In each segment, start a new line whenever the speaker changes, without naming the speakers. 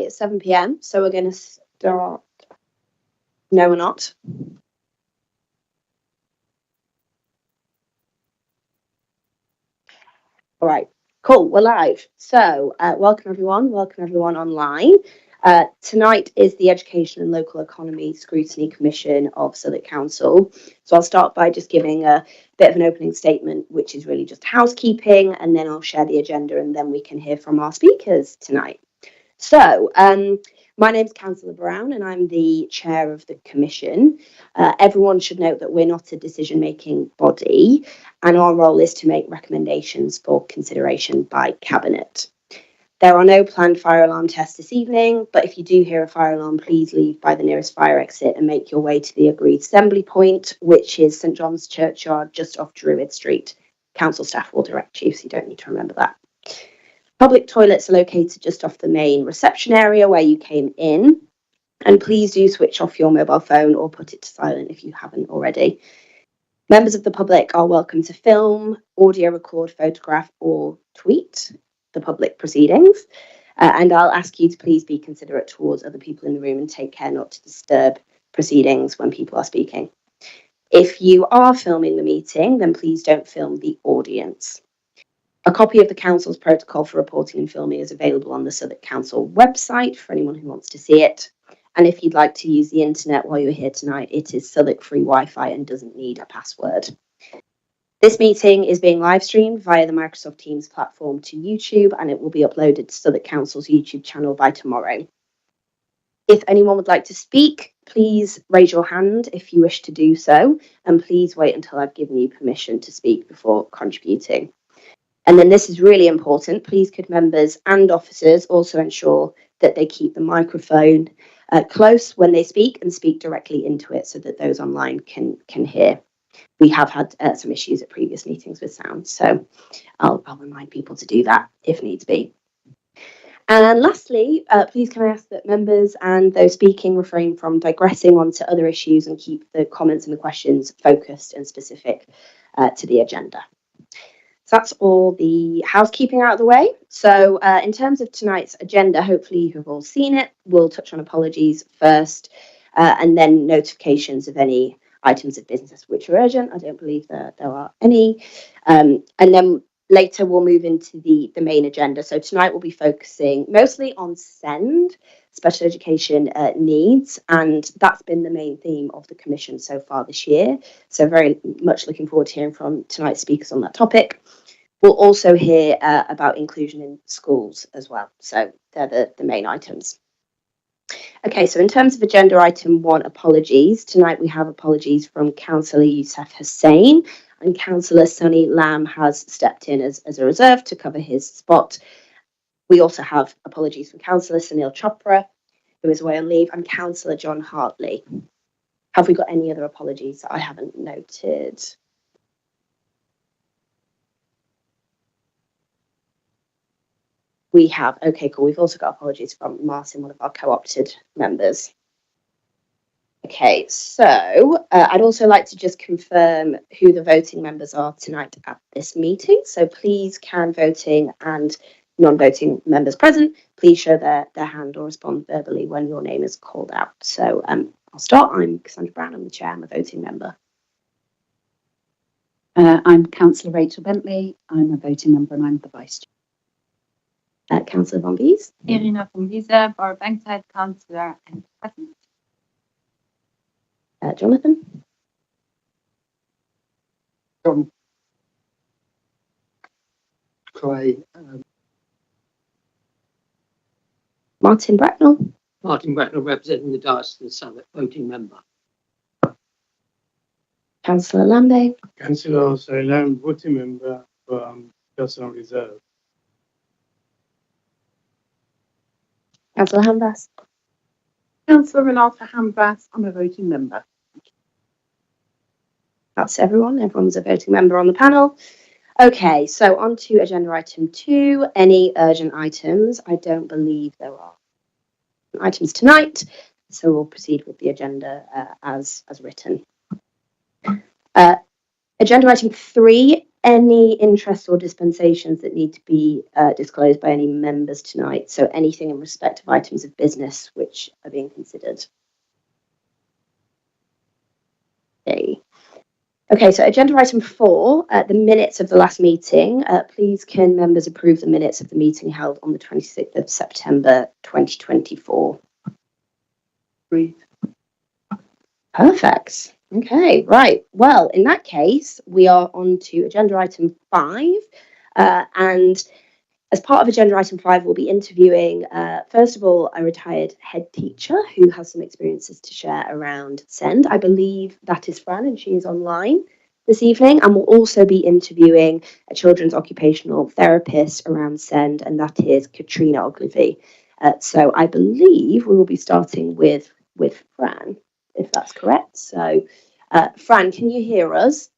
tonight at 7 p.m. So we're going to start. No, we're not. All right, cool. We're live. So welcome everyone online. Tonight is the Education and Local Economy Scrutiny Commission of Southwark Council. So I'll start by just giving a bit of an opening statement, which is really just housekeeping, and then I'll share the agenda and then we can hear from our speakers tonight. So my name's Councillor Brown and I'm the chair of the commission. Everyone should note that we're not a decision-making body and our role is to make recommendations for consideration by Cabinet. There are no planned fire alarm tests this evening, but if you do hear a fire alarm, please leave by the nearest fire exit and make your way to the agreed assembly point, which is St John's Churchyard, just off Druid Street. Council staff will direct you, so you don't need to remember that. Public toilets are located just off the main reception area where you came in, and please do switch off your mobile phone or put it to silent if you haven't already. Members of the public are welcome to film, audio record, photograph or tweet the public proceedings, and I'll ask you to please be considerate towards other people in the room and take care not to disturb proceedings when people are speaking. If you are filming the meeting, then please don't film the audience. A copy of the Council's protocol for reporting and filming is available on the Southwark Council website for anyone who wants to see it. And if you'd like to use the internet while you're here tonight, it is Southwark free Wi-Fi and doesn't need a password. This meeting is being live streamed via the Microsoft Teams platform to YouTube, and it will be uploaded to Southwark Council's YouTube channel by tomorrow. If anyone would like to speak, please raise your hand if you wish to do so, and please wait until I've given you permission to speak before contributing. And then this is really important. Please could members and officers also ensure that they keep the microphone close when they speak and speak directly into it so that those online can hear. We have had some issues at previous meetings with sound, so I'll remind people to do that if needs be. And lastly, please can I ask that members and those speaking refrain from digressing onto other issues and keep the comments and the questions focused and specific to the agenda. So that's all the housekeeping out of the way. So in terms of tonight's agenda, hopefully you have all seen it. We'll touch on apologies first and then notifications of any items of business which are urgent. I don't believe that there are any. And then later we'll move into the main agenda. So tonight we'll be focusing mostly on SEND, special education needs, and that's been the main theme of the commission so far this year. So very much looking forward to hearing from tonight's speakers on that topic. We'll also hear about inclusion in schools as well. So they're the main items. Okay, so in terms of agenda item 1, apologies. Tonight we have apologies from Councillor Youssef Hussain, and Councillor Sunny Lamb has stepped in as a reserve to cover his spot. We also have apologies from Councillor Sunil Chopra, who is away on leave, and Councillor John Hartley. Have we got any other apologies that I haven't noted? We have. Okay, cool. We've also got apologies from Martin, one of our co-opted members. Okay, so I'd also like to just confirm who the voting members are tonight at this meeting. So please, can voting and non-voting members present, please show their hand or respond verbally when your name is called out. So I'll start. I'm Cassandra Brown. I'm the chair. I'm a voting member.
I'm Councillor Rachel Bentley. I'm a voting member and I'm the vice chair.
Councillor Von Bies.
Irina von Wiese, Borough Bankside Councillor and present.
Jonathan.
John Clay.
Martin Bracknell.
Martin Bracknell representing the Diocese of Southwark, voting member.
Councillor Lambay.
Councillor Lamb, voting member, but personal reserve.
Councillor Hanvas.
Councillor Renata Hanvas, I'm a voting member.
That's everyone. Everyone's a voting member on the panel. Okay, so on to agenda item 2. Any urgent items? I don't believe there are items tonight, so we'll proceed with the agenda as written. Agenda item 3 any interest or dispensations that need to be disclosed by any members tonight? So anything in respect of items of business which are being considered? Okay, so agenda item 4, the minutes of the last meeting. Please can members approve the minutes of the meeting held on the 26th of September 2024?
Agreed.
Perfect. Okay, right. Well, in that case, we are on to agenda item 5. And as part of agenda item 5, we'll be interviewing, first of all, a retired head teacher who has some experiences to share around SEND. I believe that is Fran, and she is online this evening. And we'll also be interviewing a children's occupational therapist around SEND, and that is Katrina Ogilvie. So I believe we will be starting with Fran, if that's correct. So, Fran, can you hear us?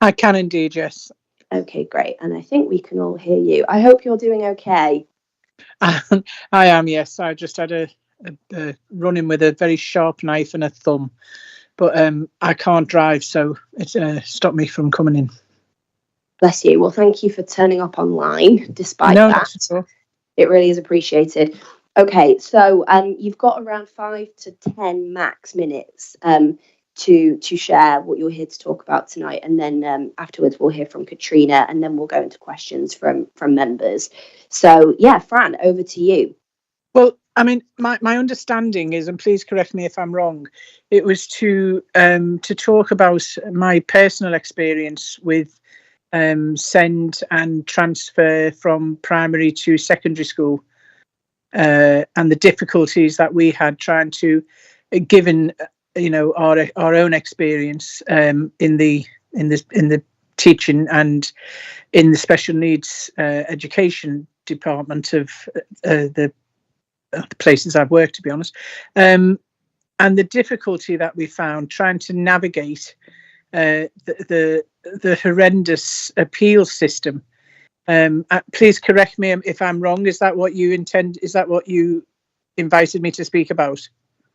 I can indeed, yes.
Okay, great. And I think we can all hear you. I hope you're doing okay.
I am, yes. I just had a run-in with a very sharp knife and a thumb, but I can't drive, so it stopped me from coming in.
Bless you. Well, thank you for turning up online despite
No,
that.
not at all.
It really is appreciated. Okay, so you've got around 5 to 10 max minutes to share what you're here to talk about tonight, and then afterwards we'll hear from Katrina, and then we'll go into questions from members. So yeah, Fran, over to you.
Well, I mean, my understanding is, and please correct me if I'm wrong, it was to talk about my personal experience with SEND and transfer from primary to secondary school, and the difficulties that we had trying to, given our own experience in the teaching and in the special needs education department of the places I've worked, to be honest, and the difficulty that we found trying to navigate the horrendous appeal system. Please correct me if I'm wrong. Is that what you intend? Is that what you invited me to speak about?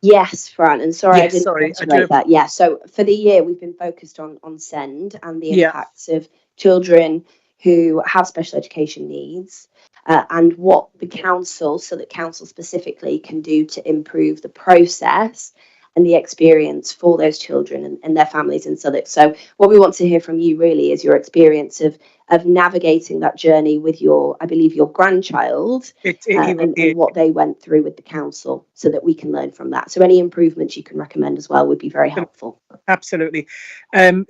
Yes, Fran, and sorry,
Yes,
I didn't
sorry,
reiterate that. Yeah, so for the year, we've been focused on SEND and the impacts of children who have special education needs, and what the council, so that council specifically, can do to improve the process and the experience for those children and their families in Southwark. So what we want to hear from you really is your experience of navigating that journey with I believe your grandchild, and what they went through with the council, so that we can learn from that. So any improvements you can recommend as well would be very helpful.
Absolutely.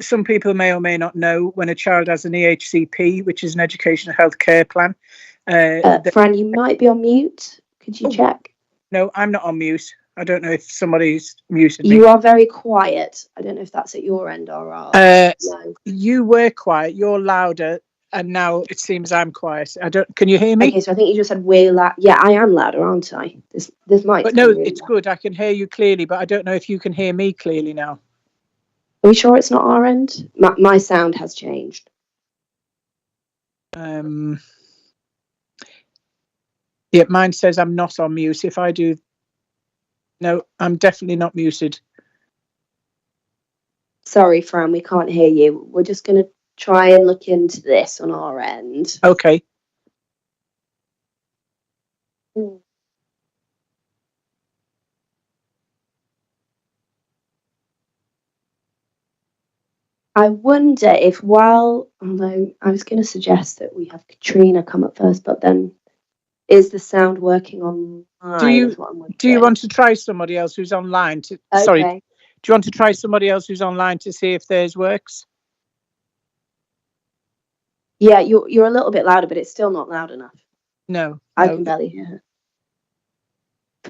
Some people may or may not know, when a child has an EHCP, which is an educational health care plan.
Fran, you might be on mute. Could you check?
No, I'm not on mute. I don't know if somebody's muted me.
You are very quiet. I don't know if that's at your end or ours. No.
You were quiet. You're louder, and now it seems I'm quiet. Can you hear me?
Okay, so I think you just said we're loud. Yeah, I am louder, aren't I? This might.
But no, it's good. I can hear you clearly, but I don't know if you can hear me clearly now.
Are we sure it's not our end? My sound has changed.
Yeah, mine says I'm not on mute. If I do, no, I'm definitely not muted.
Sorry, Fran, we can't hear you. We're just going to try and look into this on our end.
Okay.
I wonder if although I was going to suggest that we have Katrina come up first, but then is the sound working online?
Do you want to try somebody else who's online? Sorry. Do you want to try somebody else who's online to see if theirs works?
Yeah, you're a little bit louder, but it's still not loud enough.
No.
I can barely hear her.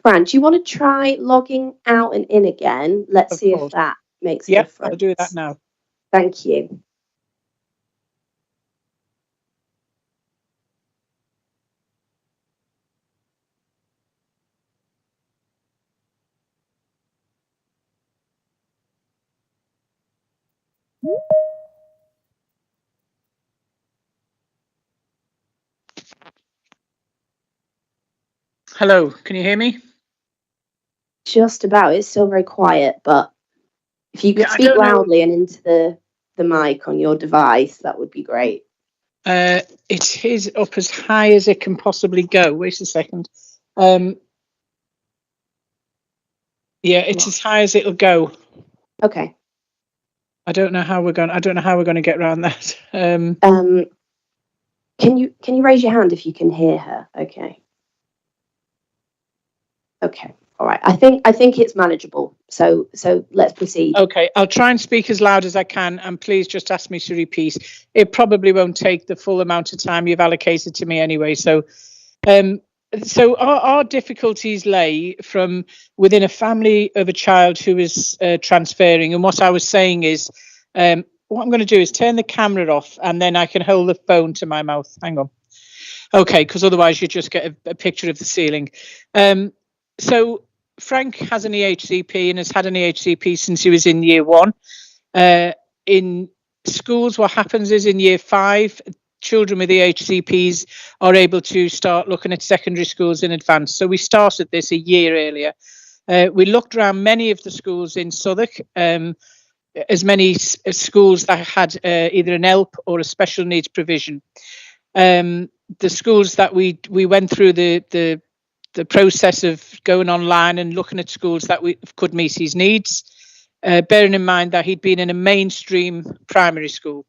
Fran, do you want to try logging out and in again? Let's see if that makes a difference.
I'll do that now.
Thank you.
Hello, can you hear me?
Just about. It's still very quiet, but if you could speak loudly and into the the mic on your device, that would be great.
It is up as high as it can possibly go. Wait a second. Yeah, it's as high as it'll go.
Okay.
I don't know how we're going to get around that.
Can you raise your hand if you can hear her? Okay. Okay. All right. I think it's manageable. So let's proceed.
Okay, I'll try and speak as loud as I can, and please just ask me to repeat. It probably won't take the full amount of time you've allocated to me anyway. So our difficulties lay from within a family of a child who is transferring. And what I was saying is, what I'm going to do is turn the camera off, and then I can hold the phone to my mouth. Hang on. Okay, because otherwise you just get a picture of the ceiling. So Frank has an EHCP and has had an EHCP since he was in year 1. In schools, what happens is in year 5, children with EHCPs are able to start looking at secondary schools in advance. So we started this a year earlier. We looked around many of the schools in Southwark, as many schools that had either an ELP or a special needs provision. The schools that we went through the process of going online and looking at schools that we could meet his needs, bearing in mind that he'd been in a mainstream primary school.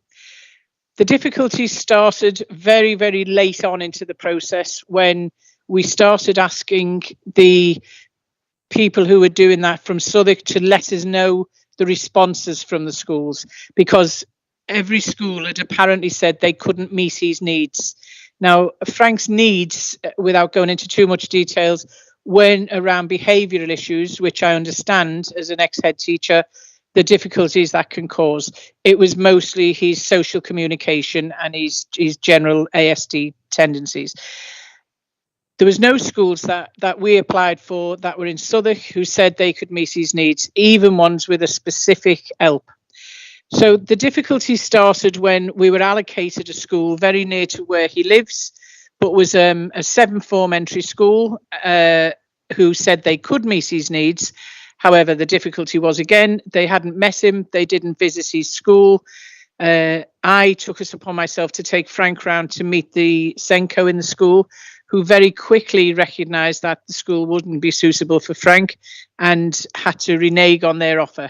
The difficulties started very, very late on into the process when we started asking the people who were doing that from Southwark to let us know the responses from the schools, because every school had apparently said they couldn't meet his needs. Now, Frank's needs, without going into too much details, weren't around behavioural issues, which I understand as an ex-head teacher, the difficulties that can cause. It was mostly his social communication and his general ASD tendencies. There was no schools that we applied for that were in Southwark who said they could meet his needs, even ones with a specific ELP. So the difficulty started when we were allocated a school very near to where he lives, but was a 7th form entry school who said they could meet his needs. However, the difficulty was, again, they hadn't met him, they didn't visit his school. I took it upon myself to take Frank round to meet the Senko in the school, who very quickly recognised that the school wouldn't be suitable for Frank and had to renege on their offer.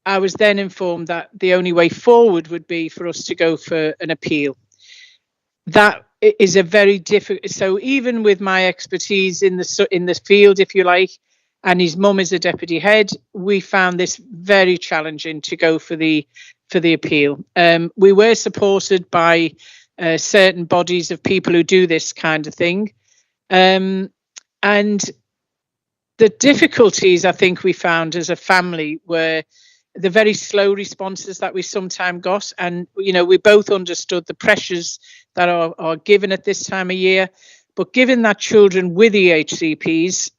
I was then informed that the only way forward would be for us to go for an appeal. That is a very difficult. So even with my expertise in the field, if you like, and his mum is a deputy head, we found this very challenging to go for the appeal. We were supported by certain bodies of people who do this kind of thing, and the difficulties I think we found as a family were the very slow responses that we sometimes got. And, you know, we both understood the pressures that are given at this time of year. But given that children with EHCPs,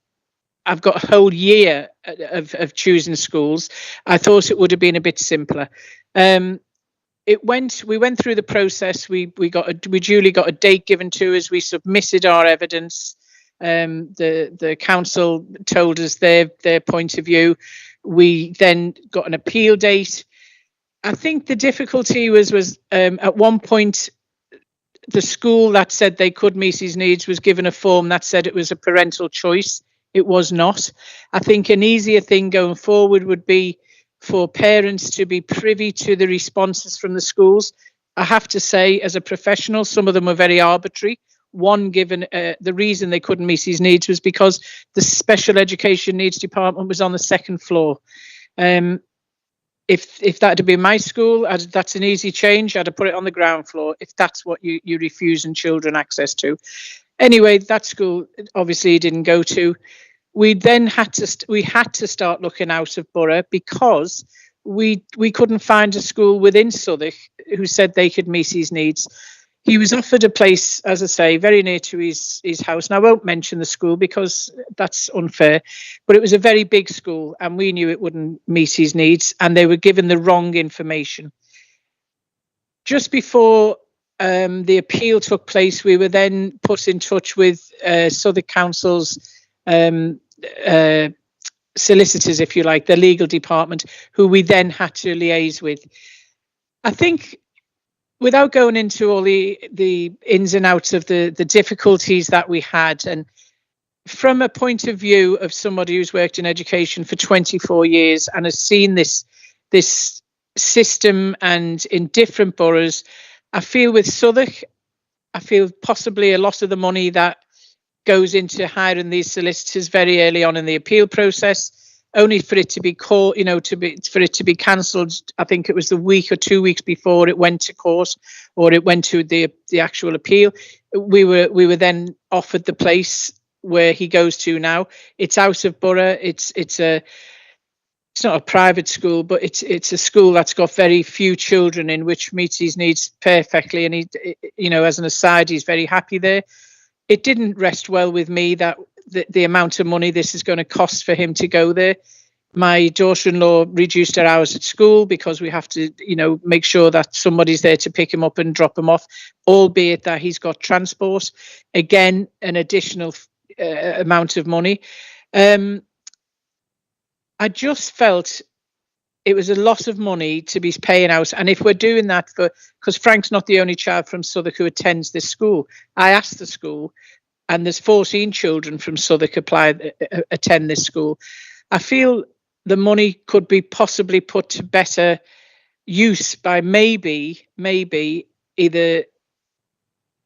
I've got a whole year of choosing schools, I thought it would have been a bit simpler. We went through the process. We duly got a date given to us. We submitted our evidence. The council told us their point of view. We then got an appeal date. I think the difficulty was at one point, the school that said they could meet his needs was given a form that said it was a parental choice. It was not. I think an easier thing going forward would be for parents to be privy to the responses from the schools. I have to say, as a professional, some of them were very arbitrary. One, given the reason they couldn't meet his needs was because the special education needs department was on the 2nd floor. If that had been my school, that's an easy change. I'd have put it on the ground floor if that's what you're refusing children access to. Anyway, that school obviously didn't go to. We then had to start looking out of borough because we couldn't find a school within Southwark who said they could meet his needs. He was offered a place, as I say, very near to his house. And I won't mention the school because that's unfair, but it was a very big school and we knew it wouldn't meet his needs and they were given the wrong information. Just before the appeal took place, we were then put in touch with Southwark Council's solicitors, if you like, the legal department, who we then had to liaise with. I think, without going into all the ins and outs of the difficulties that we had, and from a point of view of somebody who's worked in education for 24 years and has seen this system and in different boroughs, I feel with Southwark, I feel possibly a lot of the money that goes into hiring these solicitors very early on in the appeal process, only for it to be called, for it to be cancelled. I think it was the week or 2 weeks before it went to court, or it went to the actual appeal. We were then offered the place where he goes to now. It's out of borough. It's not a private school, but it's a school that's got very few children in, which meets his needs perfectly. And he, as an aside, he's very happy there. It didn't rest well with me that the amount of money this is going to cost for him to go there. My daughter-in-law reduced her hours at school because we have to, make sure that somebody's there to pick him up and drop him off, albeit that he's got transport. Again, an additional amount of money. I just felt it was a lot of money to be paying out. And if we're doing that because Frank's not the only child from Southwark who attends this school. I asked the school, and there's 14 children from Southwark attend this school. I feel the money could be possibly put to better use by maybe either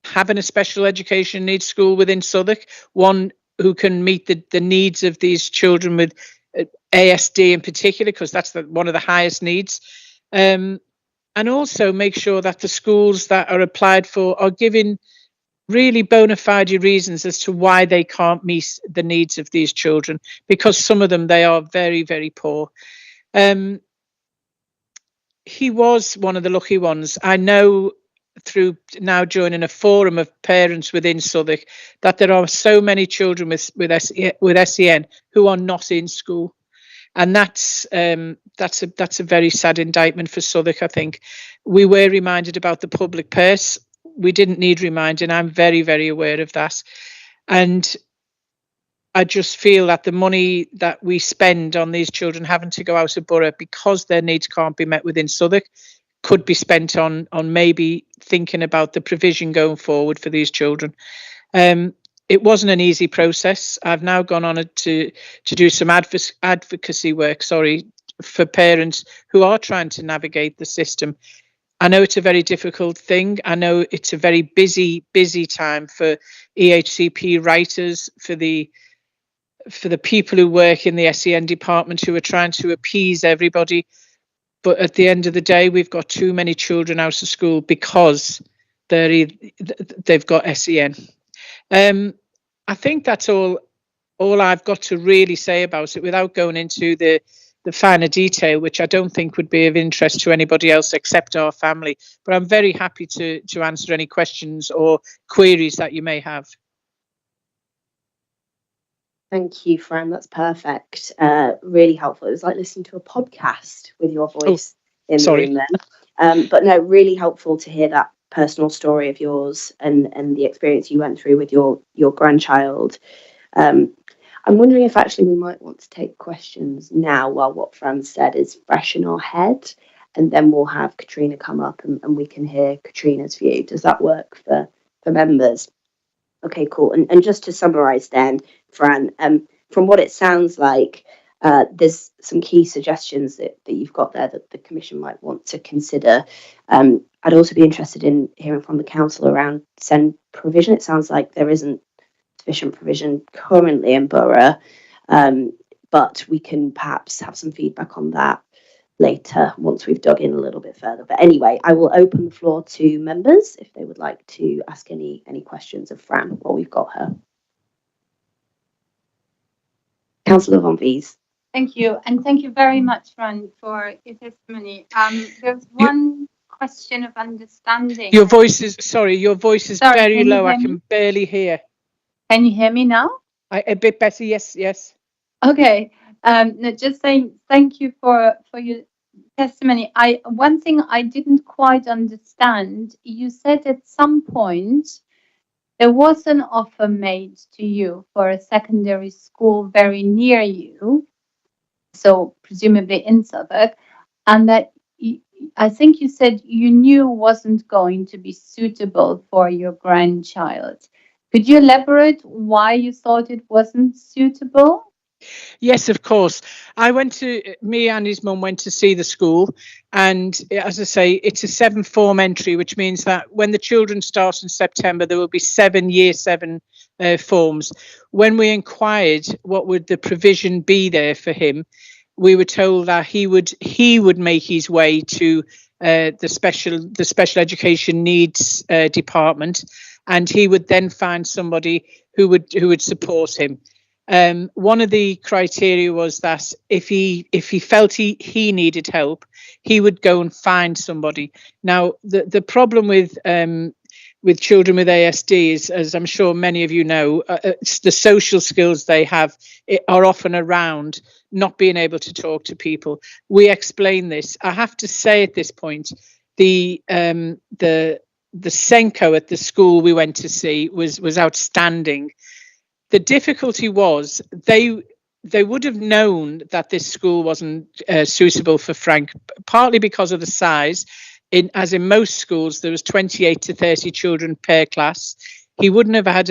having a special education needs school within Southwark, one who can meet the needs of these children with ASD in particular, because that's one of the highest needs, and also make sure that the schools that are applied for are giving really bona fide reasons as to why they can't meet the needs of these children, because some of them, they are very, very poor. He was one of the lucky ones. I know through now joining a forum of parents within Southwark that there are so many children with SEN who are not in school. And that's a very sad indictment for Southwark, I think. We were reminded about the public purse. We didn't need reminding. I'm very, very aware of that. And I just feel that the money that we spend on these children having to go out of borough because their needs can't be met within Southwark could be spent on maybe thinking about the provision going forward for these children. It wasn't an easy process. I've now gone on to do some advocacy work, for parents who are trying to navigate the system. I know it's a very difficult thing. I know it's a very busy time for EHCP writers, for the people who work in the SEN department who are trying to appease everybody. But at the end of the day, we've got too many children out of school because they've got SEN. I think that's all I've got to really say about it, without going into the finer detail, which I don't think would be of interest to anybody else except our family. But I'm very happy to answer any questions or queries that you may have.
Thank you, Fran. That's perfect. Really helpful. It was like listening to a podcast with your voice in the room then. But no, really helpful to hear that personal story of yours and the experience you went through with your grandchild. I'm wondering if actually we might want to take questions now while what Fran said is fresh in our head, and then we'll have Katrina come up and we can hear Katrina's view. Does that work for members? Okay, cool. And just to summarise then, Fran, from what it sounds like, there's some key suggestions that you've got there that the Commission might want to consider. I'd also be interested in hearing from the Council around SEN provision. It sounds like there isn't sufficient provision currently in borough, but we can perhaps have some feedback on that later once we've dug in a little bit further. But anyway, I will open the floor to members if they would like to ask any questions of Fran while we've got her. Councillor Von Vies.
Thank you. And thank you very much, Fran, for your testimony. There's one question of understanding.
Your voice is very low. I can barely hear.
Can you hear me now?
A bit better, yes.
Okay. No, just saying thank you for your testimony. One thing I didn't quite understand, you said at some point there was an offer made to you for a secondary school very near you, so presumably in Southwark, and that I think you said you knew wasn't going to be suitable for your grandchild. Could you elaborate why you thought it wasn't suitable?
Yes, of course. Me and his mum went to see the school. And as I say, it's a 7 form entry, which means that when the children start in September, there will be 7 year 7 forms. When we inquired what would the provision be there for him, we were told that he would make his way to the special education needs department, and he would then find somebody who would support him. One of the criteria was that if he felt he needed help, he would go and find somebody. Now, the problem with children with ASD is, as I'm sure many of you know, the social skills they have are often around not being able to talk to people. We explain this. I have to say at this point, the Senko at the school we went to see was outstanding. The difficulty was they would have known that this school wasn't suitable for Frank, partly because of the size. As in most schools, there was 28 to 30 children per class. He wouldn't have had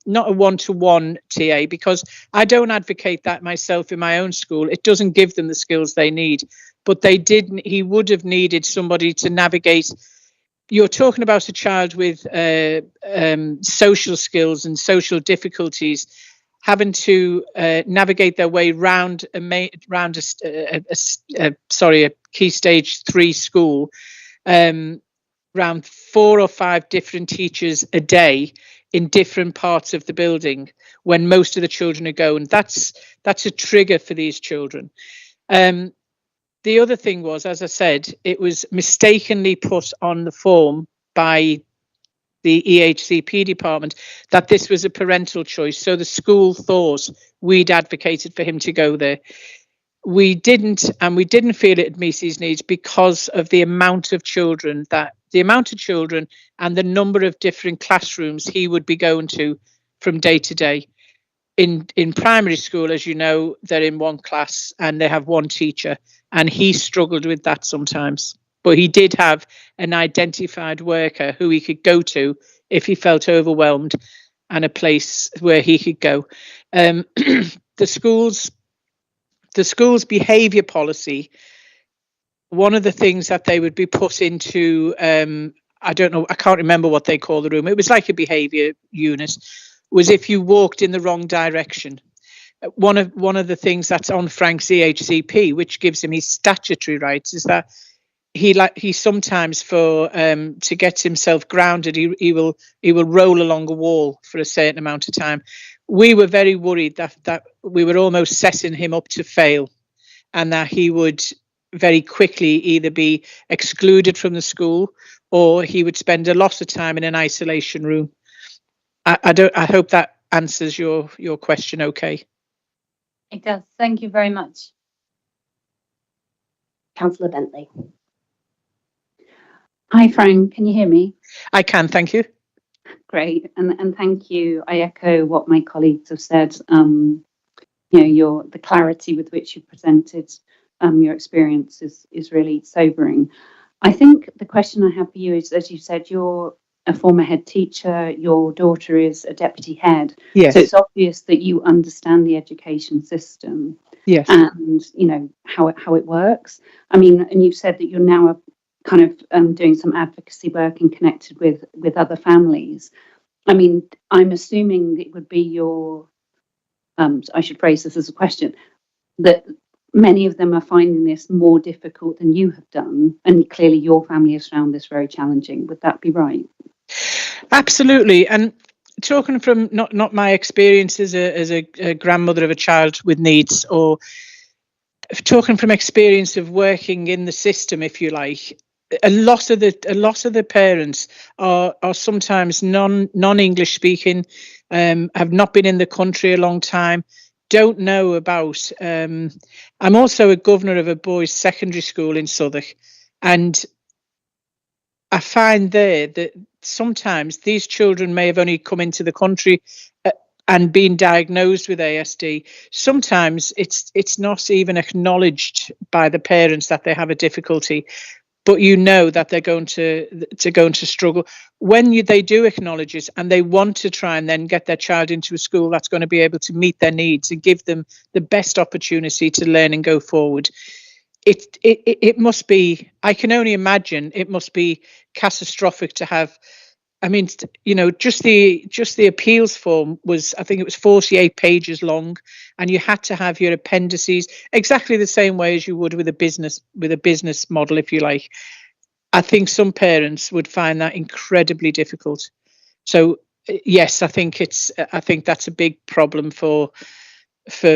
not a one-to-one TA, because I don't advocate that myself in my own school. It doesn't give them the skills they need, but he would have needed somebody to navigate. You're talking about a child with social skills and social difficulties, having to navigate their way round a key stage 3 school, around 4 or 5 different teachers a day in different parts of the building when most of the children are going. That's a trigger for these children. The other thing was, as I said, it was mistakenly put on the form by the EHCP department that this was a parental choice. So the school thought we'd advocated for him to go there. We didn't, and we didn't feel it would meet his needs because of the amount of children and the number of different classrooms he would be going to from day to day. In primary school, as you know, they're in one class and they have one teacher, and he struggled with that sometimes. But he did have an identified worker who he could go to if he felt overwhelmed, and a place where he could go. The school's behaviour policy, one of the things that they would be put into, I don't know, I can't remember what they call the room. It was like a behaviour unit, was if you walked in the wrong direction. One of the things that's on Frank's EHCP, which gives him his statutory rights, is that he sometimes, for to get himself grounded, he will roll along a wall for a certain amount of time. We were very worried that we were almost setting him up to fail, and that he would very quickly either be excluded from the school or he would spend a lot of time in an isolation room. I hope that answers your question okay.
It does. Thank you very much.
Councillor Bentley.
Hi, Frank. Can you hear me?
I can, thank you.
Great, and thank you. I echo what my colleagues have said. The clarity with which you presented your experience is really sobering. I think the question I have for you is, as you said, you're a former head teacher, your daughter is a deputy head.
Yes.
So it's obvious that you understand the education system.
Yes.
And how it works. I mean, and you've said that you're now kind of doing some advocacy work and connected with other families. I mean, I'm assuming it would be your, I should phrase this as a question, that many of them are finding this more difficult than you have done, and clearly your family has found this very challenging. Would that be right?
Absolutely. And talking from not my experience as a grandmother of a child with needs, or talking from experience of working in the system, if you like, a lot of the parents are sometimes non-English speaking, have not been in the country a long time, don't know about. I'm also a governor of a boys' secondary school in Southwark, and I find there that sometimes these children may have only come into the country and being diagnosed with ASD, sometimes it's not even acknowledged by the parents that they have a difficulty, but you know that they're going to struggle. When they do acknowledge it and they want to try and then get their child into a school that's going to be able to meet their needs and give them the best opportunity to learn and go forward, it must be, I can only imagine, it must be catastrophic to have. I mean, just the appeals form was, I think it was 48 pages long, and you had to have your appendices exactly the same way as you would with a business model, if you like. I think some parents would find that incredibly difficult. So yes, I think that's a big problem for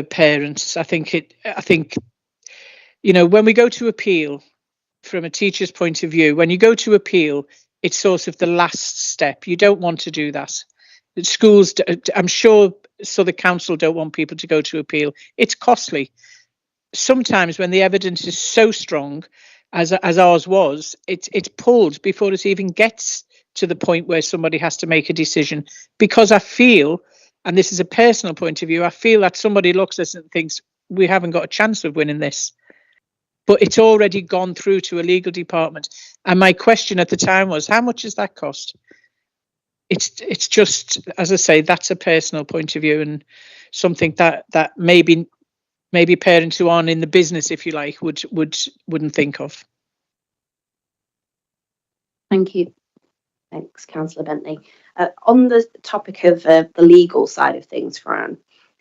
parents. I think when we go to appeal, from a teacher's point of view, when you go to appeal, it's sort of the last step. You don't want to do that. Schools, I'm sure Southwark Council don't want people to go to appeal. It's costly. Sometimes when the evidence is so strong, as ours was, it's pulled before it even gets to the point where somebody has to make a decision. Because I feel, and this is a personal point of view, I feel that somebody looks at us and thinks we haven't got a chance of winning this. But it's already gone through to a legal department. And my question at the time was, how much does that cost? It's just, as I say, that's a personal point of view, and something that maybe parents who aren't in the business, if you like, wouldn't think of.
Thank you.
Thanks, Councillor Bentley. On the topic of the legal side of things, Fran,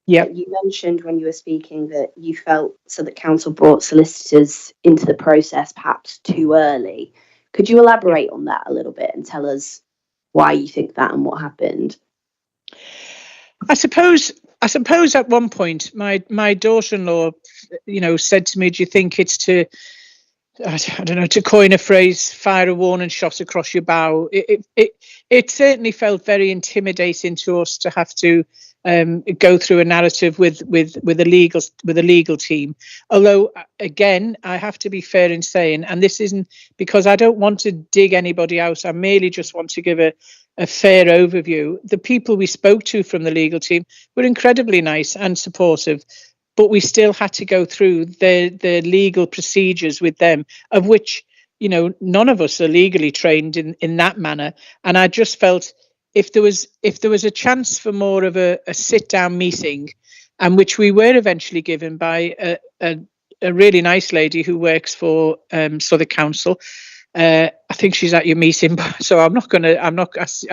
you mentioned when you were speaking that you felt so that council brought solicitors into the process perhaps too early. Could you elaborate on that a little bit and tell us why you think that and what happened?
I suppose at one point my daughter-in-law, said to me, "Do you think it's to, I don't know, to coin a phrase, fire a warning shot across your bow?" It certainly felt very intimidating to us to have to go through a narrative with a legal team. Although, again, I have to be fair in saying, and this isn't because I don't want to dig anybody out, I merely just want to give a fair overview. The people we spoke to from the legal team were incredibly nice and supportive, but we still had to go through the legal procedures with them, of which, none of us are legally trained in that manner. And I just felt if there was a chance for more of a sit down meeting, and which we were eventually given by a really nice lady who works for Southwark Council. I think she's at your meeting, so I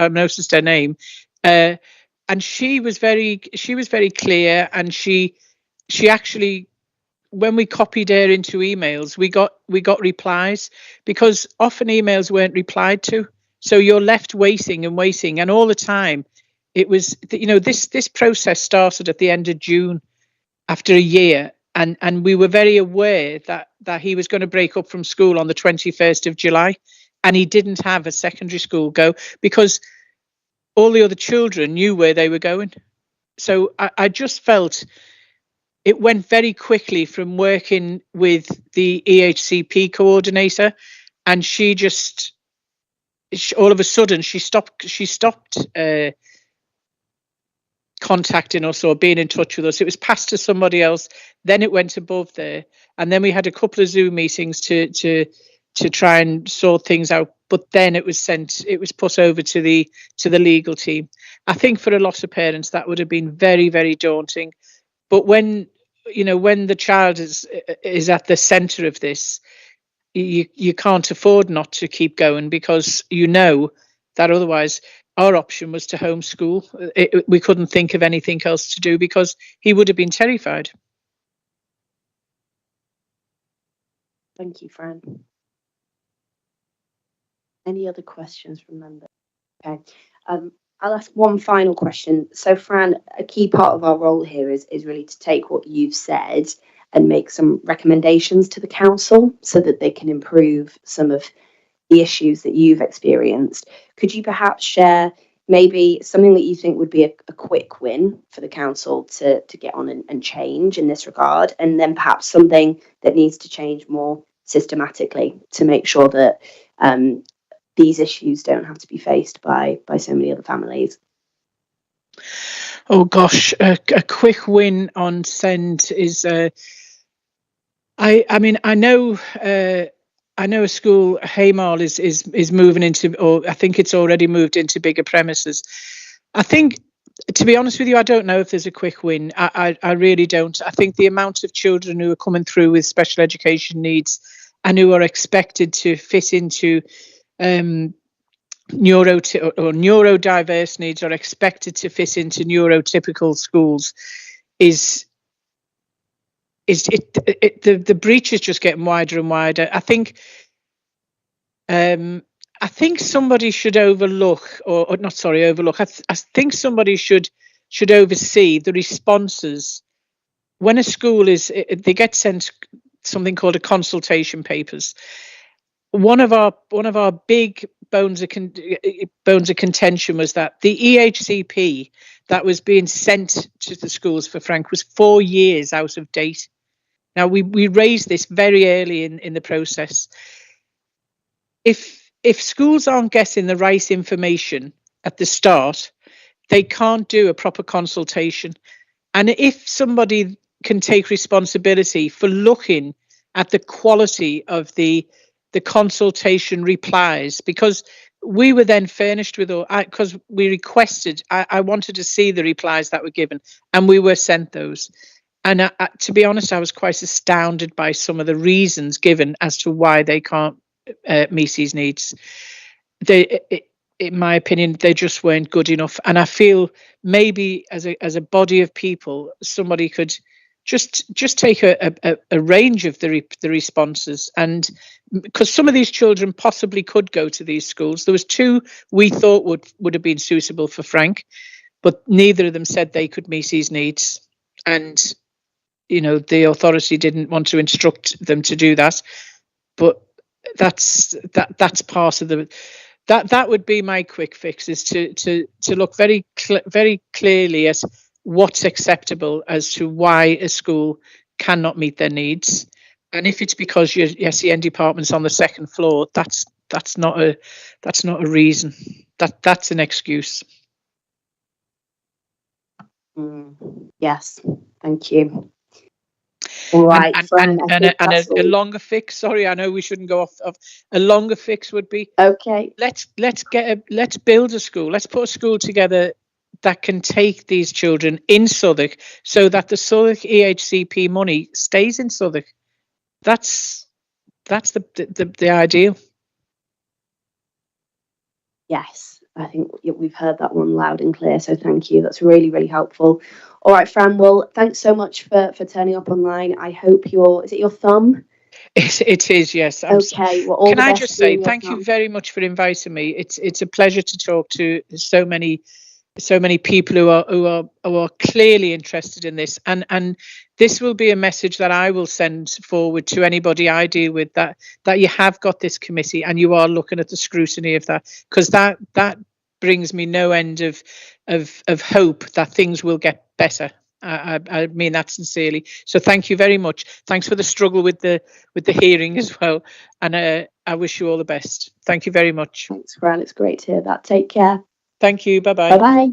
noticed her name. And she was very clear, and she actually, when we copied her into emails, we got replies, because often emails weren't replied to. So you're left waiting and waiting, and all the time it was, this process started at the end of June after a year, and we were very aware that he was going to break up from school on the 21st of July, and he didn't have a secondary school go because all the other children knew where they were going. So I just felt it went very quickly from working with the EHCP coordinator, and she all of a sudden she stopped contacting us or being in touch with us. It was passed to somebody else, then it went above there, and then we had a couple of Zoom meetings to try and sort things out, but then it was put over to the legal team. I think for a lot of parents that would have been very, very daunting, but when the child is at the center of this, you can't afford not to keep going, because that otherwise our option was to homeschool. We couldn't think of anything else to do because he would have been terrified.
Thank you, Fran. Any other questions from members? Okay. I'll ask one final question. So, Fran, a key part of our role here is really to take what you've said and make some recommendations to the council so that they can improve some of the issues that you've experienced. Could you perhaps share maybe something that you think would be a quick win for the council to get on and change in this regard, and then perhaps something that needs to change more systematically to make sure that these issues don't have to be faced by so many other families?
Oh gosh, a quick win on send is. I mean, I know a school, Haymarl, is moving into, or I think it's already moved into bigger premises. I think, to be honest with you, I don't know if there's a quick win. I really don't. I think the amount of children who are coming through with special education needs and who are expected to fit into neurodiverse needs, are expected to fit into neurotypical schools, the breach is just getting wider and wider. I think somebody should overlook, or not, sorry, overlook. I think somebody should oversee the responses when a school they get sent something called a consultation papers. One of our big bones of contention was that the EHCP that was being sent to the schools for Frank was 4 years out of date. Now, we raised this very early in the process. If schools aren't getting the right information at the start, they can't do a proper consultation. And if somebody can take responsibility for looking at the quality of the consultation replies, because we were then furnished with, because we requested, I wanted to see the replies that were given, and we were sent those. And to be honest, I was quite astounded by some of the reasons given as to why they can't meet these needs. In my opinion, they just weren't good enough. And I feel maybe as a body of people, somebody could just take a range of the responses, and because some of these children possibly could go to these schools. There was 2 we thought would have been suitable for Frank, but neither of them said they could meet his needs. And the authority didn't want to instruct them to do that, but that's part of the. That would be my quick fix, is to look very clearly at what's acceptable as to why a school cannot meet their needs, and if it's because your SEN department's on the 2nd floor, that's not a reason. That's an excuse.
Yes, thank you. All right,
and a longer fix. Sorry, I know we shouldn't go off. A longer fix would be,
okay.
Let's build a school. Let's put a school together that can take these children in Southwark, so that the Southwark EHCP money stays in Southwark. That's the ideal.
Yes, I think we've heard that one loud and clear. So thank you. That's really, really helpful. All right, Fran. Well, thanks so much for turning up online. I hope is it your thumb?
It is, yes.
Okay. Well,
can I just say thank you very much for inviting me. It's a pleasure to talk to so many people who are clearly interested in this, and this will be a message that I will send forward to anybody I deal with, that you have got this committee and you are looking at the scrutiny of that, because that brings me no end of hope that things will get better. I mean that sincerely. So thank you very much. Thanks for the struggle with the hearing as well, and I wish you all the best. Thank you very much.
Thanks, Fran. It's great to hear that. Take care.
Thank you. Bye-bye.
Bye-bye.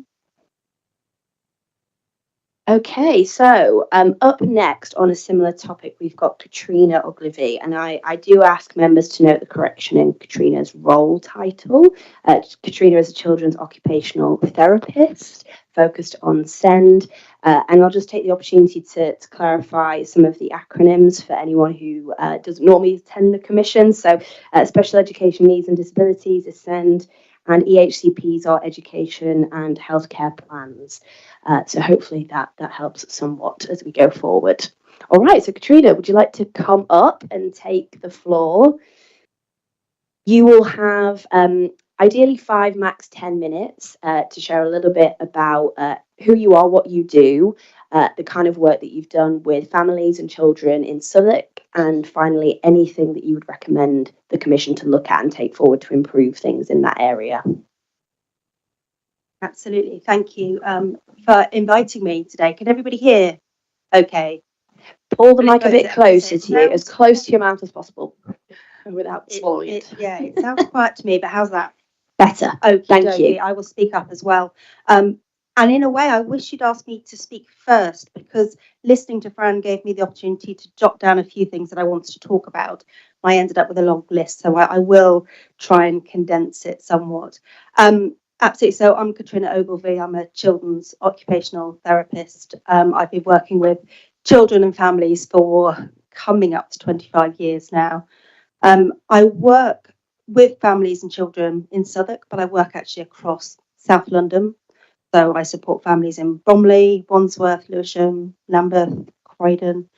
Okay, so up next on a similar topic, we've got Katrina Ogilvie, and I do ask members to note the correction in Katrina's role title. Katrina is a children's occupational therapist focused on SEND, and I'll just take the opportunity to clarify some of the acronyms for anyone who doesn't normally attend the commission. So Special Education Needs and Disabilities is SEND, and EHCPs are education and healthcare plans. So hopefully that helps somewhat as we go forward. All right, so Katrina, would you like to come up and take the floor? You will have ideally 5, max 10 minutes to share a little bit about who you are, what you do, the kind of work that you've done with families and children in Southwark, and finally anything that you would recommend the Commission to look at and take forward to improve things in that area.
Absolutely. Thank you for inviting me today. Can everybody hear? Okay.
Pull the mic a bit closer to you, as close to your mouth as possible, without swallowing it.
Yeah, it sounds quiet to me, but how's that?
Better.
Okay,
Thank you.
I will speak up as well. And in a way, I wish you'd asked me to speak first, because listening to Fran gave me the opportunity to jot down a few things that I wanted to talk about. I ended up with a long list, so I will try and condense it somewhat. Absolutely. So I'm Katrina Ogilvie. I'm a children's occupational therapist. I've been working with children and families for coming up to 25 years now. I work with families and children in Southwark, but I work actually across South London. So I support families in Bromley, Wandsworth, Lewisham, Lambeth, Croydon.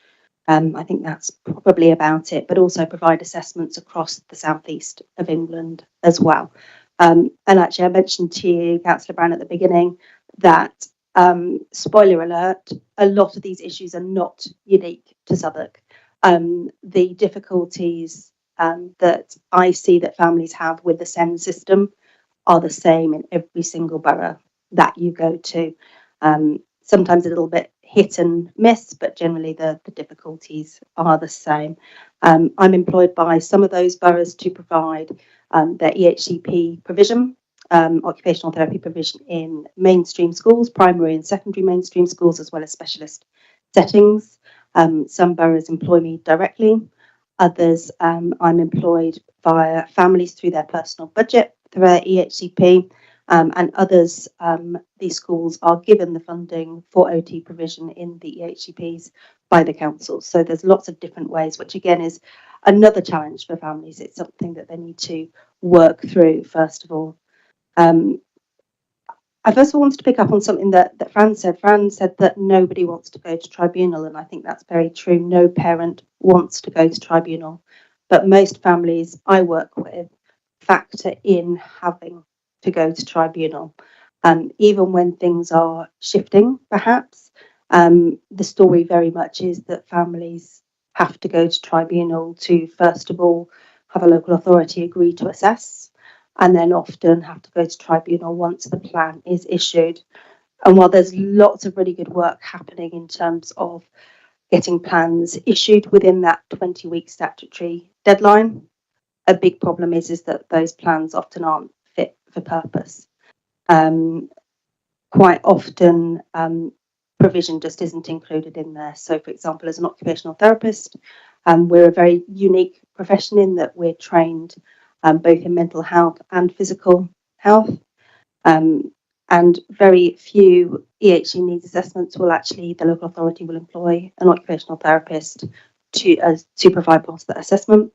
I think that's probably about it, but also provide assessments across the southeast of England as well. And actually, I mentioned to you, Councillor Brown, at the beginning that, spoiler alert, a lot of these issues are not unique to Southwark. The difficulties that I see that families have with the SEND system are the same in every single borough that you go to. Sometimes a little bit hit and miss, but generally the difficulties are the same. I'm employed by some of those boroughs to provide their EHCP provision, occupational therapy provision in mainstream schools, primary and secondary mainstream schools, as well as specialist settings. Some boroughs employ me directly. Others, I'm employed via families through their personal budget, through their EHCP. And others, these schools are given the funding for OT provision in the EHCPs by the councils. So there's lots of different ways, which again is another challenge for families. It's something that they need to work through, first of all. I first of all wanted to pick up on something that Fran said. Fran said that nobody wants to go to tribunal, and I think that's very true. No parent wants to go to tribunal, but most families I work with factor in having to go to tribunal. Even when things are shifting, perhaps, the story very much is that families have to go to tribunal to, first of all, have a local authority agree to assess, and then often have to go to tribunal once the plan is issued. And while there's lots of really good work happening in terms of getting plans issued within that 20-week statutory deadline, a big problem is that those plans often aren't fit for purpose. Quite often, provision just isn't included in there. So, for example, as an occupational therapist, we're a very unique profession in that we're trained both in mental health and physical health. And very few EHC needs assessments will actually, the local authority will employ an occupational therapist to provide part of that assessment.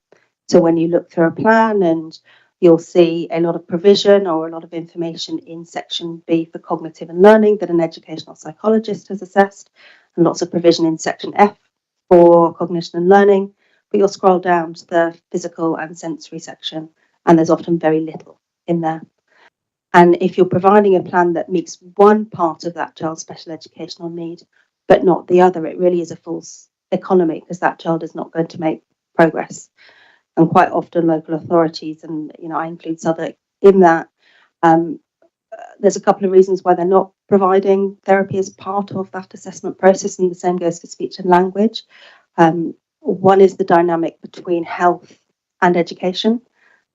So when you look through a plan, and you'll see a lot of provision or a lot of information in section B for cognitive and learning that an educational psychologist has assessed, and lots of provision in section F for cognition and learning. But you'll scroll down to the physical and sensory section, and there's often very little in there. And if you're providing a plan that meets one part of that child's special educational need, but not the other, it really is a false economy, because that child is not going to make progress. And quite often local authorities, and I include Southwark in that, there's a couple of reasons why they're not providing therapy as part of that assessment process, and the same goes for speech and language. One is the dynamic between health and education.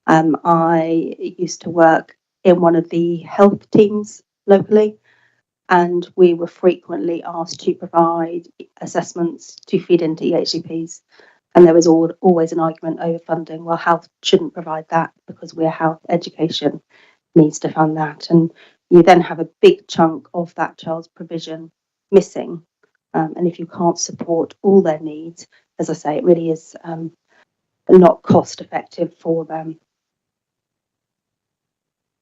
I used to work in one of the health teams locally, and we were frequently asked to provide assessments to feed into EHCPs. And there was always an argument over funding. Well, health shouldn't provide that because we're health, education needs to fund that. And you then have a big chunk of that child's provision missing. And if you can't support all their needs, as I say, it really is not cost effective for them.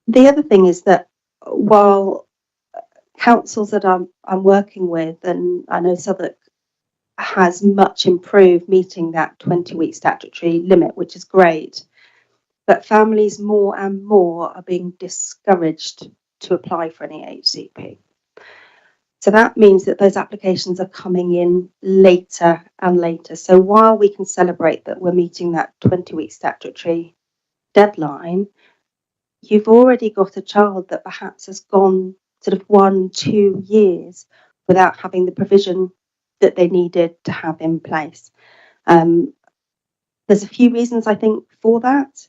The other thing is that while councils that I'm working with, and I know Southwark has much improved meeting that 20-week statutory limit, which is great, but families more and more are being discouraged to apply for an EHCP. So that means that those applications are coming in later and later. So while we can celebrate that we're meeting that 20-week statutory deadline, you've already got a child that perhaps has gone sort of 1-2 years without having the provision that they needed to have in place. There's a few reasons, I think, for that.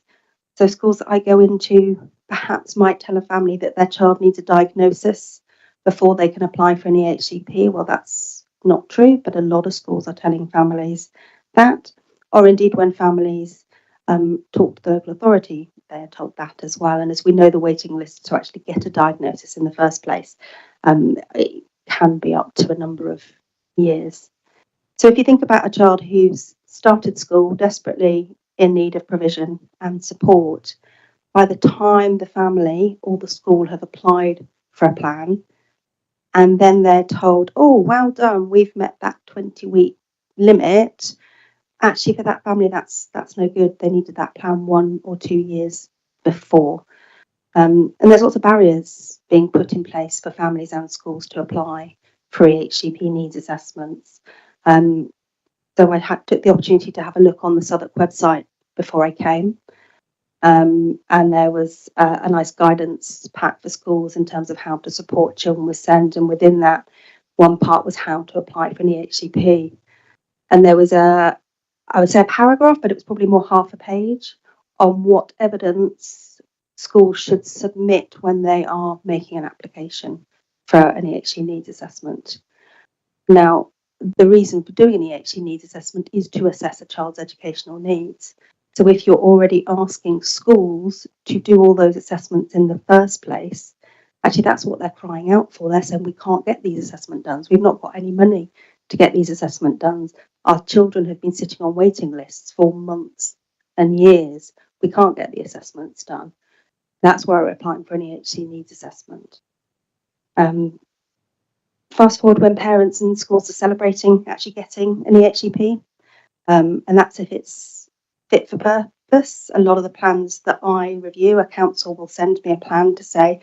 So schools that I go into perhaps might tell a family that their child needs a diagnosis before they can apply for an EHCP. Well, that's not true, but a lot of schools are telling families that, or indeed when families talk to the local authority, they're told that as well. And as we know, the waiting list to actually get a diagnosis in the first place, it can be up to a number of years. So if you think about a child who's started school desperately in need of provision and support, by the time the family or the school have applied for a plan, and then they're told, oh, well done, we've met that 20-week limit. Actually, for that family, that's no good. They needed that plan 1 or 2 years before. And there's lots of barriers being put in place for families and schools to apply for EHCP needs assessments. So I took the opportunity to have a look on the Southwark website before I came. And there was a nice guidance pack for schools in terms of how to support children with SEND. And within that, one part was how to apply for an EHCP. And there was I would say a paragraph, but it was probably more half a page on what evidence schools should submit when they are making an application for an EHC needs assessment. Now, the reason for doing an EHC needs assessment is to assess a child's educational needs. So if you're already asking schools to do all those assessments in the first place, actually that's what they're crying out for. They're saying we can't get these assessment done. We've not got any money to get these assessment done. Our children have been sitting on waiting lists for months and years. We can't get the assessments done. That's why we're applying for an EHC needs assessment. Fast forward when parents and schools are celebrating actually getting an EHCP, and that's if it's fit for purpose. A lot of the plans that I review, a council will send me a plan to say,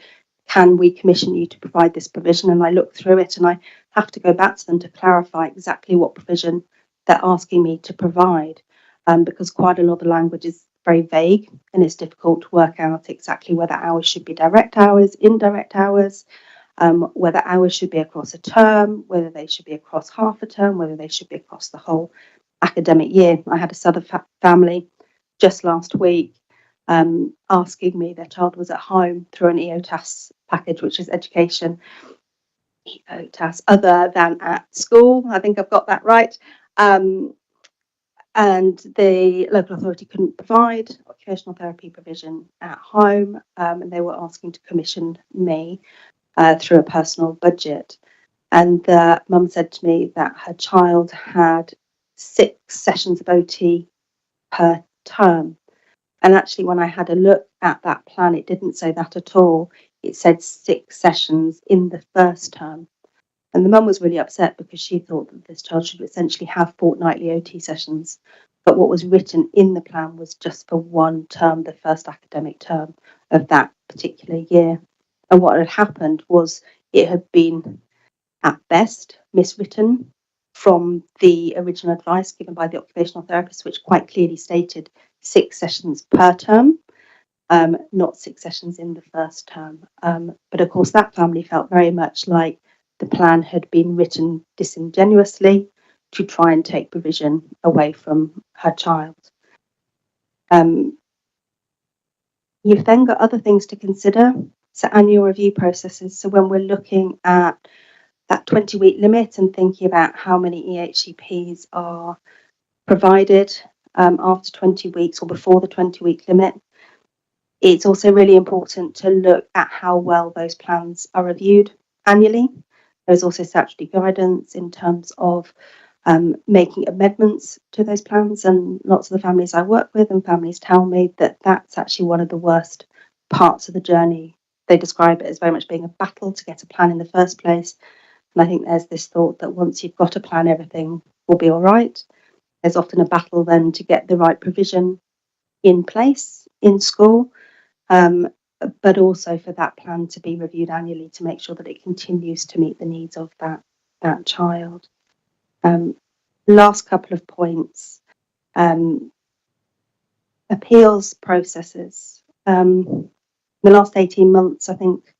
can we commission you to provide this provision? And I look through it and I have to go back to them to clarify exactly what provision they're asking me to provide, because quite a lot of the language is very vague and it's difficult to work out exactly whether hours should be direct hours, indirect hours, whether hours should be across a term, whether they should be across half a term, whether they should be across the whole academic year. I had a Southwark family just last week asking me, their child was at home through an EOTAS package, which is education EOTAS other than at school. I think I've got that right. And the local authority couldn't provide occupational therapy provision at home, and they were asking to commission me through a personal budget. And the mum said to me that her child had 6 sessions of OT per term. And actually, when I had a look at that plan, it didn't say that at all. It said 6 sessions in the first term. And the mum was really upset because she thought that this child should essentially have fortnightly OT sessions. But what was written in the plan was just for 1 term, the first academic term of that particular year. And what had happened was it had been, at best, miswritten from the original advice given by the occupational therapist, which quite clearly stated 6 sessions per term, not 6 sessions in the first term. But of course, that family felt very much like the plan had been written disingenuously to try and take provision away from her child. You've then got other things to consider. So annual review processes. So when we're looking at that 20-week limit and thinking about how many EHCPs are provided after 20 weeks or before the 20-week limit, it's also really important to look at how well those plans are reviewed annually. There's also statutory guidance in terms of making amendments to those plans, and lots of the families I work with and families tell me that that's actually one of the worst parts of the journey. They describe it as very much being a battle to get a plan in the first place. And I think there's this thought that once you've got a plan, everything will be all right. There's often a battle then to get the right provision in place in school, but also for that plan to be reviewed annually to make sure that it continues to meet the needs of that child. Last couple of points. Appeals processes. The last 18 months, I think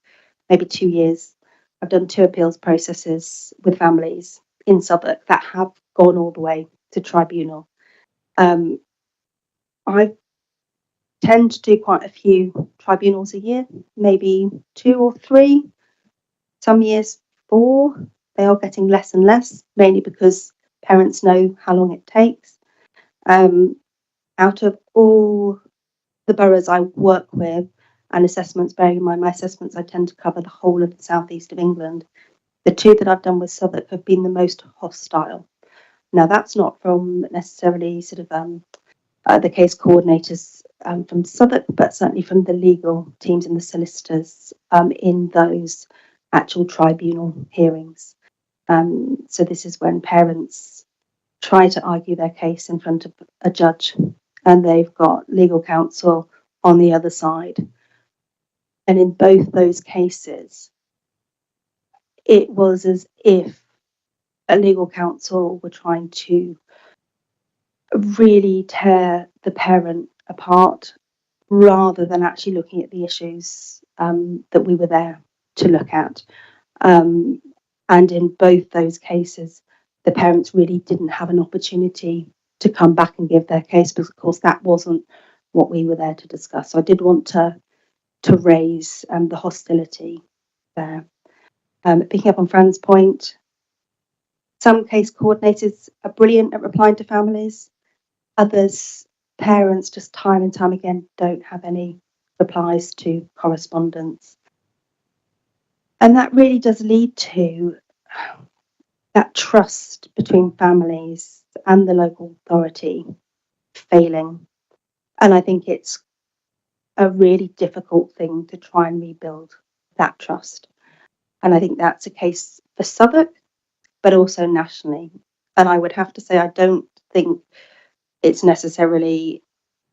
maybe 2 years, I've done 2 appeals processes with families in Southwark that have gone all the way to tribunal. I tend to do quite a few tribunals a year, maybe 2 or 3. Some years 4, they are getting less and less, mainly because parents know how long it takes. Out of all the boroughs I work with and assessments, bearing in mind my assessments, I tend to cover the whole of the southeast of England. The 2 that I've done with Southwark have been the most hostile. Now, that's not from necessarily sort of the case coordinators from Southwark, but certainly from the legal teams and the solicitors in those actual tribunal hearings. So this is when parents try to argue their case in front of a judge and they've got legal counsel on the other side. And in both those cases, it was as if a legal counsel were trying to really tear the parent apart rather than actually looking at the issues that we were there to look at. And in both those cases, the parents really didn't have an opportunity to come back and give their case because, of course, that wasn't what we were there to discuss. So I did want to raise the hostility there. Picking up on Fran's point, some case coordinators are brilliant at replying to families. Others, parents, just time and time again, don't have any replies to correspondence. And that really does lead to that trust between families and the local authority failing. And I think it's a really difficult thing to try and rebuild that trust. And I think that's a case for Southwark, but also nationally. And I would have to say, I don't think it's necessarily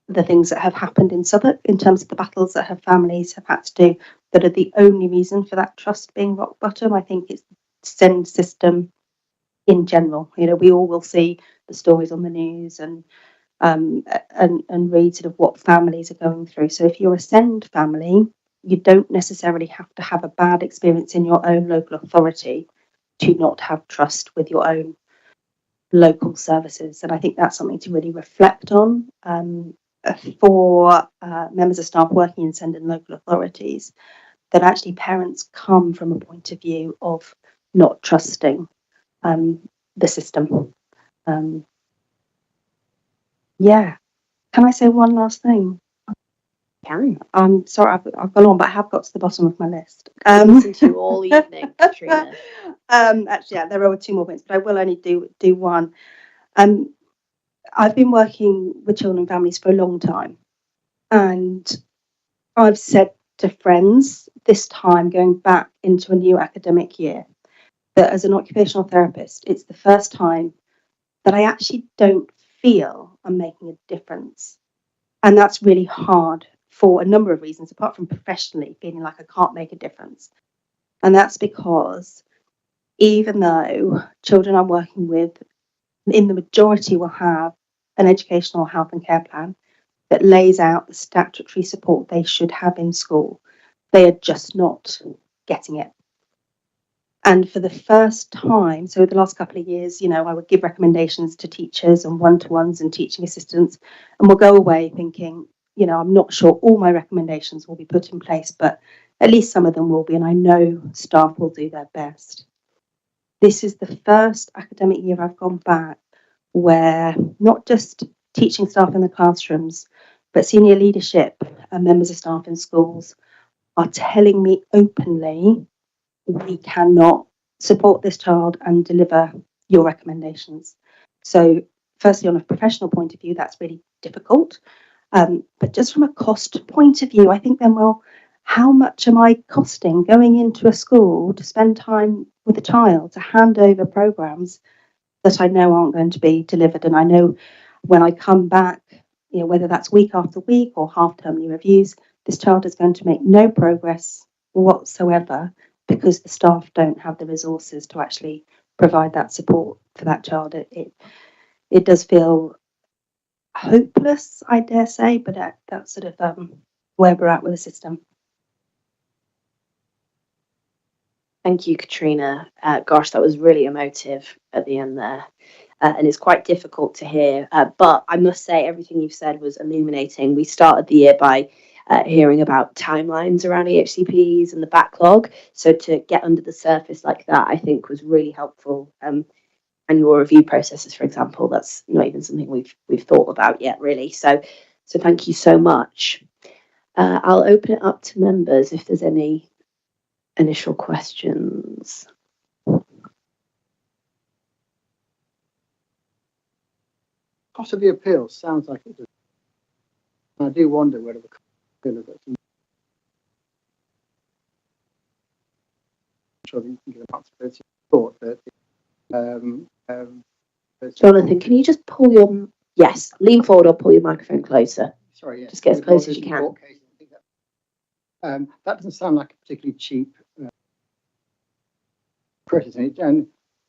the things that have happened in Southwark in terms of the battles that her families have had to do that are the only reason for that trust being rock bottom. I think it's the SEND system in general. You know, we all will see the stories on the news and read sort of what families are going through. So if you're a SEND family, you don't necessarily have to have a bad experience in your own local authority to not have trust with your own local services. And I think that's something to really reflect on for members of staff working in SEND and local authorities, that actually parents come from a point of view of not trusting the system. Yeah. Can I say one last thing?
Can.
I'm sorry, I've gone on, but I have got to the bottom of my list.
Listen to you all evening, Katrina.
Actually, yeah, there are 2 more points, but I will only do one. I've been working with children and families for a long time, and I've said to friends this time going back into a new academic year that as an occupational therapist, it's the first time that I actually don't feel I'm making a difference. And that's really hard for a number of reasons, apart from professionally feeling like I can't make a difference. And that's because even though children I'm working with, in the majority, will have an educational health and care plan that lays out the statutory support they should have in school, they are just not getting it. And for the first time, so the last couple of years, you know, I would give recommendations to teachers and one-to-ones and teaching assistants, and we'll go away thinking, you know, I'm not sure all my recommendations will be put in place, but at least some of them will be, and I know staff will do their best. This is the first academic year I've gone back where not just teaching staff in the classrooms, but senior leadership and members of staff in schools are telling me openly, we cannot support this child and deliver your recommendations. So firstly, on a professional point of view, that's really difficult. But just from a cost point of view, I think then, well, how much am I costing going into a school to spend time with a child, to hand over programs that I know aren't going to be delivered? And I know when I come back, you know, whether that's week after week or half-termly reviews, this child is going to make no progress whatsoever because the staff don't have the resources to actually provide that support for that child. It does feel hopeless, I dare say, but that's sort of where we're at with the system.
Thank you, Katrina. Gosh, that was really emotive at the end there. And it's quite difficult to hear. But I must say, everything you've said was illuminating. We started the year by hearing about timelines around EHCPs and the backlog. So to get under the surface like that, I think was really helpful. Annual review processes, for example, that's not even something we've thought about yet, really. So thank you so much. I'll open it up to members if there's any initial questions.
Cost of the appeal sounds like it does. I do wonder whether the cost of the appeal is I'm sure that you can give an answer thought that
Jonathan, can you just pull your lean forward or pull your microphone closer?
Sorry, yeah.
Just get as close as you can.
That doesn't sound like a particularly cheap process, and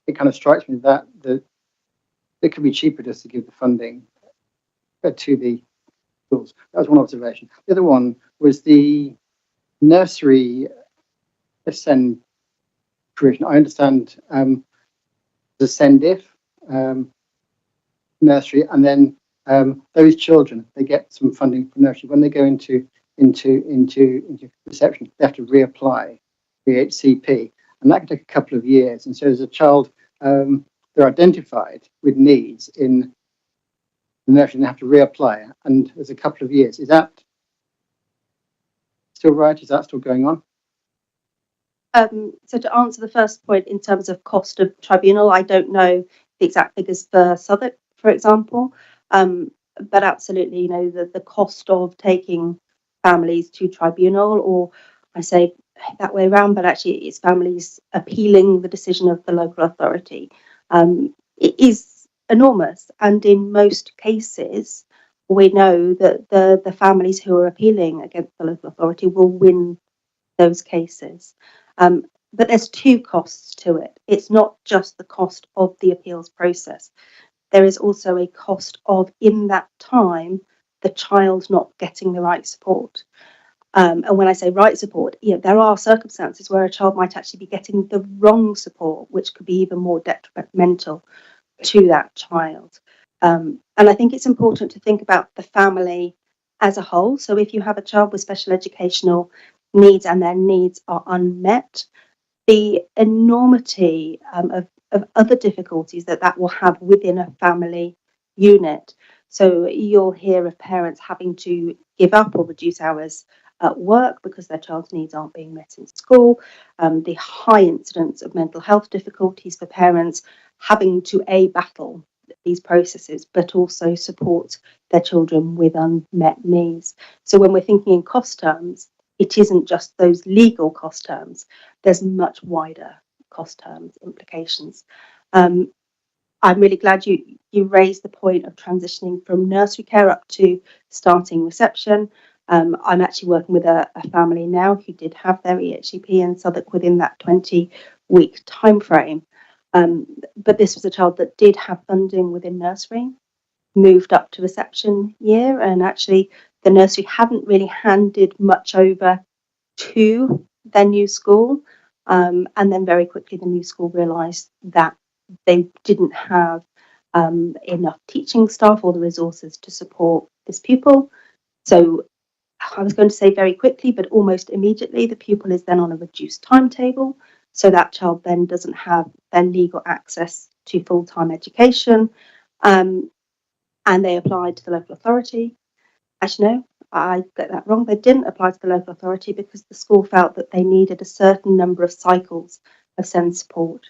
it kind of strikes me that it could be cheaper just to give the funding to the schools. That was one observation. The other one was the nursery ascend provision. I understand the send if nursery, and then those children, they get some funding from nursery when they go into reception. They have to reapply the HCP, and that can take a couple of years. And so, as a child, they're identified with needs in the nursery and they have to reapply, and there's a couple of years. Is that still right? Is that still going on?
So to answer the first point in terms of cost of tribunal, I don't know the exact figures for Southwark, for example, but absolutely, you know, the cost of taking families to tribunal, or I say that way around, but actually it's families appealing the decision of the local authority. It is enormous, and in most cases, we know that the families who are appealing against the local authority will win those cases. But there's two costs to it. It's not just the cost of the appeals process. There is also a cost of, in that time, the child not getting the right support. And when I say right support, there are circumstances where a child might actually be getting the wrong support, which could be even more detrimental to that child. And I think it's important to think about the family as a whole. So if you have a child with special educational needs and their needs are unmet, the enormity of other difficulties that will have within a family unit. So you'll hear of parents having to give up or reduce hours at work because their child's needs aren't being met in school. The high incidence of mental health difficulties for parents having to battle these processes, but also support their children with unmet needs. So when we're thinking in cost terms, it isn't just those legal cost terms. There's much wider cost terms implications. I'm really glad you raised the point of transitioning from nursery care up to starting reception. I'm actually working with a family now who did have their EHCP in Southwark within that 20-week time frame. But this was a child that did have funding within nursery, moved up to reception year, and actually the nursery hadn't really handed much over to their new school. And then very quickly the new school realised that they didn't have enough teaching staff or the resources to support this pupil. So I was going to say very quickly, but almost immediately, the pupil is then on a reduced timetable. So that child then doesn't have their legal access to full-time education. And they applied to the local authority. Actually, no, I get that wrong. They didn't apply to the local authority because the school felt that they needed a certain number of cycles of SEND support.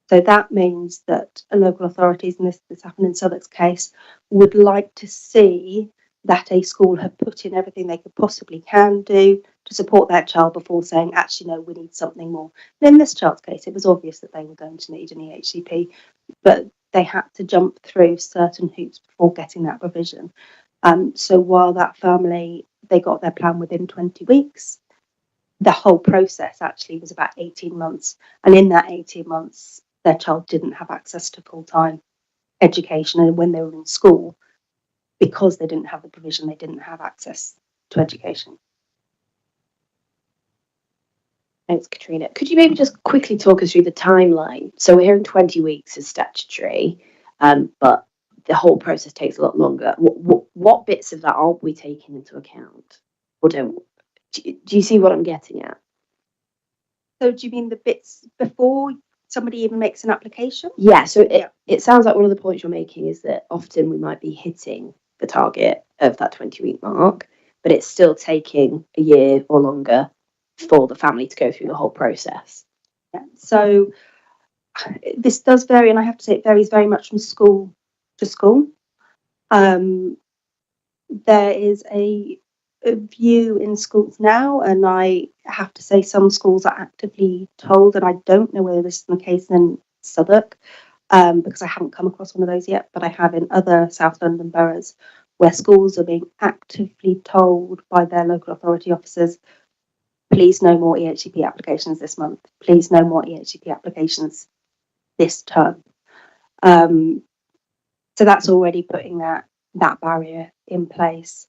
So that means that local authorities, and this happened in Southwark's case, would like to see that a school have put in everything they could possibly can do to support their child before saying, actually, no, we need something more. And in this child's case, it was obvious that they were going to need an EHCP, but they had to jump through certain hoops before getting that provision. So while that family, they got their plan within 20 weeks, the whole process actually was about 18 months. And in that 18 months, their child didn't have access to full-time education. And when they were in school, because they didn't have the provision, they didn't have access to education.
Thanks, Katrina. Could you maybe just quickly talk us through the timeline? So we're hearing 20 weeks is statutory, but the whole process takes a lot longer. What bits of that aren't we taking into account? or don't? Do you see what I'm getting at?
So do you mean the bits before somebody even makes an application?
Yeah, so it sounds like one of the points you're making is that often we might be hitting the target of that 20-week mark, but it's still taking a year or longer for the family to go through the whole process.
Yeah. So this does vary, and I have to say it varies very much from school to school. There is a view in schools now, and I have to say some schools are actively told, and I don't know whether this is the case in Southwark, because I haven't come across one of those yet, but I have in other South London boroughs where schools are being actively told by their local authority officers, please no more EHCP applications this month, please no more EHCP applications this term. So that's already putting that barrier in place.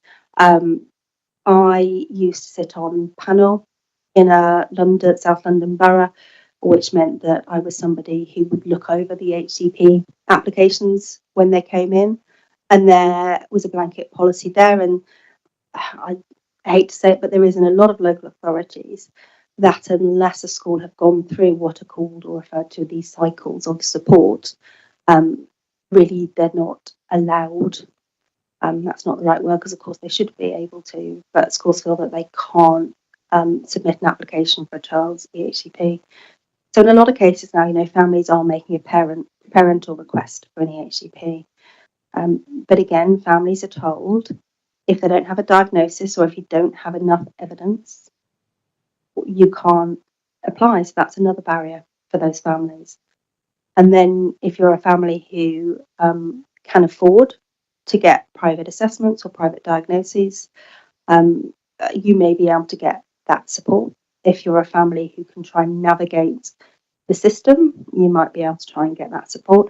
I used to sit on panel in a South London borough, which meant that I was somebody who would look over the HCP applications when they came in, and there was a blanket policy there. And I hate to say it, but there is in a lot of local authorities that unless a school have gone through what are called or referred to these cycles of support, really they're not allowed. That's not the right word, because of course they should be able to, but schools feel that they can't submit an application for a child's EHCP. So in a lot of cases now, families are making a parental request for an EHCP. But again, families are told if they don't have a diagnosis or if you don't have enough evidence, you can't apply. So that's another barrier for those families. And then if you're a family who can afford to get private assessments or private diagnoses, you may be able to get that support. If you're a family who can try and navigate the system, you might be able to try and get that support.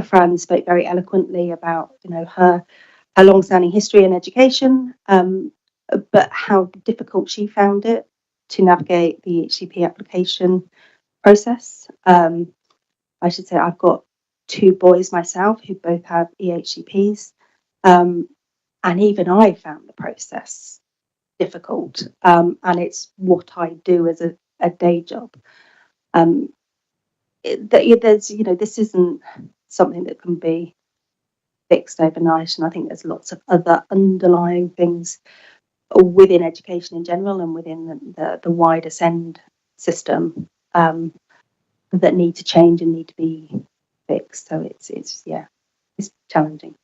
Fran spoke very eloquently about her long-standing history in education, but how difficult she found it to navigate the HCP application process. I should say I've got 2 boys myself who both have EHCPs, and even I found the process difficult, and it's what I do as a day job. This isn't something that can be fixed overnight, and I think there's lots of other underlying things within education in general and within the wider SEND system that need to change and need to be fixed. So it's challenging.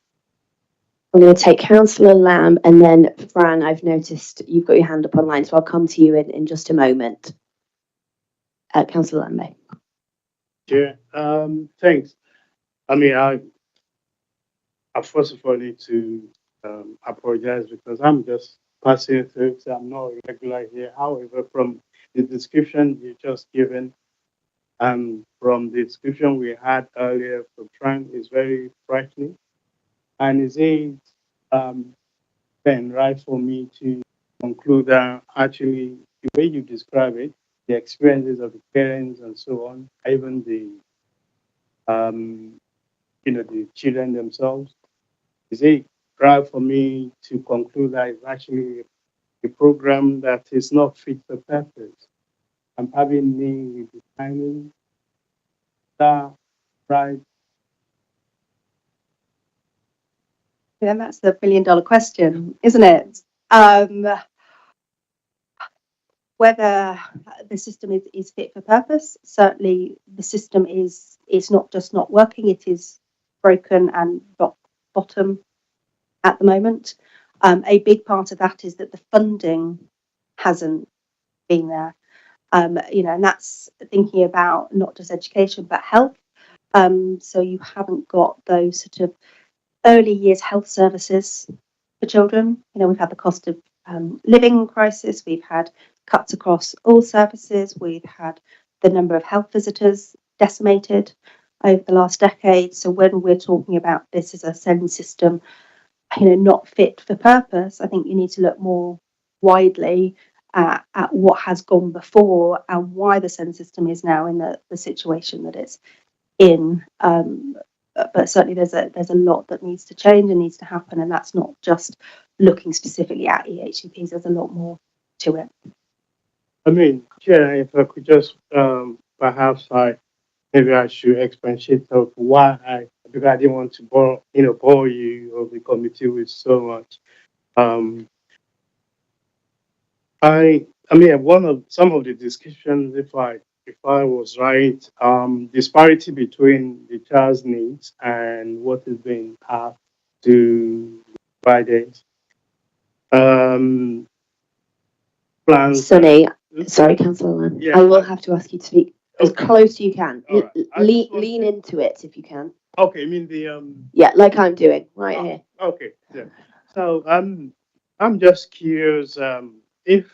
I'm going to take Councillor Lamb and then Fran. I've noticed you've got your hand up online, so I'll come to you in just a moment. Councillor Lamb.
Yeah, thanks. I mean, I first of all need to apologize because I'm just passing through, so I'm not regular here. However, from the description you just given, from the description we had earlier from Frank, is very frightening. And is it then right for me to conclude that actually the way you describe it, the experiences of the parents and so on, even the the children themselves, is it right for me to conclude that it's actually a program that is not fit for purpose? I'm having me redesigning that, right?
Yeah, that's the $1 billion question, isn't it? Whether the system is fit for purpose, certainly the system is not just not working, it is broken and rock bottom at the moment. A big part of that is that the funding hasn't been there. And that's thinking about not just education but health. So you haven't got those sort of early years health services for children. We've had the cost of living crisis, we've had cuts across all services, we've had the number of health visitors decimated over the last decade. So when we're talking about this as a SEND system, not fit for purpose, I think you need to look more widely at what has gone before and why the SEND system is now in the situation that it's in. but certainly there's a lot that needs to change and needs to happen, and that's not just looking specifically at EHCPs. There's a lot more to it.
I mean, yeah, if I could just perhaps maybe I should expatiate of why because I didn't want to bore you or the committee with so much. I mean, some of the discussions, if I was right, disparity between the child's needs and what is being asked to provided. Plans.
Sunny, sorry, Councillor Lamb.
Yeah.
I will have to ask you to speak as close as you can.
All right.
Lean into it if you can.
Okay, I mean the
Yeah, like I'm doing right here.
Okay, yeah. So I'm just curious if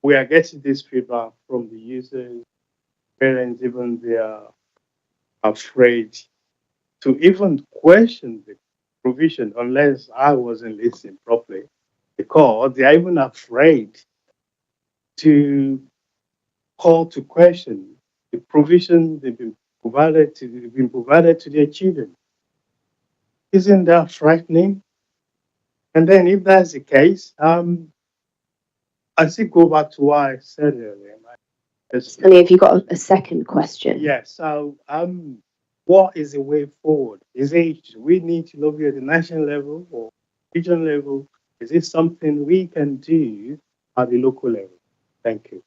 we are getting this feedback from the users, parents, even they are afraid to even question the provision unless I wasn't listening properly, because they are even afraid to call to question the provision they've been provided to their children. Isn't that frightening? And then if that's the case, I still go back to what I said earlier.
Sunny, have you got a second question?
Yes. So what is the way forward? Is it we need to lobby at the national level or regional level? Is it something we can do at the local level? Thank you.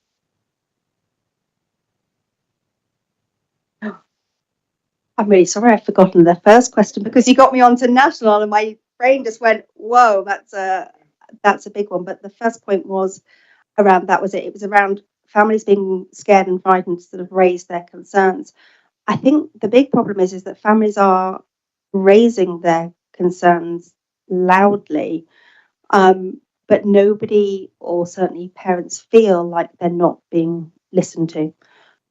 I'm really sorry I've forgotten the first question because you got me onto national and my brain just went, whoa, that's a big one. But the first point was around, that was it. It was around families being scared and frightened to sort of raise their concerns. I think the big problem is that families are raising their concerns loudly, but nobody, or certainly parents, feel like they're not being listened to.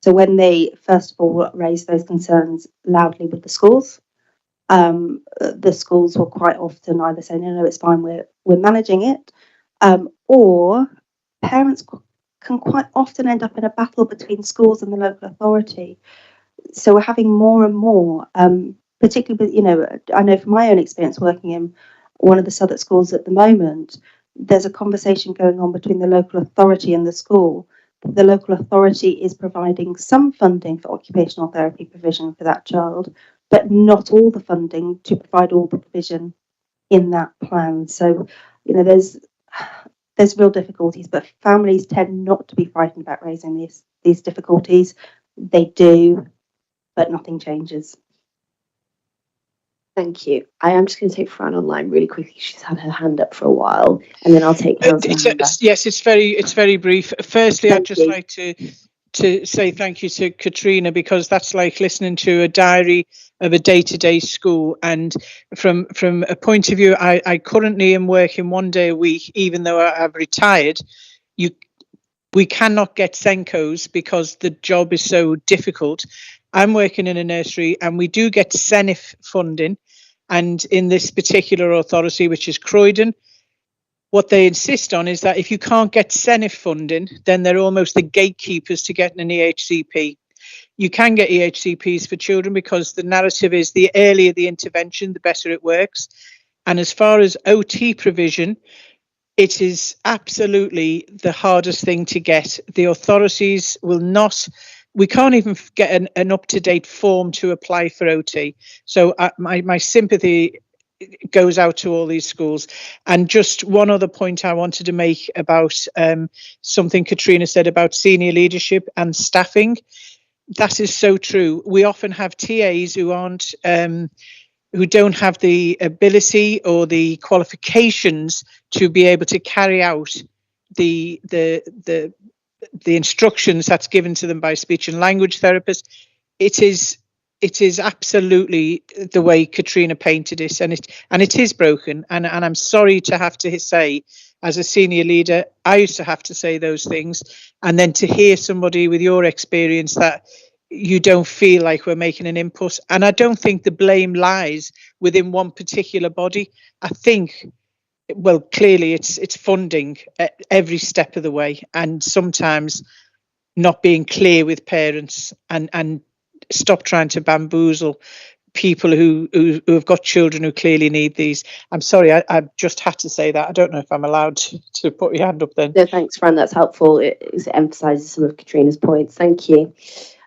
So when they, first of all, raise those concerns loudly with the schools will quite often either say, no, it's fine, we're managing it, or parents can quite often end up in a battle between schools and the local authority. So we're having more and more, particularly with, I know from my own experience working in one of the Southwark schools at the moment, there's a conversation going on between the local authority and the school. The local authority is providing some funding for occupational therapy provision for that child, but not all the funding to provide all the provision in that plan. So, there's real difficulties, but families tend not to be frightened about raising these difficulties. They do, but nothing changes.
Thank you. I am just going to take Fran online really quickly. She's had her hand up for a while, and then I'll take Councillor.
Yes, it's very brief. Firstly, I'd just like to say thank you to Katrina, because that's like listening to a diary of a day-to-day school. And from a point of view, I currently am working 1 day a week, even though I've retired. We cannot get Senkos because the job is so difficult. I'm working in a nursery and we do get SENIF funding. And in this particular authority, which is Croydon, what they insist on is that if you can't get SENIF funding, then they're almost the gatekeepers to getting an EHCP. You can get EHCPs for children because the narrative is the earlier the intervention, the better it works. And as far as OT provision, it is absolutely the hardest thing to get. The authorities will not, we can't even get an up-to-date form to apply for OT. So my sympathy goes out to all these schools. And just one other point I wanted to make about something Katrina said about senior leadership and staffing. That is so true. We often have TAs who aren't, who don't have the ability or the qualifications to be able to carry out the instructions that's given to them by speech and language therapists. It is absolutely the way Katrina painted it, and it is broken. And I'm sorry to have to say, as a senior leader, I used to have to say those things, and then to hear somebody with your experience that you don't feel like we're making an input. And I don't think the blame lies within one particular body. I think, well, clearly it's funding at every step of the way, and sometimes not being clear with parents and stop trying to bamboozle people who have got children who clearly need these. I'm sorry, I just had to say that. I don't know if I'm allowed to put your hand up then.
No, thanks, Fran. That's helpful. It emphasises some of Katrina's points. Thank you.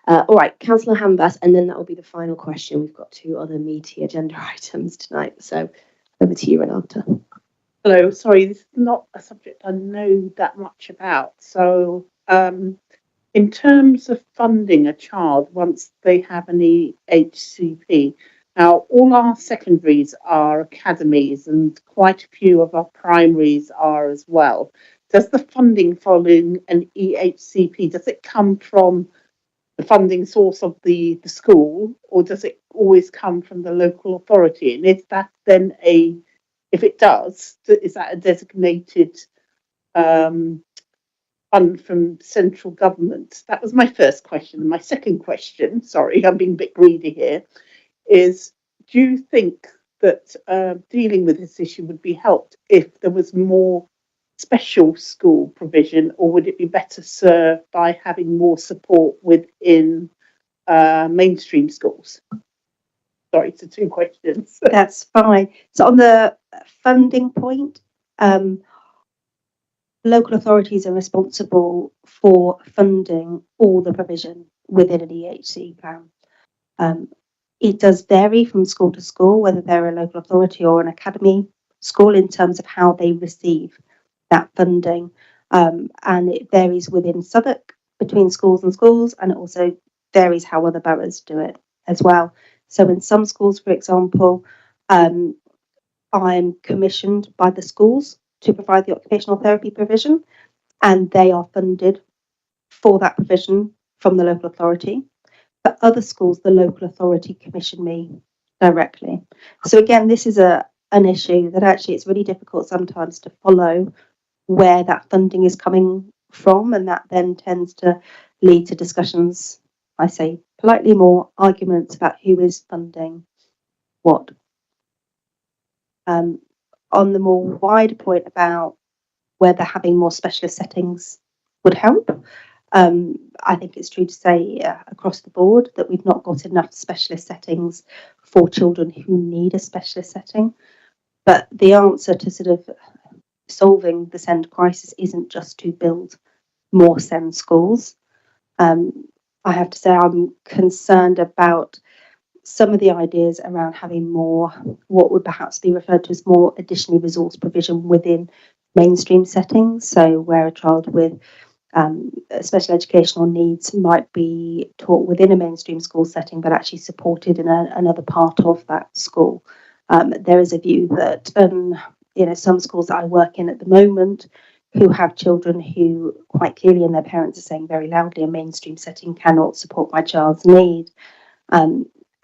All right, Councillor Hanbass, and then that will be the final question. We've got 2 other meaty agenda items tonight. So over to you, Renata.
Hello, sorry, this is not a subject I know that much about. So, in terms of funding a child once they have an EHCP, now all our secondaries are academies and quite a few of our primaries are as well. Does the funding following an EHCP, does it come from the funding source of the school, or does it always come from the local authority? And is that then if it does, is that a designated fund from central government? That was my first question. And my second question, sorry, I'm being a bit greedy here, is do you think that dealing with this issue would be helped if there was more special school provision, or would it be better served by having more support within mainstream schools? Sorry, it's 2 questions.
That's fine. So on the funding point, local authorities are responsible for funding all the provision within an EHC plan. It does vary from school to school, whether they're a local authority or an academy school, in terms of how they receive that funding. And it varies within Southwark between schools and schools, and it also varies how other boroughs do it as well. So in some schools, for example, I'm commissioned by the schools to provide the occupational therapy provision, and they are funded for that provision from the local authority. For other schools, the local authority commission me directly. So again, this is an issue that actually it's really difficult sometimes to follow where that funding is coming from, and that then tends to lead to discussions, I say politely, more arguments about who is funding what. On the more wider point about whether having more specialist settings would help, I think it's true to say across the board that we've not got enough specialist settings for children who need a specialist setting. But the answer to sort of solving the SEND crisis isn't just to build more SEND schools. I have to say I'm concerned about some of the ideas around having more, what would perhaps be referred to as more additionally resource provision within mainstream settings. So where a child with special educational needs might be taught within a mainstream school setting, but actually supported in another part of that school. There is a view that some schools that I work in at the moment who have children who quite clearly, and their parents are saying very loudly, a mainstream setting cannot support my child's need.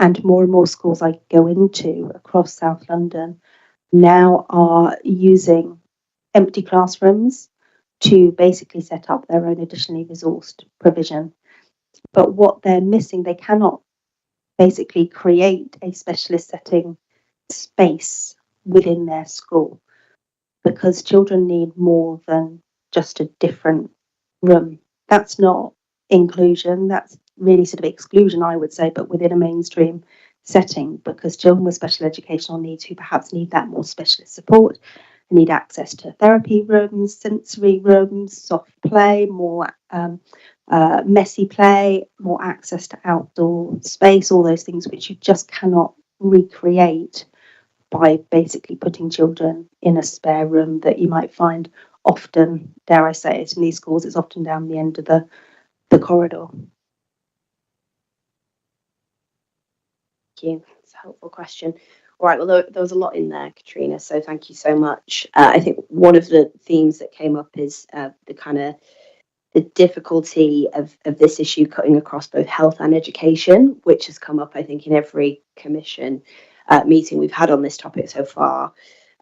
And more schools I go into across South London now are using empty classrooms to basically set up their own additionally resourced provision. But what they're missing, they cannot basically create a specialist setting space within their school, because children need more than just a different room. That's not inclusion, that's really sort of exclusion, I would say, but within a mainstream setting, because children with special educational needs who perhaps need that more specialist support need access to therapy rooms, sensory rooms, soft play, more messy play, more access to outdoor space, all those things which you just cannot recreate by basically putting children in a spare room that you might find often, dare I say it, in these schools, it's often down the end of the corridor.
Thank you. It's a helpful question. All right, well, there was a lot in there, Katrina, so thank you so much. I think one of the themes that came up is the difficulty of this issue cutting across both health and education, which has come up, I think, in every commission meeting we've had on this topic so far.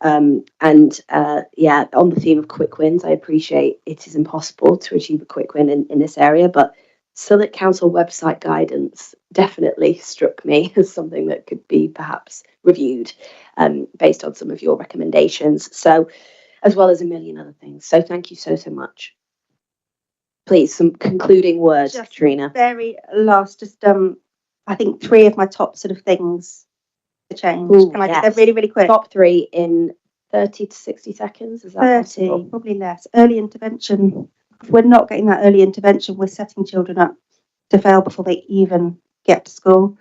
On the theme of quick wins, I appreciate it is impossible to achieve a quick win in this area, but Southwark Council website guidance definitely struck me as something that could be perhaps reviewed based on some of your recommendations. So, as well as a million other things. So thank you so much. Please, some concluding words,
just
Katrina.
Very last, just I think 3 of my top sort of things to change.
Ooh,
Can I get
yes.
them really, really quick?
Top 3 in 30 to 60 seconds. Is that
30,
possible?
probably less. Early intervention. If we're not getting that early intervention, we're setting children up to fail before they even get to school.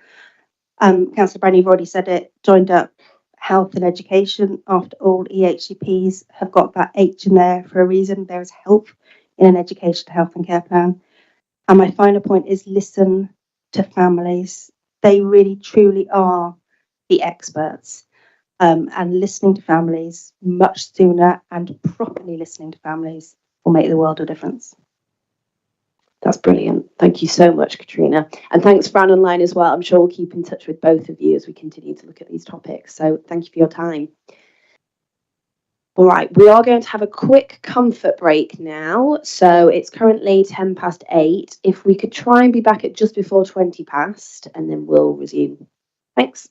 Councillor Brown, you've already said it, joined up health and education. After all, EHCPs have got that H in there for a reason. There is health in an education, health and care plan. And my final point is listen to families. They really, truly are the experts. And listening to families much sooner and properly listening to families will make the world a difference.
That's brilliant. Thank you so much, Katrina. And thanks, Fran Online as well. I'm sure we'll keep in touch with both of you as we continue to look at these topics. So thank you for your time. All right, we are going to have a quick comfort break now. So it's currently 8:10. If we could try and be back at just before 20 past, and then we'll resume. Thanks.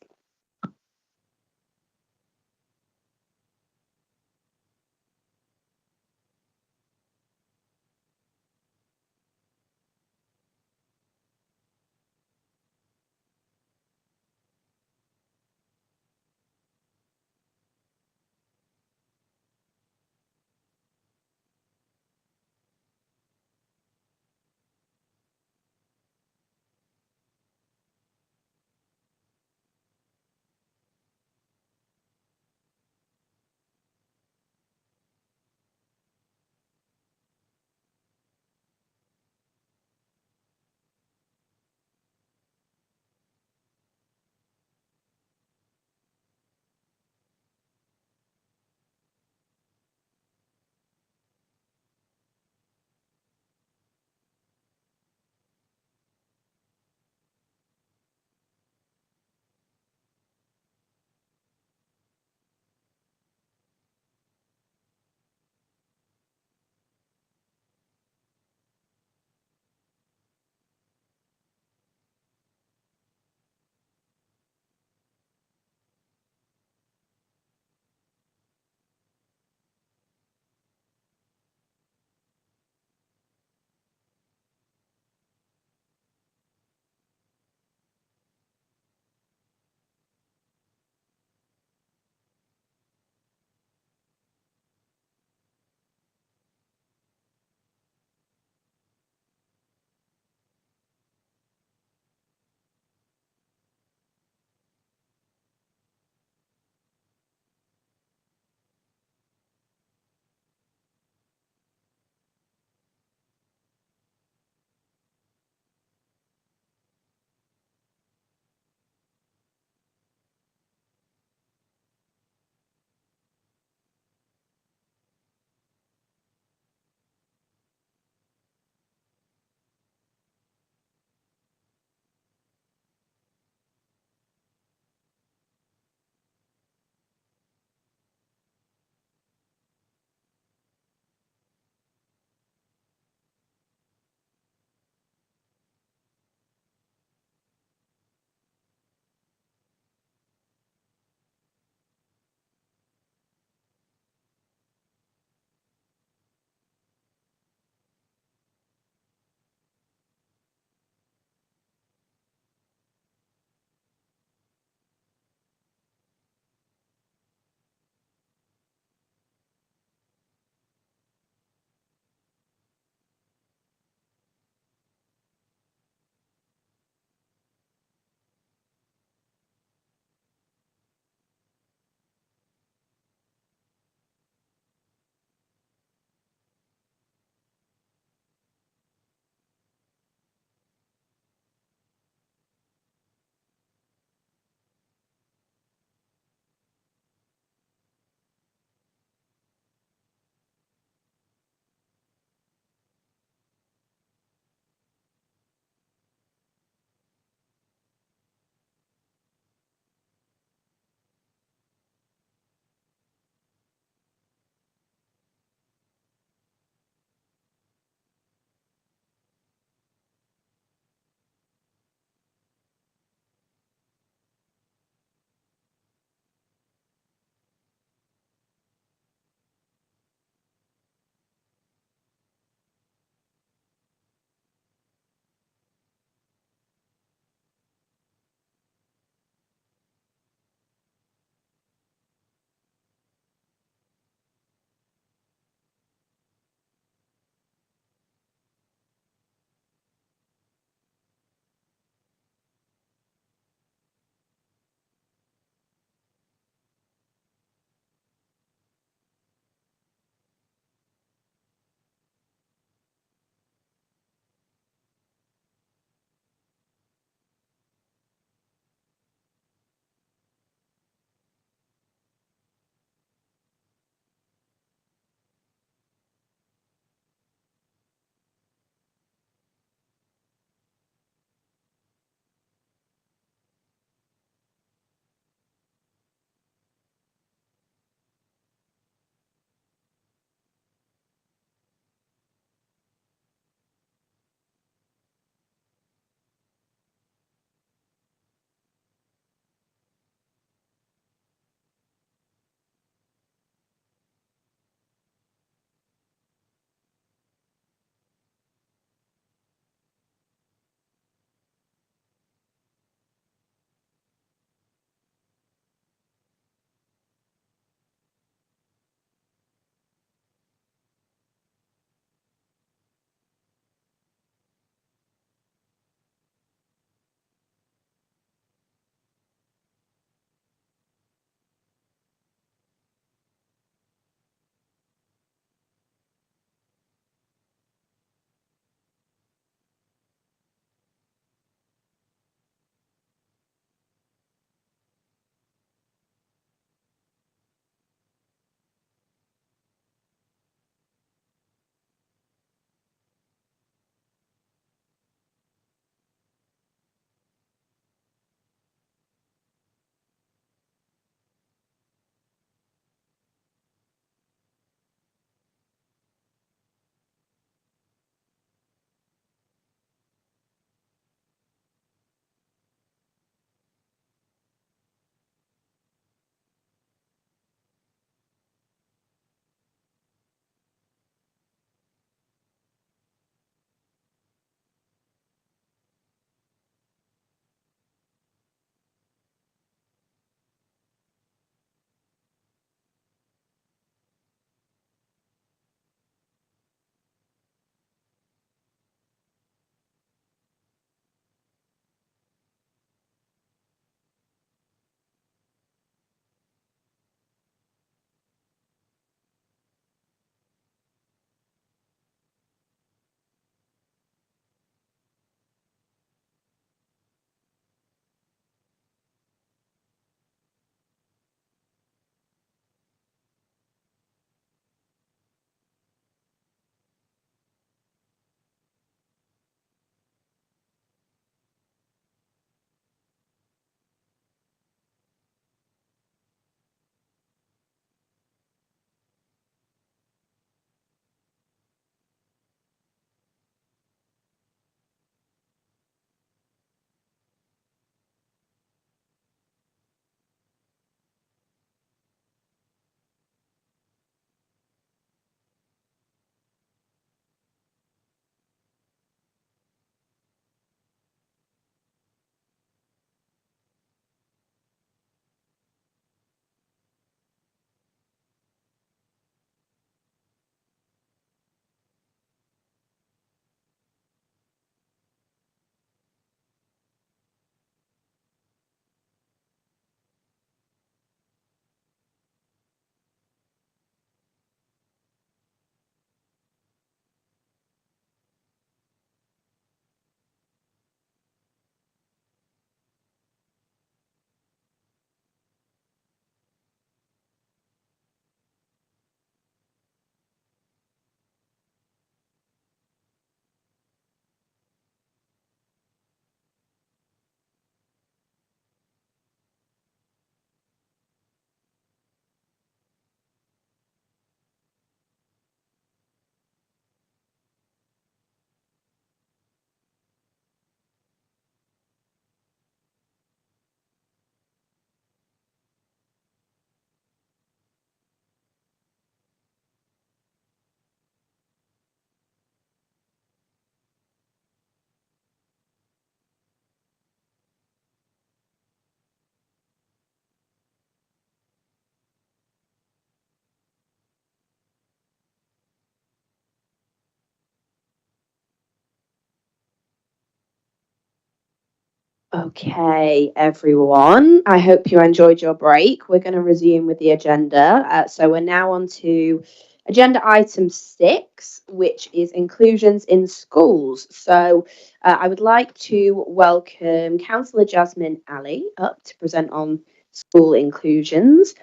Okay, everyone. I hope you enjoyed your break. We're going to resume with the agenda. So we're now on to agenda item 6, which is inclusions in schools. So I would like to welcome Councillor Jasmine Ali up to present on school inclusions.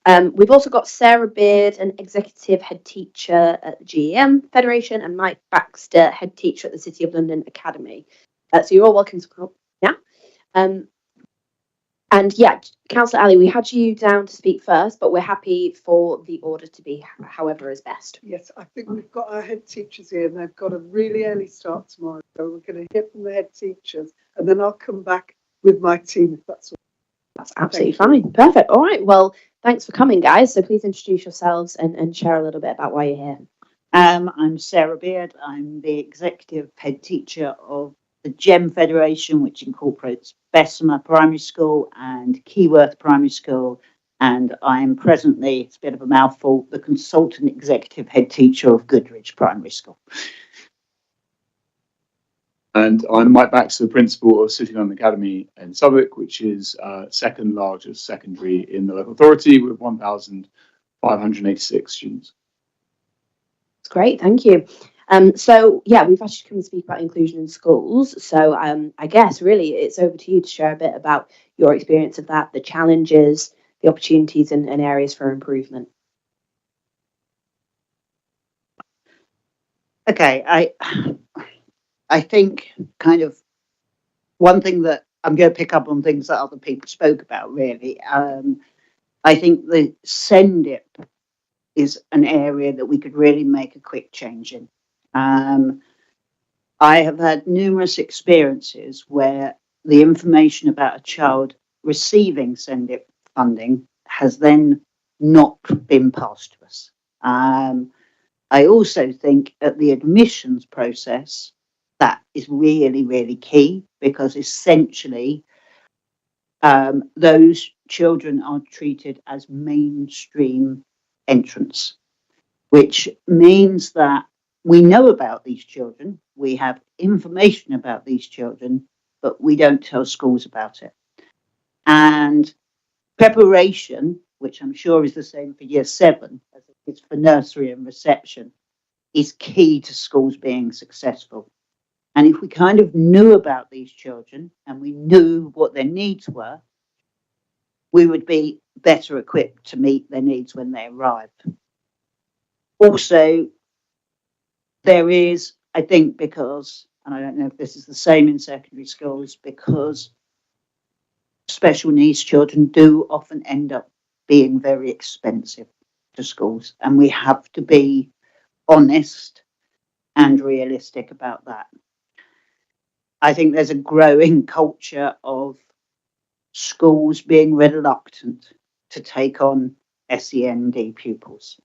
We've also got Sarah Beard, an executive head teacher at the GEM Federation, and Mike Baxter, head teacher at the City of London Academy. So you're all welcome to come up now. And yeah, Councillor Ali, we had you down to speak first, but we're happy for the order to be however is best.
Yes, I think we've got our head teachers here and they've got a really early start tomorrow. So we're going to hear from the head teachers and then I'll come back with my team if that's all.
That's absolutely fine. Perfect. All right. Well, thanks for coming, guys. So please introduce yourselves and share a little bit about why you're here.
I'm Sarah Beard. I'm the executive head teacher of the GEM Federation, which incorporates Bessemer Primary School and Keyworth Primary School. And I'm presently, it's a bit of a mouthful, the consultant executive head teacher of Goodridge Primary School.
And I'm Mike Baxter, principal of City London Academy in Southwark, which is second largest secondary in the local authority with 1,586 students.
That's great, thank you. So yeah, we've actually come to speak about inclusion in schools. So I guess really it's over to you to share a bit about your experience of that, the challenges, the opportunities and areas for improvement.
Okay, I think kind of one thing that I'm going to pick up on things that other people spoke about really. I think the SENDIP is an area that we could really make a quick change in. I have had numerous experiences where the information about a child receiving SENDIP funding has then not been passed to us. I also think at the admissions process, that is really, really key because essentially those children are treated as mainstream entrants, which means that we know about these children, we have information about these children, but we don't tell schools about it. And preparation, which I'm sure is the same for year 7 as it is for nursery and reception, is key to schools being successful. And if we kind of knew about these children and we knew what their needs were, we would be better equipped to meet their needs when they arrive. Also, there is, I think, because, and I don't know if this is the same in secondary schools, because special needs children do often end up being very expensive to schools, and we have to be honest and realistic about that. I think there's a growing culture of schools being reluctant to take on SEND pupils.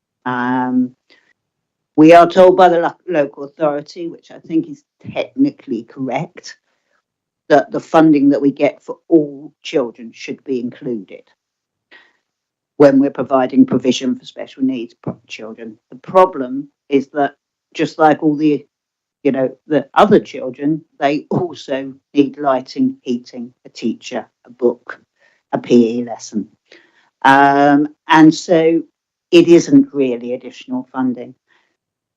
We are told by the local authority, which I think is technically correct, that the funding that we get for all children should be included when we're providing provision for special needs children. The problem is that just like all the the other children, they also need lighting, heating, a teacher, a book, a PE lesson. And so it isn't really additional funding.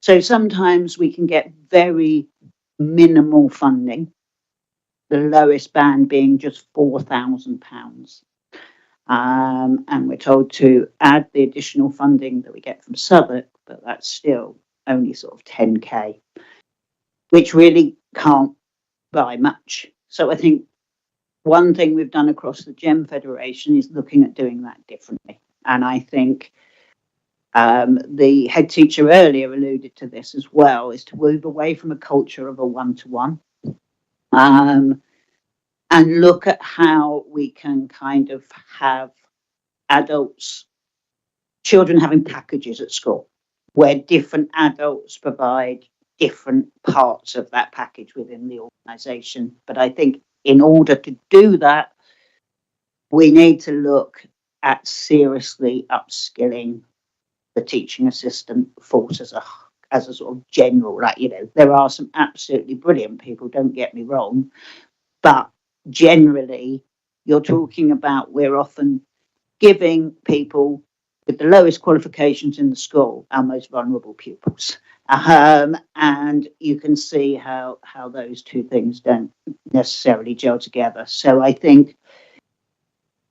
So sometimes we can get very minimal funding, the lowest band being just £4,000. And we're told to add the additional funding that we get from Southwark, but that's still only sort of 10k, which really can't buy much. So I think one thing we've done across the GEM Federation is looking at doing that differently. And I think the head teacher earlier alluded to this as well, is to move away from a culture of a one-to-one and look at how we can kind of have children having packages at school where different adults provide different parts of that package within the organisation. But I think in order to do that, we need to look at seriously upskilling the teaching assistant force as a sort of general, there are some absolutely brilliant people, don't get me wrong, but generally, you're talking about we're often giving people with the lowest qualifications in the school our most vulnerable pupils. And you can see how those two things don't necessarily gel together. So I think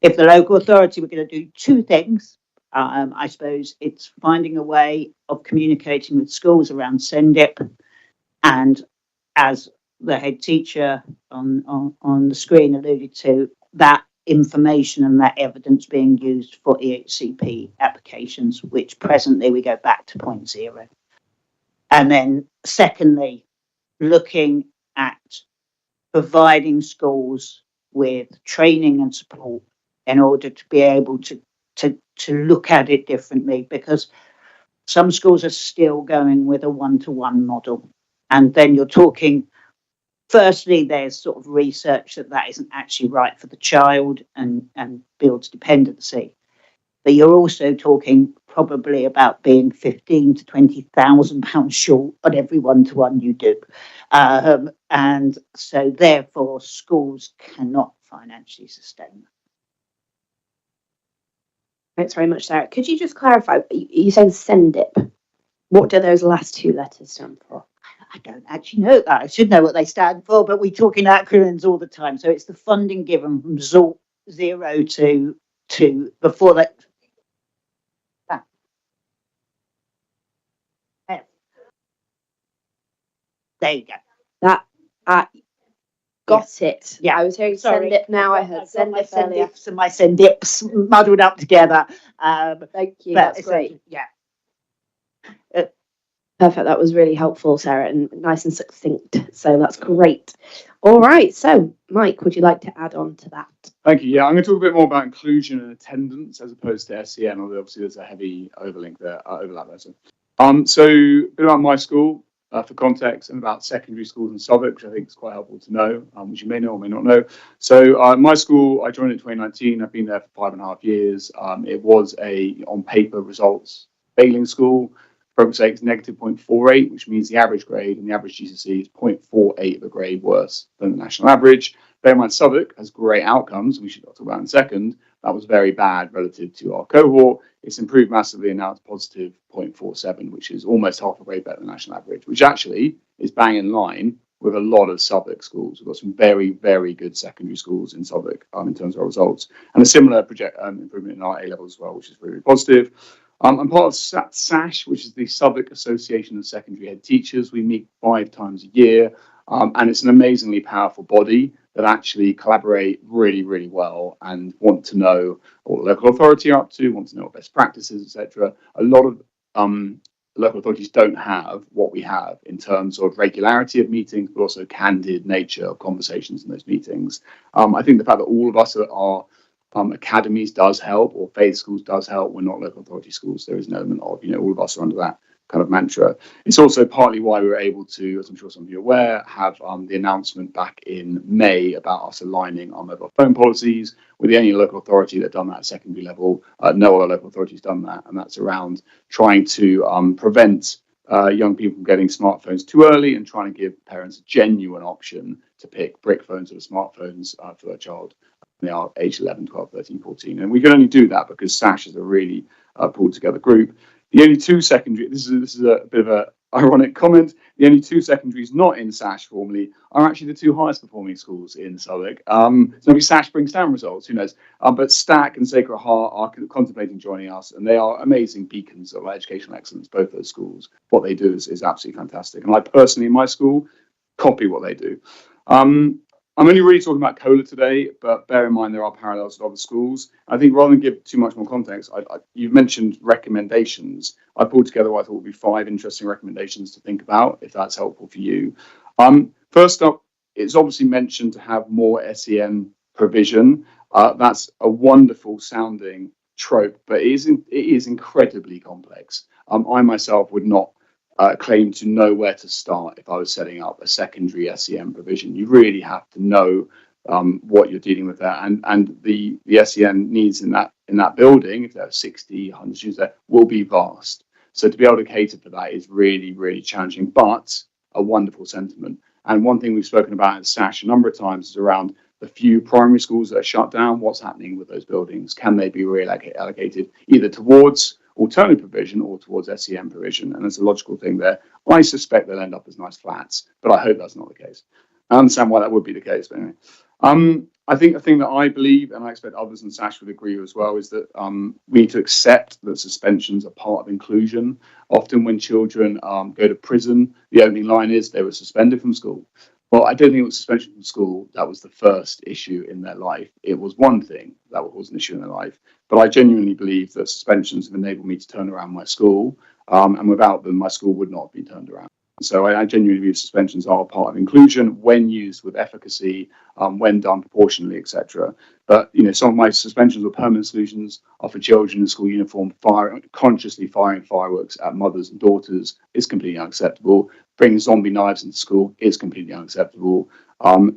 if the local authority were going to do two things, I suppose it's finding a way of communicating with schools around SENDIP, and as the head teacher on the screen alluded to, that information and that evidence being used for EHCP applications, which presently we go back to point zero. And then secondly, looking at providing schools with training and support in order to be able to look at it differently, because some schools are still going with a one-to-one model. And then you're talking, firstly, there's sort of research that isn't actually right for the child and builds dependency. But you're also talking probably about being £15,000 to £20,000 short on every one-to-one you do. And so therefore schools cannot financially sustain that.
Thanks very much, Sarah. Could you just clarify? You said SENDIP. What do those last two letters stand for?
I don't actually know that. I should know what they stand for, but we talk in acronyms all the time. So it's the funding given from zero to before that. There you go.
That got it.
Yeah,
I was hearing
sorry.
SENDIP now. I heard SENDIP earlier.
And my SENDIPs muddled up together.
Thank you. That's great.
Yeah.
Perfect. That was really helpful, Sarah, and nice and succinct. So that's great. All right. So, Mike, would you like to add on to that?
Thank you. Yeah, I'm going to talk a bit more about inclusion and attendance as opposed to SEN, although obviously there's a heavy overlap there. So a bit about my school for context, and about secondary schools in Southwark, which I think is quite helpful to know, which you may know or may not know. So my school, I joined in 2019. I've been there for 5.5 years. It was a on paper results failing school. For sake, it's negative 0.48, which means the average grade and the average GCSE is 0.48 of a grade worse than the national average. Bear in mind, Southwark has great outcomes, we should talk about in a second. That was very bad relative to our cohort. It's improved massively, and now it's positive 0.47, which is almost half a grade better than the national average, which actually is bang in line with a lot of Southwark schools. We've got some very, very good secondary schools in Southwark in terms of our results, and a similar improvement in our A levels as well, which is really positive. I'm part of SASH, which is the Southwark Association of Secondary Head Teachers. We meet 5 times a year, and it's an amazingly powerful body that actually collaborate really, really well and want to know what the local authority are up to, want to know what best practices, etc. A lot of local authorities don't have what we have in terms of regularity of meetings, but also candid nature of conversations in those meetings. I think the fact that all of us are academies does help, or faith schools does help. We're not local authority schools. There is an element of, all of us are under that kind of mantra. It's also partly why we were able to, as I'm sure some of you are aware, have the announcement back in May about us aligning our mobile phone policies. We're the only local authority that done that at secondary level. No other local authority has done that, and that's around trying to prevent young people from getting smartphones too early and trying to give parents a genuine option to pick brick phones or smartphones for their child. They are age 11, 12, 13, 14. And we can only do that because SASH is a really pulled together group. The only two secondary, this is a bit of an ironic comment, the only two secondaries not in SASH formally are actually the two highest performing schools in Southwark. So maybe SASH brings down results, who knows. But Stack and Sacred Heart are contemplating joining us, and they are amazing beacons of educational excellence, both those schools. What they do is absolutely fantastic. And I personally, in my school, copy what they do. I'm only really talking about COLA today, but bear in mind there are parallels with other schools. I think rather than give too much more context, you've mentioned recommendations. I pulled together what I thought would be 5 interesting recommendations to think about, if that's helpful for you. First up, it's obviously mentioned to have more SEN provision. That's a wonderful sounding trope, but it is incredibly complex. I myself would not claim to know where to start if I was setting up a secondary SEN provision. You really have to know what you're dealing with there, and the SEN needs in that building, if there are 60, 100 students there, will be vast. So to be able to cater for that is really, really challenging, but a wonderful sentiment. And one thing we've spoken about at SASH a number of times is around the few primary schools that are shut down, what's happening with those buildings? Can they be reallocated either towards alternative provision or towards SEM provision? And there's a logical thing there. I suspect they'll end up as nice flats, but I hope that's not the case. I understand why that would be the case, but anyway. I think the thing that I believe, and I expect others and Sash would agree as well, is that we need to accept that suspensions are part of inclusion. Often when children go to prison, the opening line is they were suspended from school. Well, I don't think it was suspension from school that was the first issue in their life. It was one thing that was an issue in their life. But I genuinely believe that suspensions have enabled me to turn around my school. And without them, my school would not be turned around. So I genuinely believe suspensions are part of inclusion when used with efficacy, when done proportionally, etc. But some of my suspensions or permanent solutions are for children in school uniform consciously firing fireworks at mothers and daughters is completely unacceptable. Bringing zombie knives into school is completely unacceptable.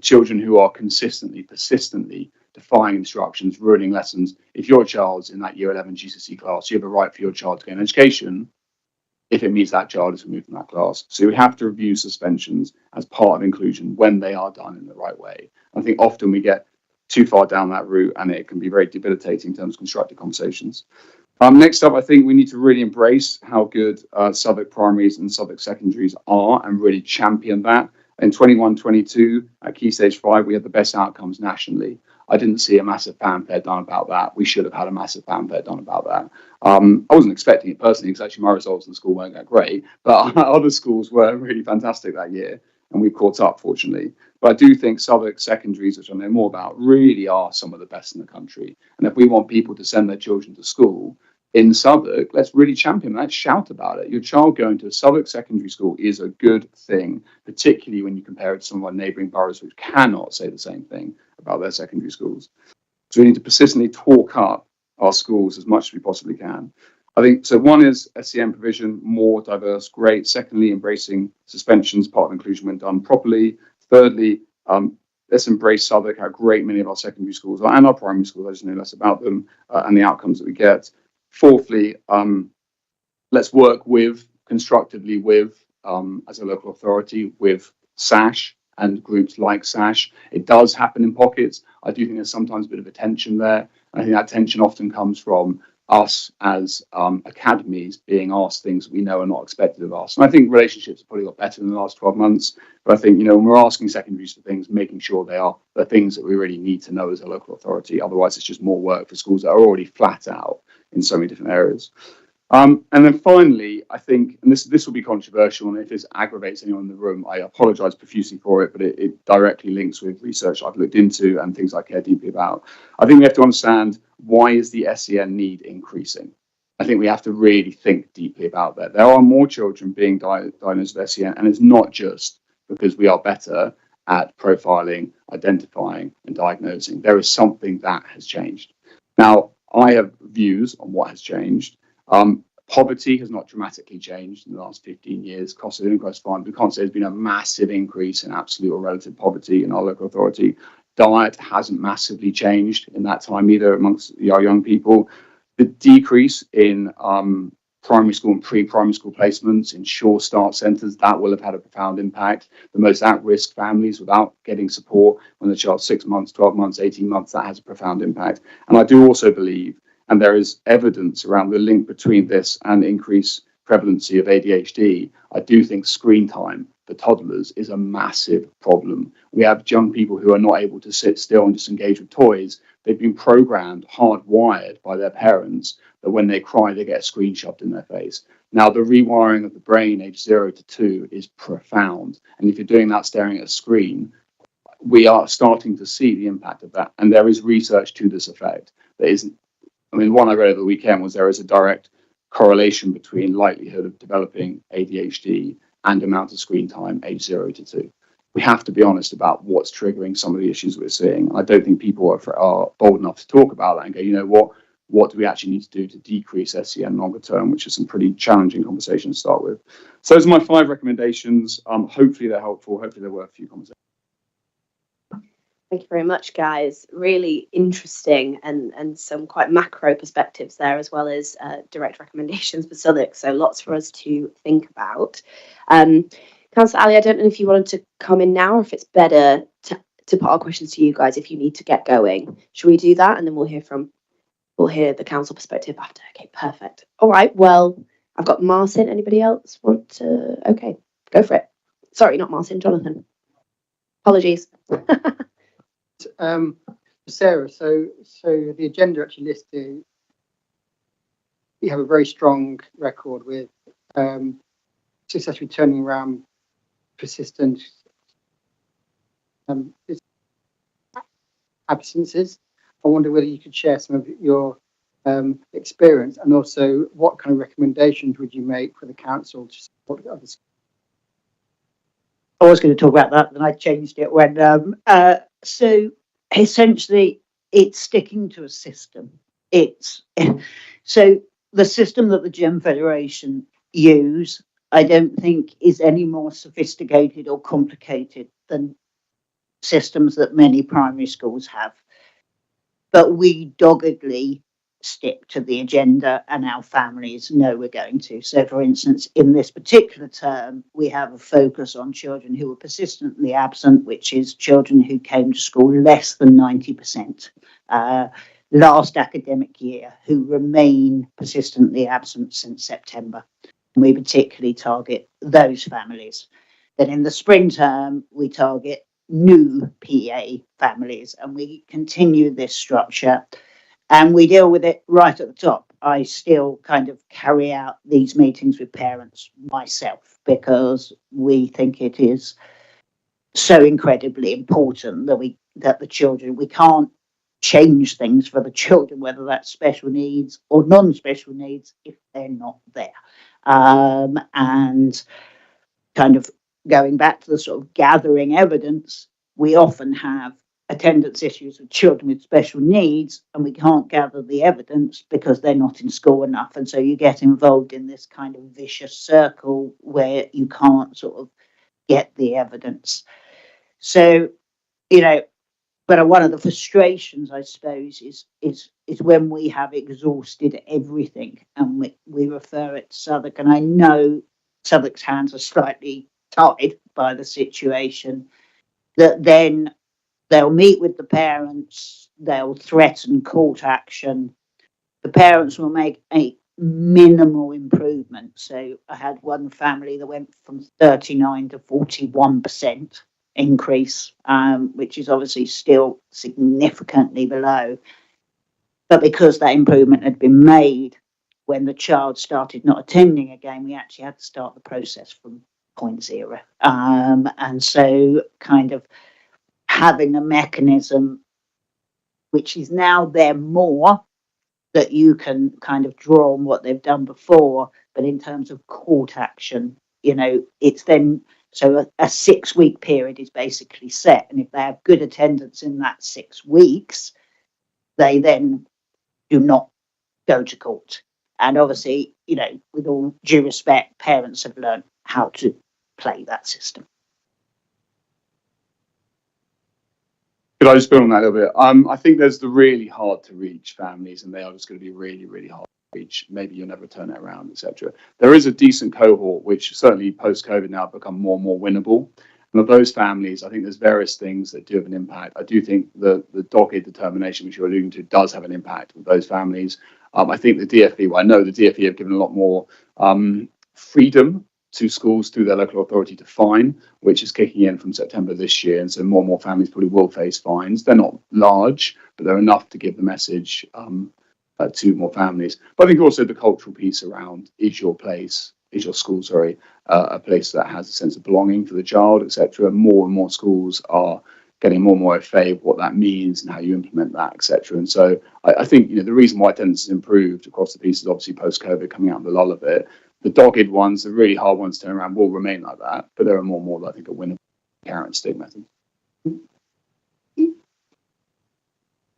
Children who are persistently defying instructions, ruining lessons. If your child's in that year 11 GCSE class, you have a right for your child to get an education if it means that child is removed from that class. So we have to review suspensions as part of inclusion when they are done in the right way. I think often we get too far down that route and it can be very debilitating in terms of constructive conversations. Next up, I think we need to really embrace how good Southwark primaries and Southwark secondaries are and really champion that. In 21-22, at Key Stage 5, we had the best outcomes nationally. I didn't see a massive fanfare done about that. We should have had a massive fanfare done about that. I wasn't expecting it personally because actually my results in school weren't that great, but other schools were really fantastic that year and we've caught up, fortunately. But I do think Southwark secondaries, which I know more about, really are some of the best in the country. And if we want people to send their children to school in Southwark, let's really champion that, shout about it. Your child going to a Southwark secondary school is a good thing, particularly when you compare it to some of our neighbouring boroughs which cannot say the same thing about their secondary schools. So we need to persistently talk up our schools as much as we possibly can. I think so. One is SEM provision, more diverse, great. Secondly, embracing suspensions, part of inclusion when done properly. Thirdly, let's embrace Southwark, how great many of our secondary schools are, and our primary schools. I just know less about them and the outcomes that we get. Fourthly, let's work constructively with, as a local authority, with SASH and groups like SASH. It does happen in pockets. I do think there's sometimes a bit of a tension there. And I think that tension often comes from us as academies being asked things that we know are not expected of us. And I think relationships have probably got better in the last 12 months. But I think, when we're asking secondaries for things, making sure they are the things that we really need to know as a local authority. Otherwise, it's just more work for schools that are already flat out in so many different areas. And then finally, I think, and this will be controversial, and if this aggravates anyone in the room, I apologise profusely for it, but it directly links with research I've looked into and things I care deeply about. I think we have to understand, why is the SEN need increasing? I think we have to really think deeply about that. There are more children being diagnosed with SEN, and it's not just because we are better at profiling, identifying, and diagnosing. There is something that has changed. Now, I have views on what has changed. Poverty has not dramatically changed in the last 15 years. Cost of living growth is fine. We can't say there's been a massive increase in absolute or relative poverty in our local authority. Diet hasn't massively changed in that time either amongst our young people. The decrease in primary school and pre-primary school placements in sure start centres, that will have had a profound impact. The most at-risk families without getting support when the child's 6 months, 12 months, 18 months, that has a profound impact. And I do also believe, and there is evidence around the link between this and increased prevalency of ADHD, I do think screen time for toddlers is a massive problem. We have young people who are not able to sit still and just engage with toys. They've been programmed, hardwired by their parents, that when they cry, they get a screen shoved in their face. Now, the rewiring of the brain age 0 to 2 is profound. And if you're doing that staring at a screen, we are starting to see the impact of that. And there is research to this effect. One I read over the weekend was there is a direct correlation between likelihood of developing ADHD and amount of screen time age 0 to 2. We have to be honest about what's triggering some of the issues we're seeing. I don't think people are bold enough to talk about that and go, what do we actually need to do to decrease SEN longer term, which is some pretty challenging conversation to start with. So those are my 5 recommendations. Hopefully they're helpful. Hopefully they're worth a few conversations.
Thank you very much, guys. Really interesting and some quite macro perspectives there, as well as direct recommendations for Southwark. So lots for us to think about. Councillor Ali, I don't know if you wanted to come in now or if it's better to put our questions to you guys if you need to get going. Should we do that? And then we'll hear the council perspective after. Okay, perfect. All right, well, I've got Martin. Anybody else want to? Okay, go for it. Sorry, not Martin, Jonathan. Apologies.
Sarah, so the agenda actually listed, you have a very strong record with successfully turning around persistent absences. I wonder whether you could share some of your experience, and also what kind of recommendations would you make for the council to support others?
I was going to talk about that, then I changed it when. So essentially, it's sticking to a system. It's so the system that the Gym Federation use, I don't think is any more sophisticated or complicated than systems that many primary schools have. But we doggedly stick to the agenda, and our families know we're going to. So, for instance, in this particular term, we have a focus on children who were persistently absent, which is children who came to school less than 90% last academic year, who remain persistently absent since September. And we particularly target those families. Then in the spring term, we target new PA families, and we continue this structure. And we deal with it right at the top. I still kind of carry out these meetings with parents myself, because we think it is so incredibly important that the children, we can't change things for the children, whether that's special needs or non-special needs, if they're not there. And kind of going back to the sort of gathering evidence, we often have attendance issues with children with special needs, and we can't gather the evidence because they're not in school enough. And so you get involved in this kind of vicious circle where you can't sort of get the evidence. So, but one of the frustrations, I suppose, is when we have exhausted everything and we refer it to Southwark. And I know Southwark's hands are slightly tied by the situation, that then they'll meet with the parents, they'll threaten court action. The parents will make a minimal improvement. So I had one family that went from 39 to 41% increase, which is obviously still significantly below. But because that improvement had been made, when the child started not attending again, we actually had to start the process from point zero. And so kind of having a mechanism which is now there more, that you can kind of draw on what they've done before, but in terms of court action, it's then, so a 6-week period is basically set, and if they have good attendance in that 6 weeks, they then do not go to court. And obviously, with all due respect, parents have learned how to play that system.
Could I just build on that a little bit? I think there's the really hard to reach families, and they are just going to be really, really hard to reach. Maybe you'll never turn it around, etc. There is a decent cohort, which certainly post-COVID now have become more and more winnable. And of those families, I think there's various things that do have an impact. I do think the dogged determination, which you're alluding to, does have an impact with those families. I think the DfE, I know the DfE have given a lot more freedom to schools through their local authority to fine, which is kicking in from September this year. And so more and more families probably will face fines. They're not large, but they're enough to give the message to more families. But I think also the cultural piece around is your school, a place that has a sense of belonging for the child, etc. More and more schools are getting more and more FA of what that means and how you implement that, etc. And so I think the reason why attendance has improved across the piece is obviously post-COVID, coming out of the lull of it. The dogged ones, the really hard ones to turn around, will remain like that, but there are more and more that I think are winnable carrot and stick method.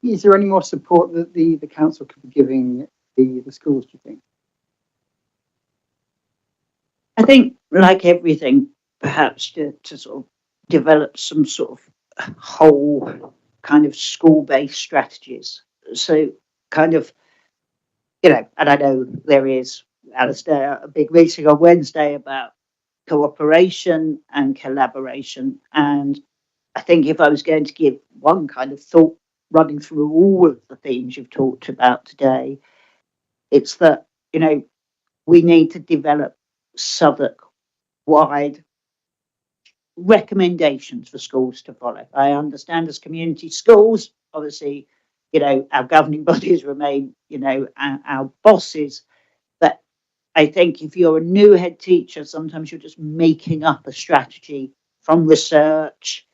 Is there any more support that the council could be giving the schools, do you think?
I think, like everything, perhaps to sort of develop some sort of whole kind of school-based strategies. So kind of, and I know there is, Alistair, a big meeting on Wednesday about cooperation and collaboration. And I think if I was going to give one kind of thought running through all of the themes you've talked about today, it's that, we need to develop Southwark wide recommendations for schools to follow. I understand as community schools, obviously, our governing bodies remain, our bosses. But I think if you're a new head teacher, sometimes you're just making up a strategy from research.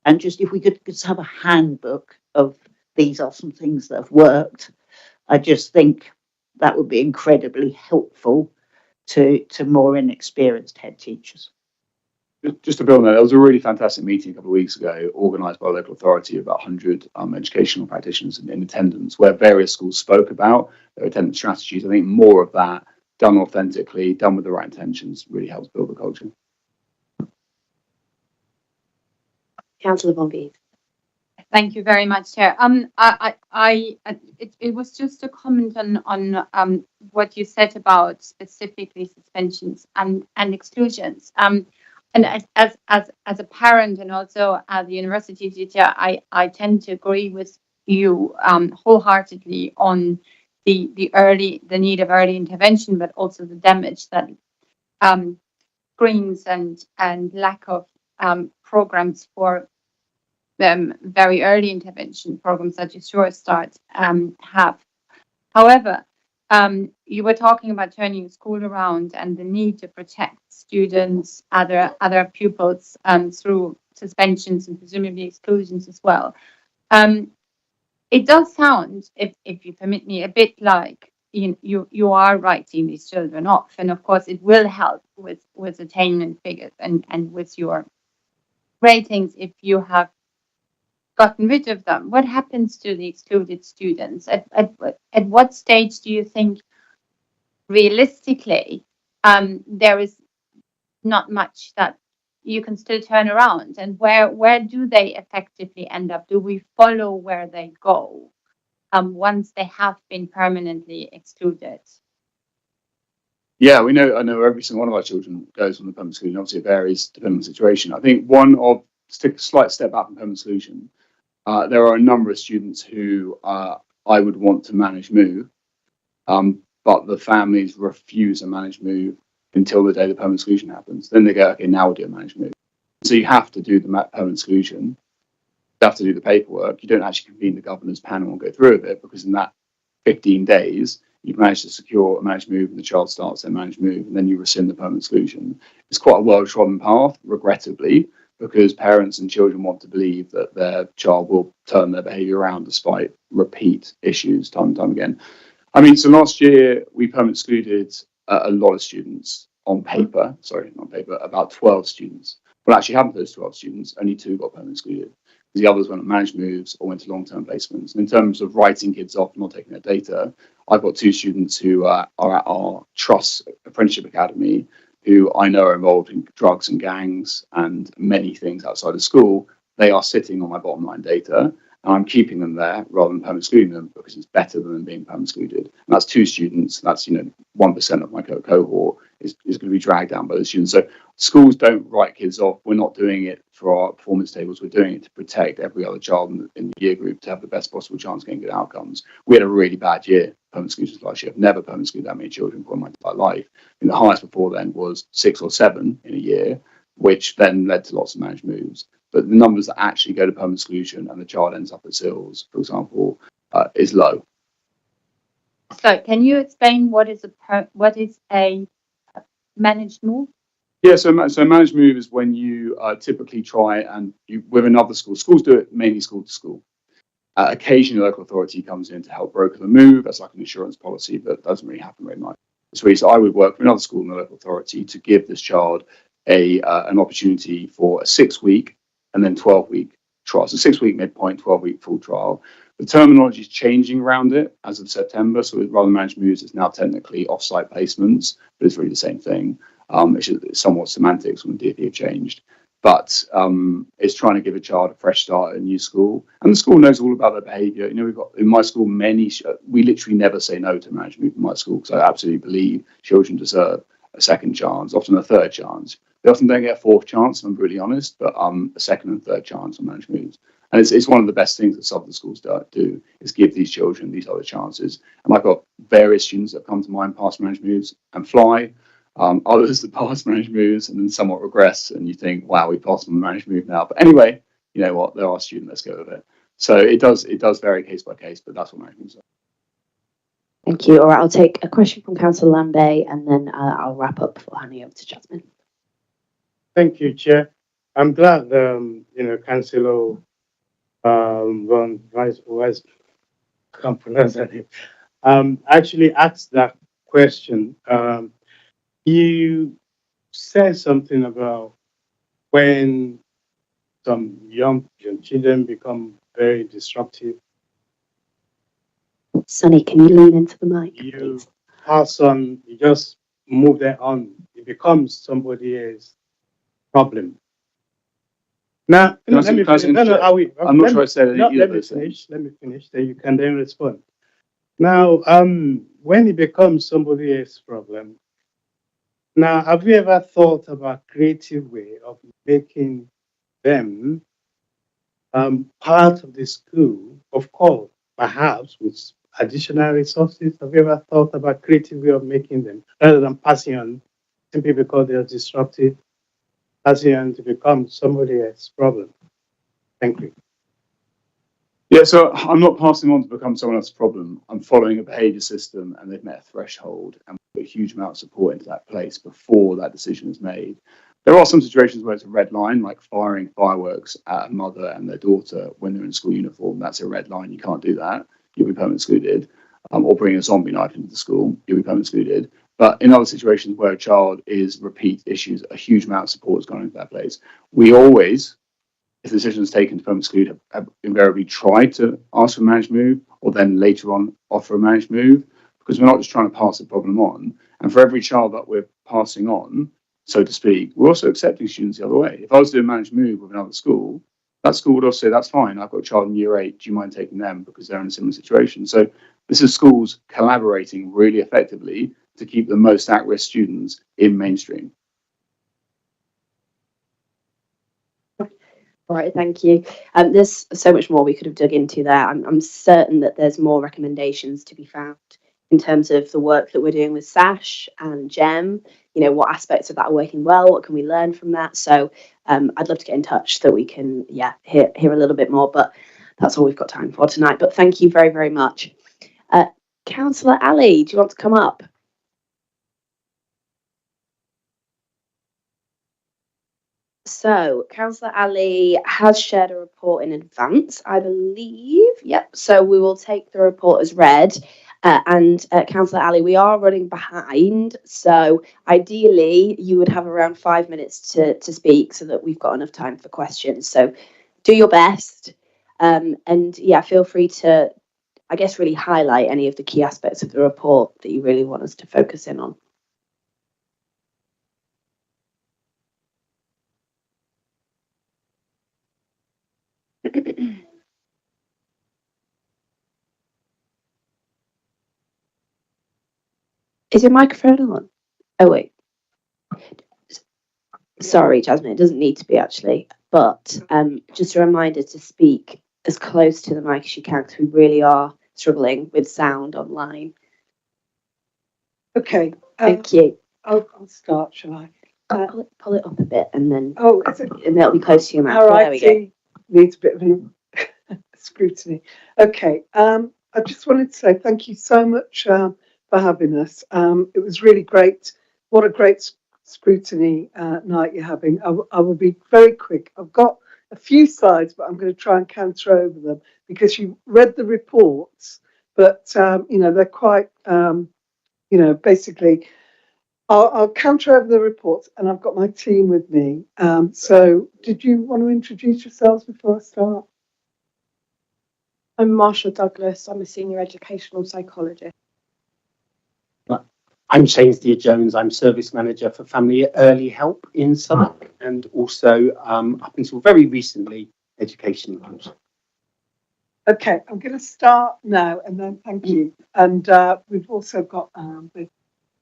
And just if we could just have a handbook of these are some things that have worked, I just think that would be incredibly helpful to more inexperienced head teachers.
Just to build on that, there was a really fantastic meeting a couple of weeks ago, organised by a local authority, about 100 educational practitioners in attendance, where various schools spoke about their attendance strategies. I think more of that, done authentically, done with the right intentions, really helps build the culture.
Councillor Von Bees.
Thank you very much, Chair. It was just a comment on what you said about specifically suspensions and exclusions. And as a parent and also as a university teacher, I tend to agree with you wholeheartedly on the need of early intervention, but also the damage that screens and lack of programs for very early intervention programs such as Sure Start have. However, you were talking about turning school around and the need to protect students, other pupils through suspensions and presumably exclusions as well. It does sound, if you permit me, a bit like you are writing these children off, and of course it will help with attainment figures and with your ratings if you have gotten rid of them. What happens to the excluded students? At what stage do you think realistically there is not much that you can still turn around, and where do they effectively end up? Do we follow where they go once they have been permanently excluded?
Yeah, I know every single one of our children goes on the permanent exclusion. Obviously it varies depending on the situation. I think take a slight step back from permanent exclusion. There are a number of students who I would want to manage move, but the families refuse a managed move until the day the permanent exclusion happens. Then they go, okay, now we'll do a managed move. So you have to do the permanent exclusion. You have to do the paperwork. You don't actually convene the governor's panel and go through with it, because in that 15 days, you've managed to secure a managed move and the child starts their managed move, and then you rescind the permanent exclusion. It's quite a well-trodden path, regrettably, because parents and children want to believe that their child will turn their behaviour around despite repeat issues time and time again. I mean, so last year we permanent excluded a lot of students on paper, about 12 students. Well, actually, happened to those 12 students, only 2 got permanent excluded. The others went on managed moves or went to long-term placements. And in terms of writing kids off and not taking their data, I've got 2 students who are at our Trust Apprenticeship Academy, who I know are involved in drugs and gangs and many things outside of school. They are sitting on my bottom line data, and I'm keeping them there rather than permanent excluding them, because it's better than them being permanent excluded. And that's 2 students. That's 1% of my cohort is going to be dragged down by the students. So schools don't write kids off. We're not doing it for our performance tables. We're doing it to protect every other child in the year group to have the best possible chance of getting good outcomes. We had a really bad year, permanent exclusions last year. I've never permanent excluded that many children for my entire life. And the highest before then was 6 or 7 in a year, which then led to lots of managed moves. But the numbers that actually go to permanent exclusion and the child ends up at SILS, for example, is low.
So, can you explain what is a managed move?
Yeah, so managed move is when you typically try and with another school. Schools do it mainly school to school. Occasionally, a local authority comes in to help broker the move. That's like an insurance policy, but doesn't really happen very much. So I would work for another school in the local authority to give this child an opportunity for a 6-week and then 12-week trial. So 6-week midpoint, 12-week full trial. The terminology is changing around it as of September. So rather than managed moves, it's now technically off-site placements, but it's really the same thing. It's somewhat semantics when the DfE have changed. But it's trying to give a child a fresh start at a new school. And the school knows all about their behaviour. We've got in my school we literally never say no to managed move in my school, because I absolutely believe children deserve a second chance, often a third chance. They often don't get a fourth chance, if I'm brutally honest, but a second and third chance on managed moves. And it's one of the best things that some of the schools do is give these children these other chances. And I've got various students that come to mind, pass managed moves and fly, others that pass managed moves and then somewhat regress. And you think, wow, we passed on the managed move now. But anyway, you know what? There are students, let's go with it. So it does vary case by case, but that's what managed moves are.
Thank you. All right, I'll take a question from Councillor Lambay and then I'll wrap up before handing over to Jasmine.
Thank you, Chair. I'm glad, Councillor Von Vice, can't pronounce that name, actually asked that question. You said something about when some young children become very disruptive.
Sonny, can you lean into the mic,
You
please?
pass on, you just move them on. It becomes somebody else's problem. Now, let me finish.
I'm not sure I said any
Let me finish. Let me finish. Then you can then respond. Now, when it becomes somebody else's problem, now, have you ever thought about creative way of making them part of the school? Of course, perhaps with additional resources. Have you ever thought about creative way of making them rather than passing on simply because they are disruptive, passing on to become somebody else's problem? Thank you.
Yeah, so I'm not passing on to become someone else's problem. I'm following a behaviour system and they've met a threshold and put a huge amount of support into that place before that decision is made. There are some situations where it's a red line, like firing fireworks at a mother and their daughter when they're in school uniform. That's a red line. You can't do that. You'll be permanently excluded. Or bringing a zombie knife into the school, you'll be permanently excluded. But in other situations where a child is repeat issues, a huge amount of support has gone into that place. We always, if the decision is taken to permanent exclude, have invariably tried to ask for a managed move or then later on offer a managed move, because we're not just trying to pass the problem on. And for every child that we're passing on, so to speak, we're also accepting students the other way. If I was doing a managed move with another school, that school would also say, that's fine, I've got a child in year 8, do you mind taking them because they're in a similar situation? So this is schools collaborating really effectively to keep the most at-risk students in mainstream.
All right, thank you. There's so much more we could have dug into there. I'm certain that there's more recommendations to be found in terms of the work that we're doing with SASH and GEM. You know, what aspects of that are working well? What can we learn from that? So I'd love to get in touch so that we can, hear a little bit more. But that's all we've got time for tonight. But thank you very, very much. Councillor Ali, do you want to come up? So, Councillor Ali has shared a report in advance, I believe. Yep. So we will take the report as read. And Councillor Ali, we are running behind. So ideally, you would have around 5 minutes to speak so that we've got enough time for questions. So do your best. And yeah, feel free to, I guess, really highlight any of the key aspects of the report that you really want us to focus in on. Is your microphone on? Oh, wait. Sorry, Jasmine, it doesn't need to be actually, but just a reminder to speak as close to the mic as you can because we really are struggling with sound online.
Okay.
Thank you.
I'll start, shall I?
Pull it up a bit and then
Is it?
and it'll be close to your mouth.
All right,
There we go.
needs a bit of scrutiny. Okay, I just wanted to say thank you so much for having us. It was really great. What a great scrutiny night you're having. I will be very quick. I've got a few slides, but I'm going to try and canter over them because you read the reports, but they're quite, basically. I'll counter over the reports, and I've got my team with me. So, did you want to introduce yourselves before I start?
I'm Marsha Douglas. I'm a senior educational psychologist.
I'm Shainsdear Jones. I'm service manager for family early help in Southwark, and also up until very recently, education coach.
Okay, I'm going to start now, and then thank you. And we've also got the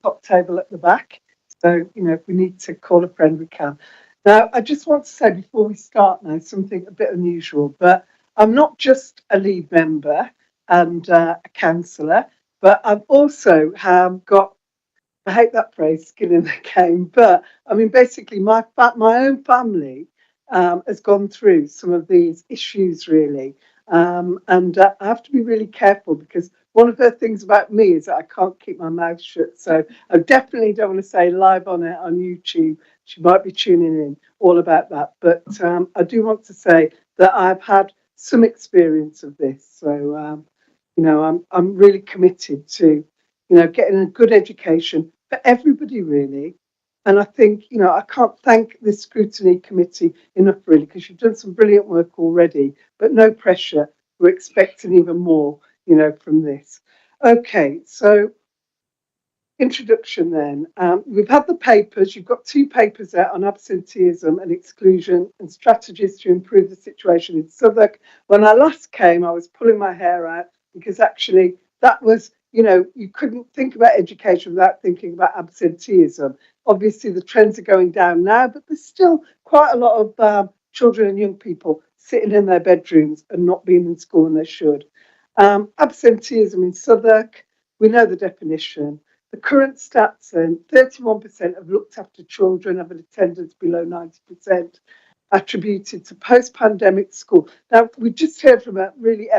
top table at the back. So, if we need to call a friend, we can. Now, I just want to say before we start now, something a bit unusual, but I'm not just a lead member and a councillor, but I've also got, I hate that phrase, skin in the game, but I mean, basically my own family has gone through some of these issues really. And I have to be really careful because one of the things about me is that I can't keep my mouth shut. So I definitely don't want to say live on it on YouTube. She might be tuning in all about that. But I do want to say that I've had some experience of this. So, I'm really committed to, getting a good education for everybody really. And I think, I can't thank the Scrutiny Committee enough really, because you've done some brilliant work already, but no pressure. We're expecting even more, from this. Okay, so introduction then. We've had the papers. You've got 2 papers out on absenteeism and exclusion and strategies to improve the situation in Southwark. When I last came, I was pulling my hair out because actually that was, you couldn't think about education without thinking about absenteeism. Obviously, the trends are going down now, but there's still quite a lot of children and young people sitting in their bedrooms and not being in school when they should. Absenteeism in Southwark, we know the definition. The current stats then, 31% of looked after children have an attendance below 90%, attributed to post-pandemic school. Now, we just heard from a really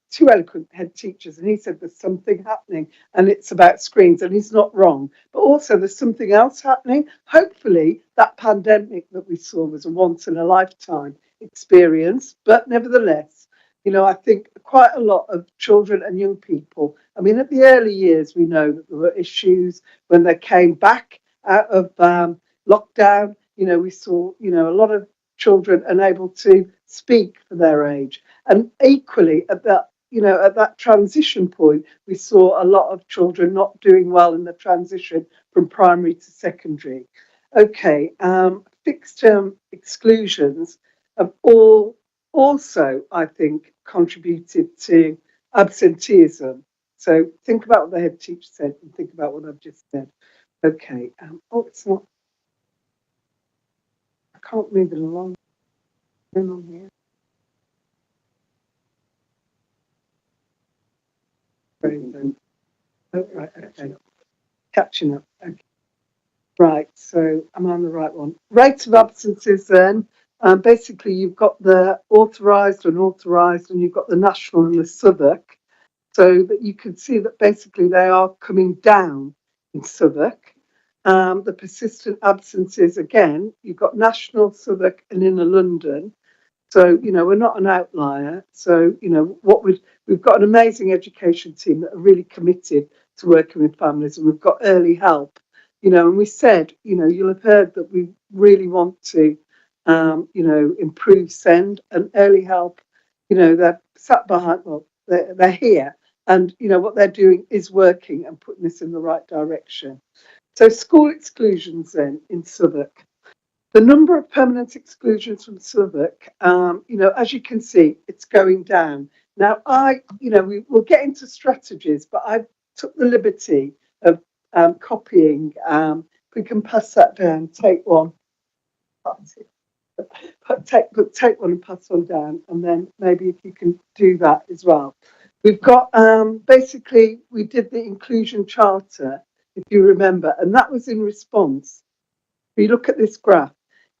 two eloquent head teachers, and he said there's something happening and it's about screens, and he's not wrong. But also there's something else happening. Hopefully that pandemic that we saw was a once in a lifetime experience, but nevertheless, I think quite a lot of children and young people, I mean, at the early years, we know that there were issues when they came back out of lockdown. We saw, a lot of children unable to speak for their age. And equally at that transition point, we saw a lot of children not doing well in the transition from primary to secondary. Okay, fixed term exclusions have also, I think, contributed to absenteeism. So think about what the head teacher said and think about what I've just said. Okay. It's not. I can't move it along. On here. Oh, right. Okay. Catching up. Okay. Right. So I'm on the right one. Rates of absences then. Basically, you've got the authorised, unauthorised, and you've got the national and the Southwark. So that you can see that basically they are coming down in Southwark. The persistent absences, again, you've got national, Southwark, and inner London. So, we're not an outlier. So, we've got an amazing education team that are really committed to working with families, and we've got early help. And we said, you'll have heard that we really want to improve SEND and early help. They're sat behind, well, they're here, and what they're doing is working and putting us in the right direction. So school exclusions then in Southwark. The number of permanent exclusions from Southwark, as you can see, it's going down. Now, we will get into strategies, but I took the liberty of copying. We can pass that down, take one. Take one and pass one down, and then maybe if you can do that as well. We've got basically we did the inclusion charter, if you remember, and that was in response. If you look at this graph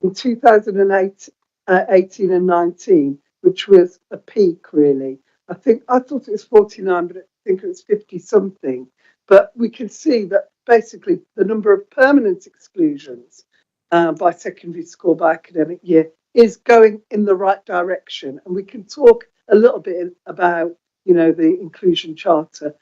in 2008, 18 and 19, which was a peak really. I thought it was 49, but I think it was 50 something. But we can see that basically the number of permanent exclusions by secondary school by academic year is going in the right direction. And we can talk a little bit about, the inclusion charter.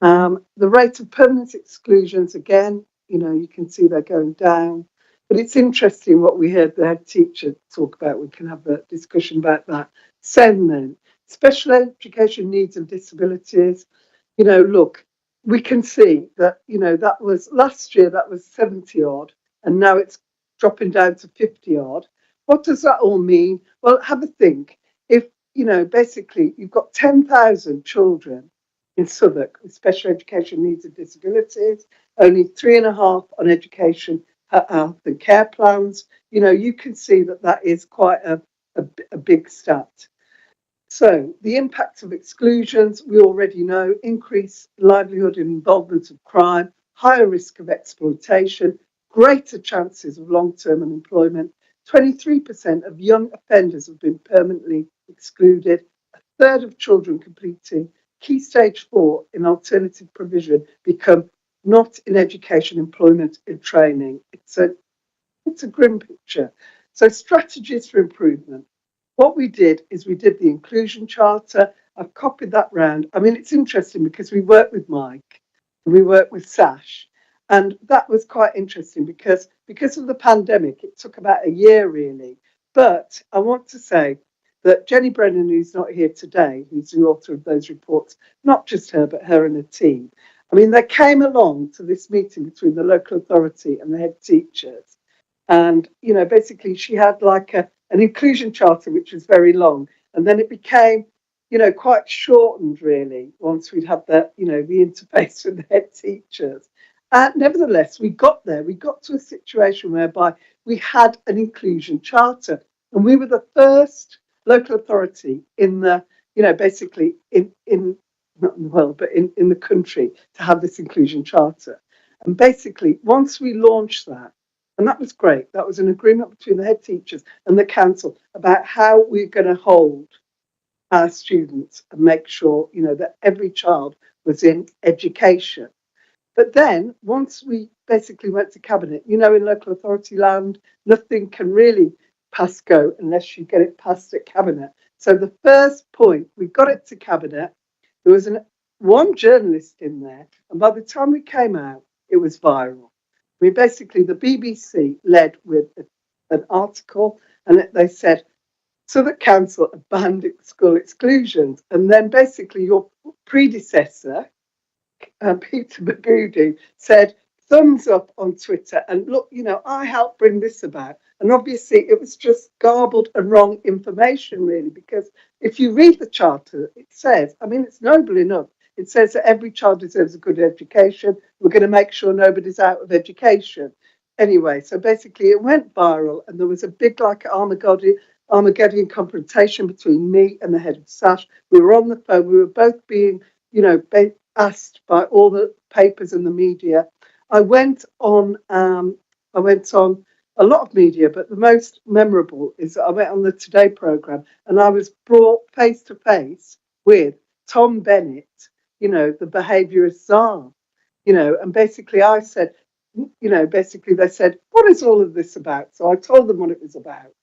The rate of permanent exclusions, again, you can see they're going down. But it's interesting what we heard the head teacher talk about. We can have a discussion about that. SEND then, special education needs and disabilities. Look, we can see that, that was last year, that was 70 odd, and now it's dropping down to 50 odd. What does that all mean? Well, have a think. If, basically you've got 10,000 children in Southwark with special education needs and disabilities, only 3.5 on education health and care plans. You know, you can see that that is quite a big stat. So the impact of exclusions, we already know: increased livelihood and involvement of crime, higher risk of exploitation, greater chances of long-term unemployment. 23% of young offenders have been permanently excluded. A third of children completing Key Stage 4 in alternative provision become not in education, employment, and training. It's a grim picture. So strategies for improvement. What we did is we did the inclusion charter. I've copied that round. I mean, it's interesting because we worked with Mike, we worked with Sash, and that was quite interesting because of the pandemic, it took about a year really. But I want to say that Jenny Brennan, who's not here today, who's the author of those reports, not just her, but her and her team, I mean, they came along to this meeting between the local authority and the head teachers. And, you know, basically she had like an inclusion charter, which was very long. And then it became, you know, quite shortened really once we'd had the, you know, the interface with the head teachers. Nevertheless, we got there. We got to a situation whereby we had an inclusion charter. And we were the first local authority in the, you know, basically in not in the world, but in the country to have this inclusion charter. And basically, once we launched that, and that was great, that was an agreement between the head teachers and the council about how we're going to hold our students and make sure, you know, that every child was in education. But then once we basically went to cabinet, you know, in local authority land, nothing can really pass go unless you get it passed at cabinet. So the first point, we got it to cabinet. There was one journalist in there, and by the time we came out, it was viral. I mean, basically, the BBC led with an article, and they said, Southwark Council have banned school exclusions. And then basically your predecessor, Peter Bagudu, said, thumbs up on Twitter. And look, you know, I helped bring this about. And obviously it was just garbled and wrong information, really, because if you read the charter, it says, I mean, it's noble enough. It says that every child deserves a good education. We're going to make sure nobody's out of education. Anyway, so basically it went viral, and there was a big, like, Armageddon confrontation between me and the head of SASH. We were on the phone. We were both being, you know, asked by all the papers and the media. I went on a lot of media, but the most memorable is that I went on the Today programme and I was brought face to face with Tom Bennett, you know, the behaviourist czar, you know, and basically I said, you know, basically they said, what is all of this about? So I told them what it was about.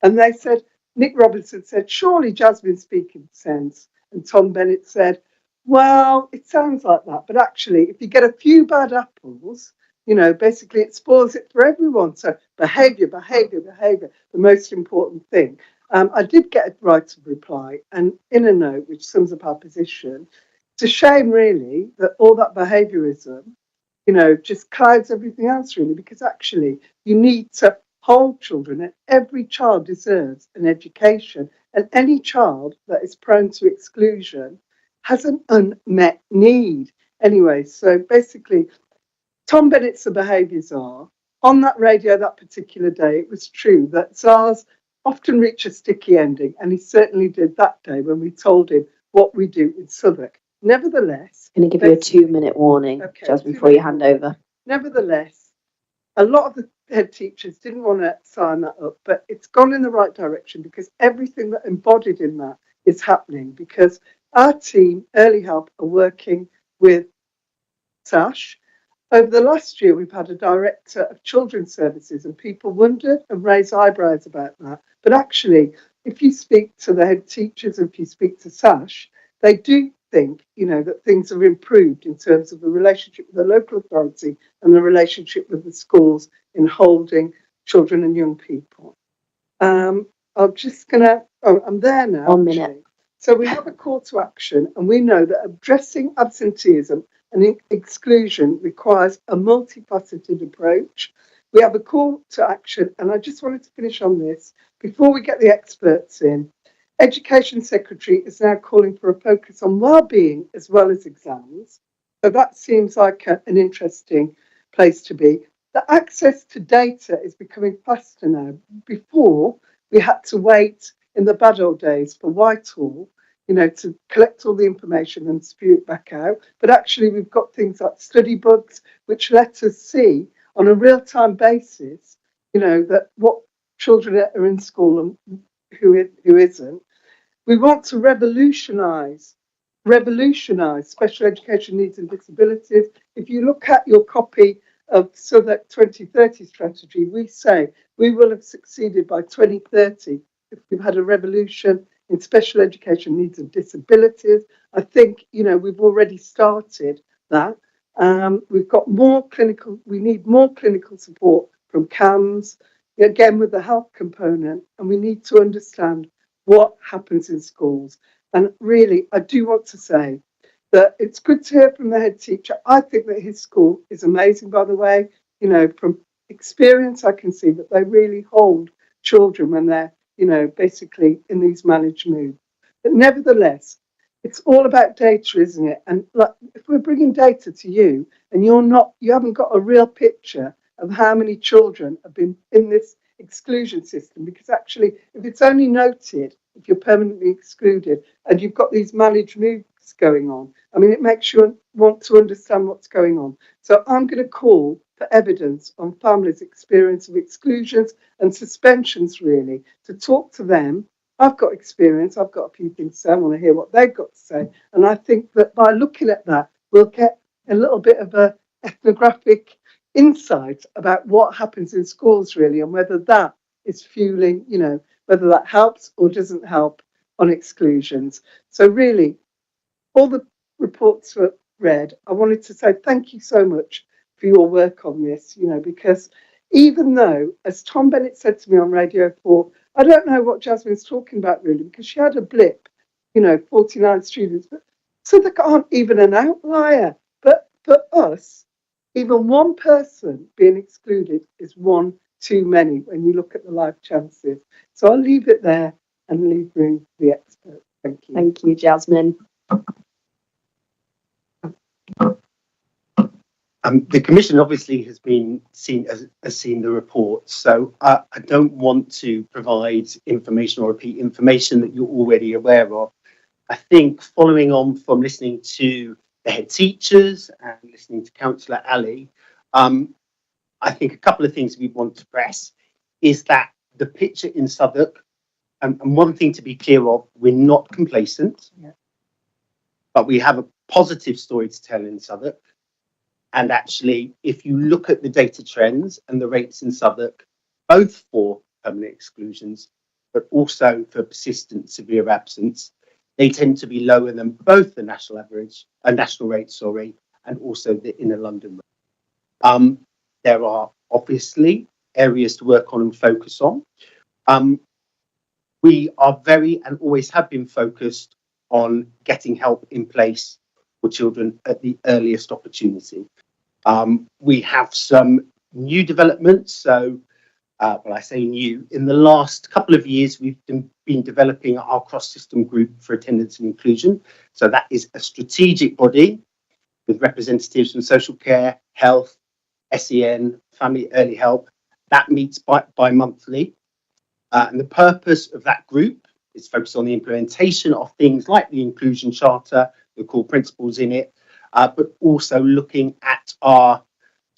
And they said, Nick Robinson said, surely Jasmine's speaking sense. And Tom Bennett said, well, it sounds like that. But actually, if you get a few bad apples, you know, basically it spoils it for everyone. So behaviour, the most important thing. I did get a right of reply, and in a note which sums up our position. It's a shame, really, that all that behaviourism, you know, just clouds everything else, really, because actually you need to hold children, and every child deserves an education. And any child that is prone to exclusion has an unmet need. Anyway, so basically, Tom Bennett's the behaviour czar. On that radio that particular day, it was true that czars often reach a sticky ending, and he certainly did that day when we told him what we do in Southwark. Nevertheless,
I'm going to give you a 2-minute warning, okay, Jasmine, before you hand over.
Nevertheless, a lot of the head teachers didn't want to sign that up, but it's gone in the right direction because everything that embodied in that is happening, because our team, Early Help, are working with Sash. Over the last year, we've had a director of children's services, and people wondered and raised eyebrows about that. But actually, if you speak to the head teachers, if you speak to Sash, they do think, you know, that things have improved in terms of the relationship with the local authority and the relationship with the schools in holding children and young people. I'm just gonna, I'm there now.
1 minute.
So we have a call to action, and we know that addressing absenteeism and exclusion requires a multifaceted approach. We have a call to action, and I just wanted to finish on this before we get the experts in. Education Secretary is now calling for a focus on well-being as well as exams. So that seems like an interesting place to be. the access to data is becoming faster now. Before, we had to wait in the bad old days for Whitehall, to collect all the information and spew it back out. But actually, we've got things like study books, which let us see on a real-time basis, that what children are in school and who isn't. We want to revolutionise special education needs and disabilities. If you look at your copy of Southwark 2030 strategy, we say we will have succeeded by 2030 if we've had a revolution in special education needs and disabilities. I think, we've already started that. We've got we need more clinical support from CAMS, again with the health component, and we need to understand what happens in schools. And really, I do want to say that it's good to hear from the head teacher. I think that his school is amazing, by the way. From experience, I can see that they really hold children when they're, basically in these managed moods. But nevertheless, it's all about data, isn't it? And like, if we're bringing data to you and you haven't got a real picture of how many children have been in this exclusion system, because actually, if it's only noted if you're permanently excluded and you've got these managed moves going on, it makes you want to understand what's going on. So I'm going to call for evidence on families' experience of exclusions and suspensions, really, to talk to them. I've got experience, I've got a few things to say, I want to hear what they've got to say. And I think that by looking at that, we'll get a little bit of a ethnographic insight about what happens in schools, really, and whether that is fueling, whether that helps or doesn't help on exclusions. So really, all the reports were read. I wanted to say thank you so much for your work on this, because even though, as Tom Bennett said to me on Radio 4, I don't know what Jasmine's talking about really, because she had a blip, 49 students, but so they aren't even an outlier. But for us, even one person being excluded is one too many when you look at the life chances. So I'll leave it there and leave room for the experts. Thank you.
Thank you, Jasmine.
The Commission obviously has seen the report, so I don't want to provide information or repeat information that you're already aware of. I think following on from listening to the head teachers and listening to Councillor Ali, I think a couple of things we want to press is that the picture in Southwark, and one thing to be clear of, we're not complacent, but we have a positive story to tell in Southwark. And actually, if you look at the data trends and the rates in Southwark, both for permanent exclusions, but also for persistent severe absence, they tend to be lower than both the national average, national rate, and also the inner London rate. There are obviously areas to work on and focus on. We are very and always have been focused on getting help in place for children at the earliest opportunity. We have some new developments. So, well, I say new, in the last couple of years, we've been developing our cross-system group for attendance and inclusion. So that is a strategic body with representatives from social care, health, SEN, family early help. That meets bi-monthly. And the purpose of that group is focused on the implementation of things like the Inclusion Charter, the core principles in it, but also looking at our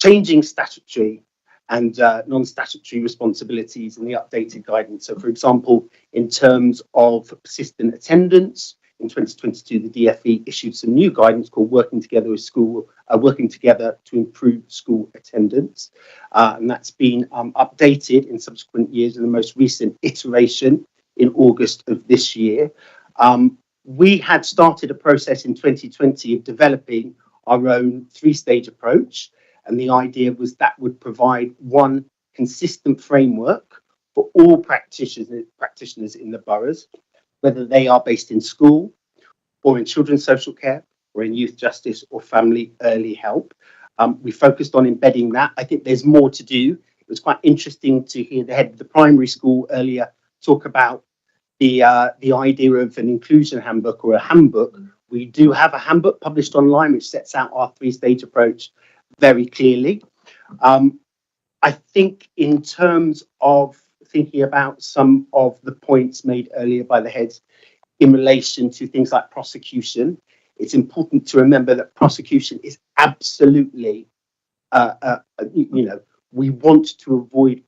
changing statutory and non-statutory responsibilities and the updated guidance. So, for example, in terms of persistent attendance, in 2022, the DfE issued some new guidance called Working Together to Improve School Attendance. And that's been updated in subsequent years in the most recent iteration in August of this year. We had started a process in 2020 of developing our own three-stage approach. And the idea was that would provide one consistent framework for all practitioners in the boroughs, whether they are based in school or in children's social care or in youth justice or family early help. We focused on embedding that. I think there's more to do. It was quite interesting to hear the head of the primary school earlier talk about the idea of an inclusion handbook or a handbook. We do have a handbook published online which sets out our three-stage approach very clearly. I think in terms of thinking about some of the points made earlier by the heads in relation to things like prosecution, it's important to remember that prosecution is absolutely, we want to avoid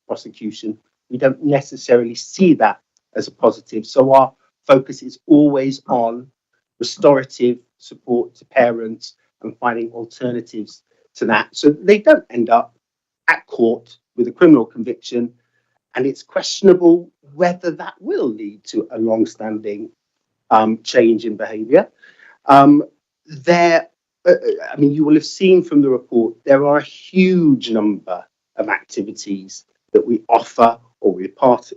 prosecution. We don't necessarily see that as a positive. So our focus is always on restorative support to parents and finding alternatives to that, so they don't end up at court with a criminal conviction. And it's questionable whether that will lead to a long-standing change in behaviour. You will have seen from the report, there are a huge number of activities that we offer, or we're part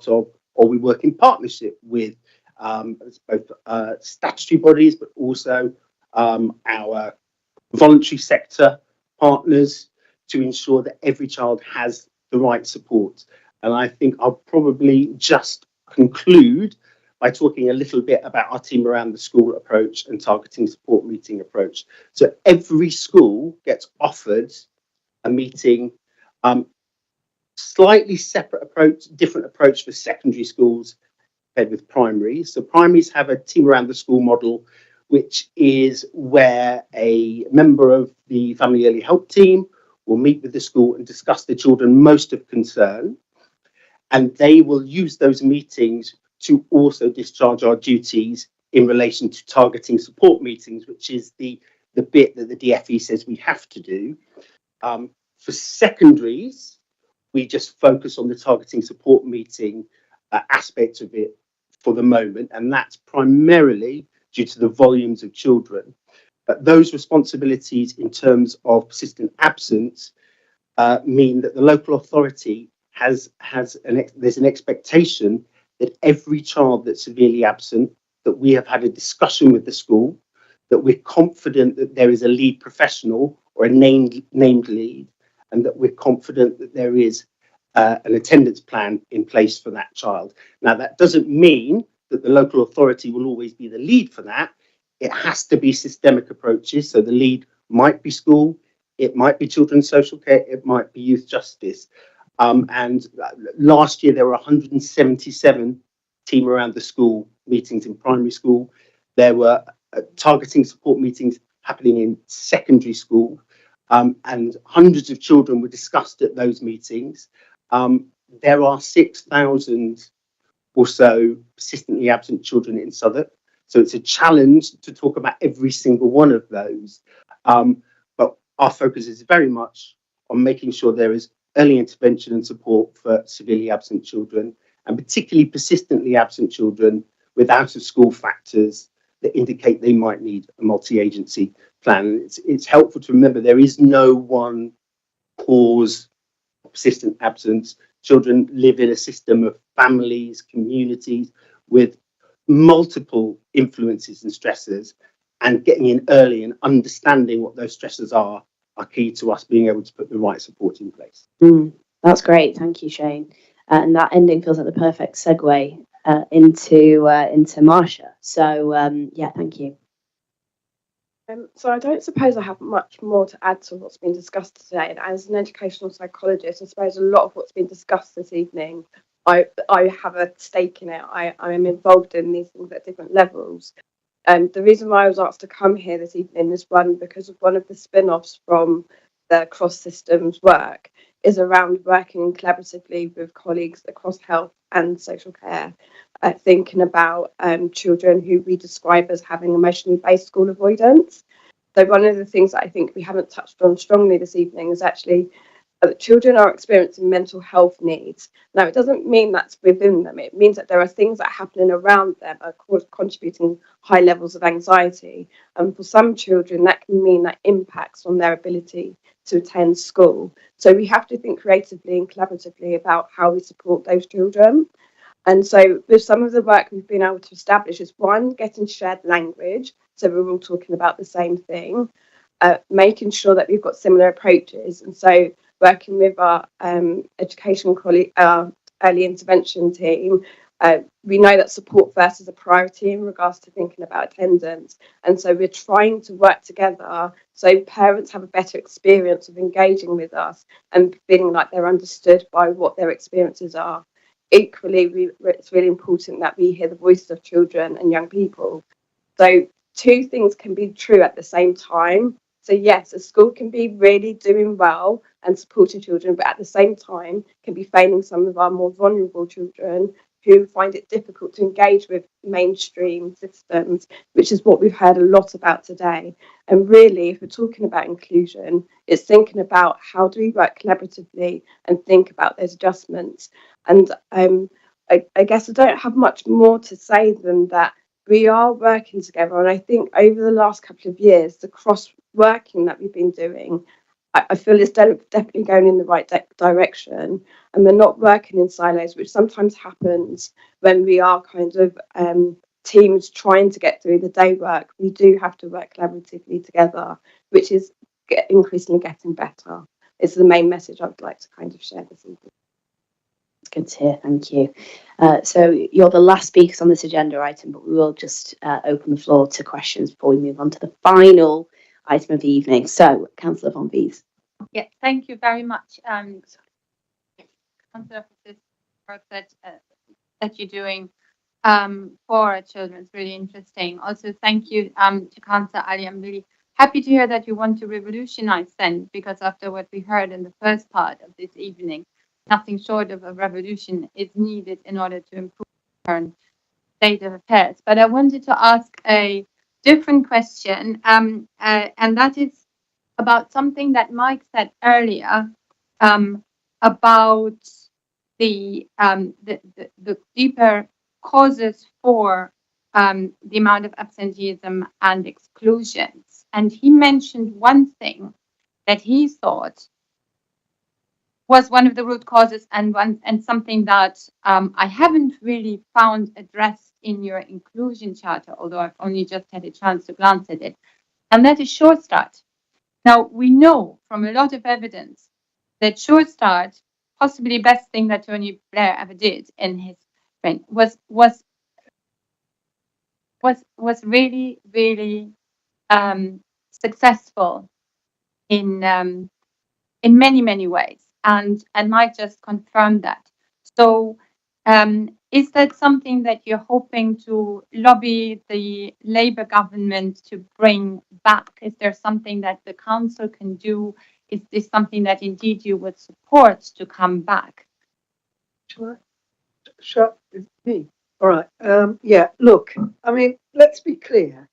of, or we work in partnership with both statutory bodies, but also our voluntary sector partners, to ensure that every child has the right support. And I think I'll probably just conclude by talking a little bit about our team around the school approach and targeting support meeting approach. So every school gets offered a meeting, slightly separate approach, different approach for secondary schools compared with primaries. So primaries have a team around the school model, which is where a member of the family early help team will meet with the school and discuss the children most of concern. And they will use those meetings to also discharge our duties in relation to targeting support meetings, which is the bit that the DFE says we have to do. For secondaries, we just focus on the targeting support meeting aspect of it for the moment, and that's primarily due to the volumes of children. But those responsibilities in terms of persistent absence mean that the local authority there's an expectation that every child that's severely absent, that we have had a discussion with the school, that we're confident that there is a lead professional or a named lead, and that we're confident that there is an attendance plan in place for that child. Now, that doesn't mean that the local authority will always be the lead for that. It has to be systemic approaches. So the lead might be school, it might be children's social care, it might be youth justice. And last year there were 177 team around the school meetings in primary school. There were targeting support meetings happening in secondary school, and hundreds of children were discussed at those meetings. There are 6,000 or so persistently absent children in Southwark, so it's a challenge to talk about every single one of those. But our focus is very much on making sure there is early intervention and support for severely absent children, and particularly persistently absent children with out-of-school factors that indicate they might need a multi-agency plan. It's helpful to remember there is no one cause of persistent absence. Children live in a system of families, communities with multiple influences and stresses, and getting in early and understanding what those stresses are key to us being able to put the right support in place.
That's great. Thank you, Shane. And that ending feels like the perfect segue into Marsha. So yeah, thank you.
So I don't suppose I have much more to add to what's been discussed today. And as an educational psychologist, I suppose a lot of what's been discussed this evening, I have a stake in it. I am involved in these things at different levels. The reason why I was asked to come here this evening is because of one of the spin-offs from the cross systems work is around working collaboratively with colleagues across health and social care, thinking about children who we describe as having emotionally based school avoidance. So one of the things that I think we haven't touched on strongly this evening is actually children are experiencing mental health needs. Now, it doesn't mean that's within them. It means that there are things that are happening around them are contributing high levels of anxiety. And for some children, that can mean that impacts on their ability to attend school. So we have to think creatively and collaboratively about how we support those children. And so with some of the work we've been able to establish is, one, getting shared language. So we're all talking about the same thing, making sure that we've got similar approaches. And so working with our education colleague, our early intervention team, We know that support first is a priority in regards to thinking about attendance, and so we're trying to work together so parents have a better experience of engaging with us and feeling like they're understood by what their experiences are. Equally, it's really important that we hear the voices of children and young people. So two things can be true at the same time. So yes, a school can be really doing well and supporting children, but at the same time can be failing some of our more vulnerable children who find it difficult to engage with mainstream systems, which is what we've heard a lot about today. And really, if we're talking about inclusion, it's thinking about how do we work collaboratively and think about those adjustments. And I guess I don't have much more to say than that. We are working together, and I think over the last couple of years, the cross working that we've been doing, I feel is definitely going in the right direction, and we're not working in silos, which sometimes happens when we are kind of teams trying to get through the day work. We do have to work collaboratively together, which is increasingly getting better. It's the main message I would like to kind of share this evening.
It's good to hear, thank you. So you're the last speakers on this agenda item, but we will just open the floor to questions before we move on to the final item of the evening. So, Councillor Von Bies.
Yeah, thank you very much, Councillor, for this work that you're doing for our children. It's really interesting. Also, thank you to Councillor Ali. I'm really happy to hear that you want to revolutionize SEND, because after what we heard in the first part of this evening, nothing short of a revolution is needed in order to improve the current state of affairs. But I wanted to ask a different question, and that is about something that Mike said earlier about the deeper causes for the amount of absenteeism and exclusions. And he mentioned one thing that he thought was one of the root causes, and something that I haven't really found addressed in your inclusion charter, although I've only just had a chance to glance at it, and that is Sure Start. Now, we know from a lot of evidence that Sure Start, possibly the best thing that Tony Blair ever did in his reign, was really, really successful in many, many ways. And Mike just confirmed that. So is that something that you're hoping to lobby the Labour government to bring back? Is there something that the council can do? Is this something that indeed you would support to come back?
Sure, it's me. All right. Yeah, look, I mean, let's be clear.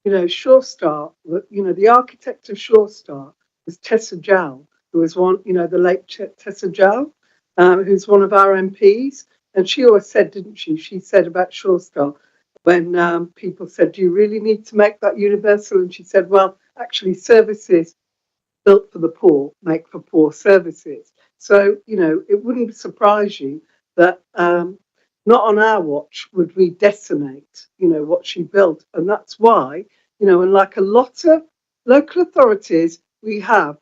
You know, Sure Start, the architect of Sure Start was Tessa Jowell, who was one, the late Tessa Jowell, who's one of our MPs. And she always said, didn't she? She said about Sure Start, when people said, do you really need to make that universal? And she said, well, actually, services built for the poor make for poor services. So, it wouldn't surprise you that not on our watch would we decimate, what she built. And that's why, and like a lot of local authorities, we have,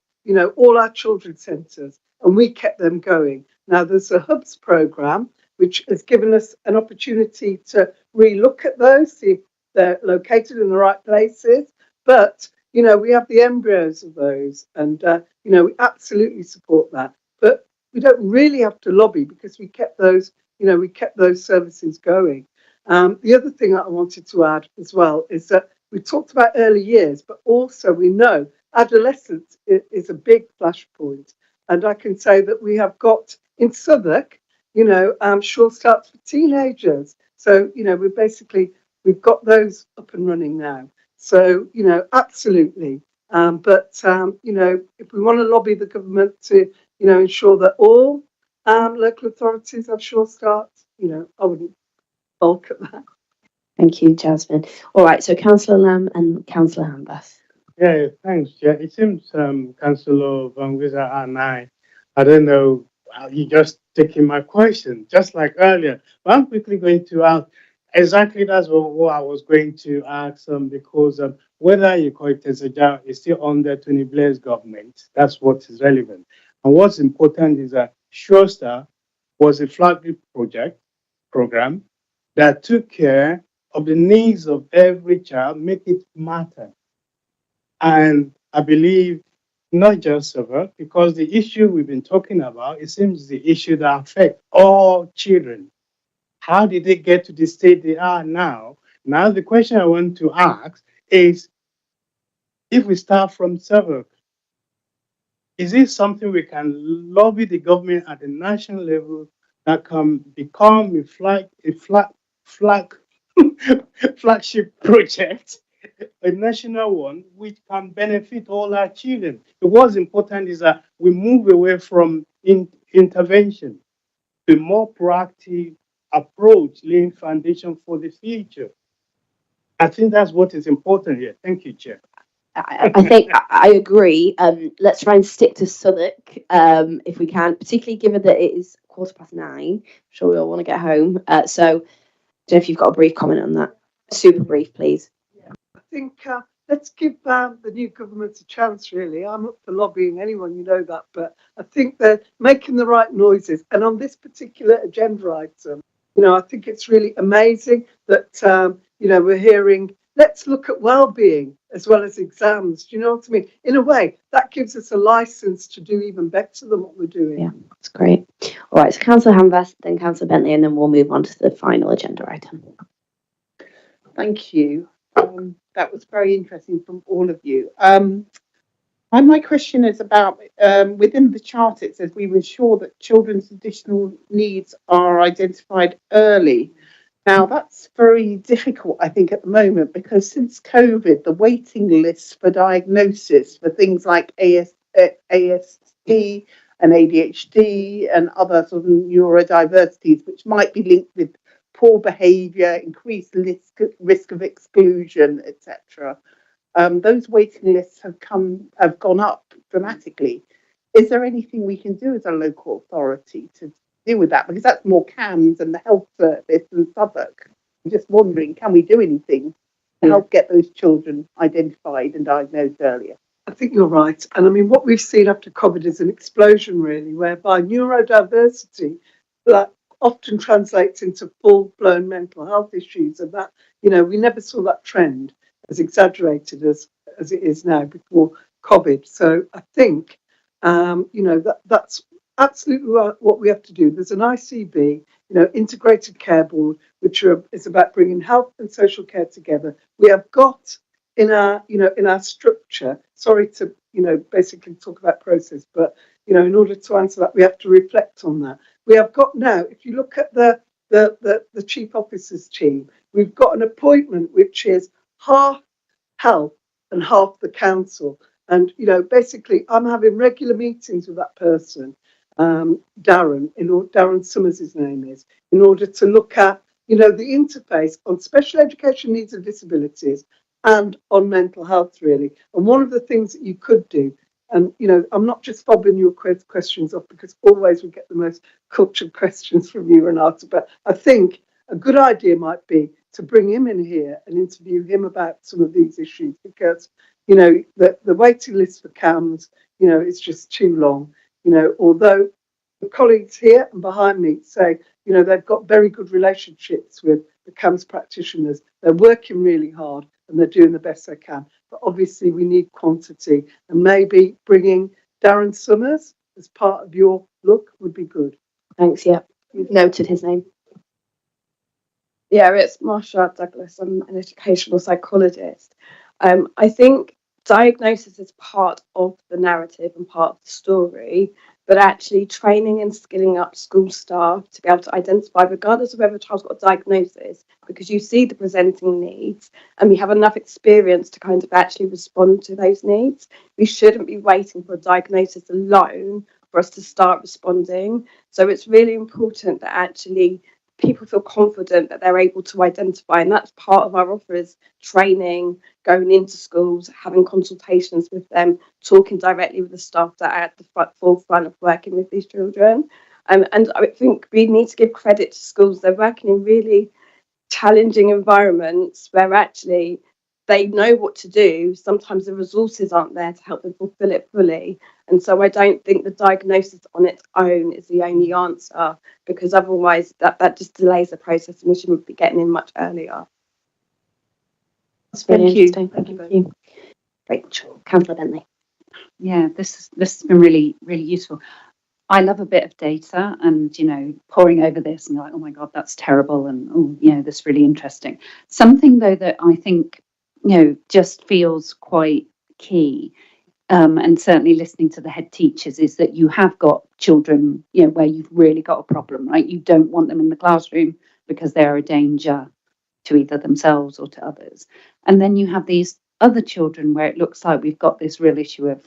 all our children's centres, and we kept them going. Now, there's a Hubs programme, which has given us an opportunity to relook at those, see if they're located in the right places. But, we have the embryos of those, and, we absolutely support that. But we don't really have to lobby, because we kept those, we kept those services going. The other thing that I wanted to add as well is that we talked about early years, but also we know adolescence is a big flashpoint. And I can say that we have got in Southwark, Sure Starts for teenagers. So, we've got those up and running now. So, absolutely. But if we want to lobby the government to, ensure that all local authorities have Sure Starts, I wouldn't balk at that.
Thank you, Jasmine. All right, so Councillor Lamb and Councillor Hambath.
Yeah, thanks. Yeah, it seems Councillor Van Wiza and I don't know, you just taking my question, just like earlier. But I'm quickly going to ask, exactly that's what I was going to ask, because whether you call it Tesaja is still under Tony Blair's government. That's what is relevant. And what's important is that Sure Start was a flagship project, program that took care of the needs of every child, make it matter. And I believe not just Southwark, because the issue we've been talking about, it seems the issue that affects all children. How did they get to the state they are now? Now, the question I want to ask is, if we start from Southwark, is it something we can lobby the government at the national level that can become flag flagship project, a national one, which can benefit all our children? What's important is that we move away from intervention to a more proactive approach, laying foundation for the future. I think that's what is important here. Thank you, Chair.
I think I agree. Let's try and stick to Southwark if we can, particularly given that it is 9:15. I'm sure we all want to get home. So, I don't know if you've got a brief comment on that. Super brief, please.
I think let's give the new government a chance, really. I'm up for lobbying anyone, you know that, but I think they're making the right noises. And on this particular agenda item, I think it's really amazing that, we're hearing, let's look at well-being as well as exams. Do you know what I mean? In a way, that gives us a license to do even better than what we're doing.
Yeah, that's great. All right, so Councillor Hanvas, then Councillor Bentley, and then we'll move on to the final agenda item.
Thank you. That was very interesting from all of you. And my question is about, within the chart, it says we ensure that children's additional needs are identified early. Now, that's very difficult, I think, at the moment, because since COVID, the waiting lists for diagnosis for things like ASD and ADHD and other sort of neurodiversities, which might be linked with poor behaviour, increased risk of exclusion, etc. Those waiting lists have gone up dramatically. Is there anything we can do as a local authority to deal with that? Because that's more CAMS and the health service and Southwark. I'm just wondering, can we do anything to help get those children identified and diagnosed earlier?
I think you're right. And I mean, what we've seen after COVID is an explosion, really, whereby neurodiversity that often translates into full-blown mental health issues. And that, we never saw that trend as exaggerated as it is now before COVID. So I think, that's absolutely what we have to do. There's an ICB, Integrated Care Board, which is about bringing health and social care together. We have got in our structure, sorry to, basically talk about process, but, in order to answer that, we have to reflect on that. We have got now, if you look at the chief officers team, we've got an appointment which is half health and half the council. And, basically I'm having regular meetings with that person, Darren Summers, his name is, in order to look at, the interface on special education needs and disabilities and on mental health, really. And one of the things that you could do, and, I'm not just fobbing your questions off because always we get the most cultured questions from you, Renata, but I think a good idea might be to bring him in here and interview him about some of these issues because, the waiting list for CAMS, is just too long. Although the colleagues here and behind me say, they've got very good relationships with the CAMS practitioners. They're working really hard and they're doing the best they can. But obviously we need quantity, and maybe bringing Darren Summers as part of your look would be good.
Thanks, yeah. You've noted his name.
Yeah, it's Marsha Douglas. I'm an educational psychologist. I think diagnosis is part of the narrative and part of the story, but actually training and skilling up school staff to be able to identify, regardless of whether a child's got a diagnosis, because you see the presenting needs and we have enough experience to kind of actually respond to those needs. We shouldn't be waiting for a diagnosis alone for us to start responding. So it's really important that actually people feel confident that they're able to identify, and that's part of our offer is training, going into schools, having consultations with them, talking directly with the staff that are at the forefront of working with these children. And I think we need to give credit to schools. They're working in really challenging environments where actually they know what to do. Sometimes the resources aren't there to help them fulfill it fully. And so I don't think the diagnosis on its own is the only answer, because otherwise that just delays the process and we shouldn't be getting in much earlier.
That's really
Thank you.
interesting. Thank you. Rachel, Councillor Bentley.
Yeah, this has been really, really useful. I love a bit of data and, poring over this and like, oh my God, that's terrible. And, oh, that's really interesting. Something, though, that I think, just feels quite key, and certainly listening to the head teachers, is that you have got children, where you've really got a problem, right? You don't want them in the classroom because they're a danger to either themselves or to others. And then you have these other children where it looks like we've got this real issue of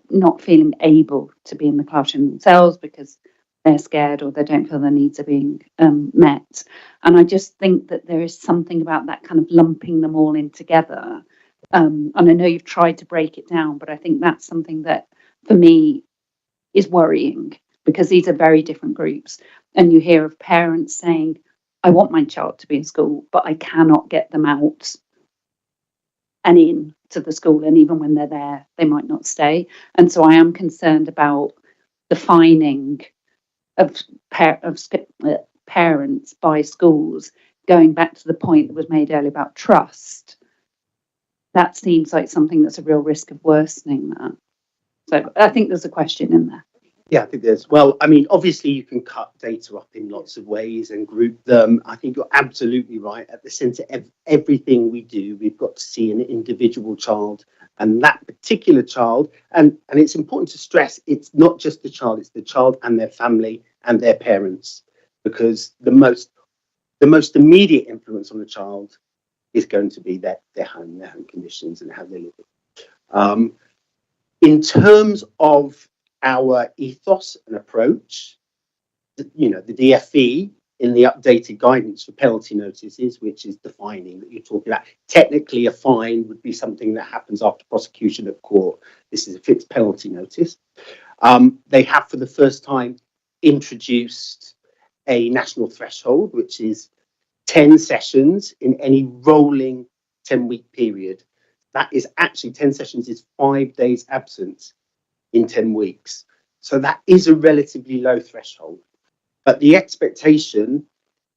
not feeling able to be in the classroom themselves because they're scared or they don't feel their needs are being met. And I just think that there is something about that kind of lumping them all in together. And I know you've tried to break it down, but I think that's something that, for me, is worrying, because these are very different groups. And you hear of parents saying, I want my child to be in school, but I cannot get them out and in to the school, and even when they're there, they might not stay. And so I am concerned about the fining of parents by schools, going back to the point that was made earlier about trust. That seems like something that's a real risk of worsening that. So I think there's a question in there.
Yeah, I think there's, well, I mean, obviously you can cut data up in lots of ways and group them. I think you're absolutely right. At the centre of everything we do, we've got to see an individual child, and that particular child. And it's important to stress, it's not just the child, it's the child and their family and their parents, because the most immediate influence on the child is going to be their home conditions and how they live. In terms of our ethos and approach, the DFE in the updated guidance for penalty notices, which is defining that you're talking about. Technically, a fine would be something that happens after prosecution at court. This is a fixed penalty notice. They have, for the first time, introduced a national threshold, which is 10 sessions in any rolling 10-week period. That is actually 10 sessions is 5 days absence in 10 weeks. So that is a relatively low threshold. But the expectation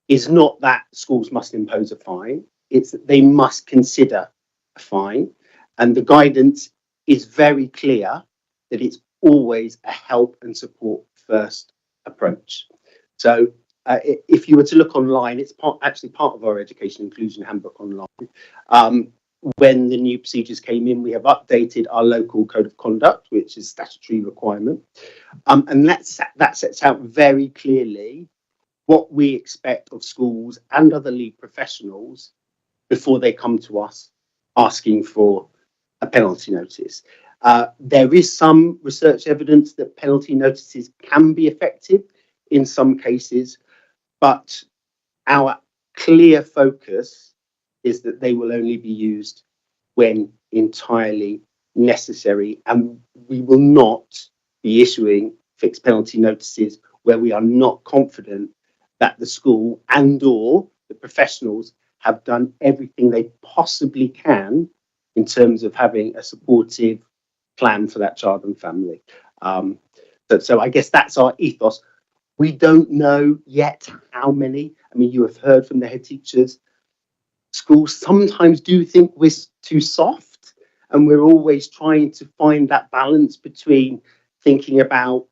is not that schools must impose a fine, it's that they must consider a fine. And the guidance is very clear that it's always a help and support first approach. So if you were to look online, it's actually part of our education inclusion handbook online. When the new procedures came in, we have updated our local code of conduct, which is statutory requirement. And that sets out very clearly what we expect of schools and other lead professionals before they come to us asking for a penalty notice. There is some research evidence that penalty notices can be effective in some cases, but our clear focus is that they will only be used when entirely necessary, and we will not be issuing fixed penalty notices where we are not confident that the school and or the professionals have done everything they possibly can in terms of having a supportive plan for that child and family. So I guess that's our ethos. We don't know yet how many. I mean, you have heard from the head teachers. Schools sometimes do think we're too soft, and we're always trying to find that balance between thinking about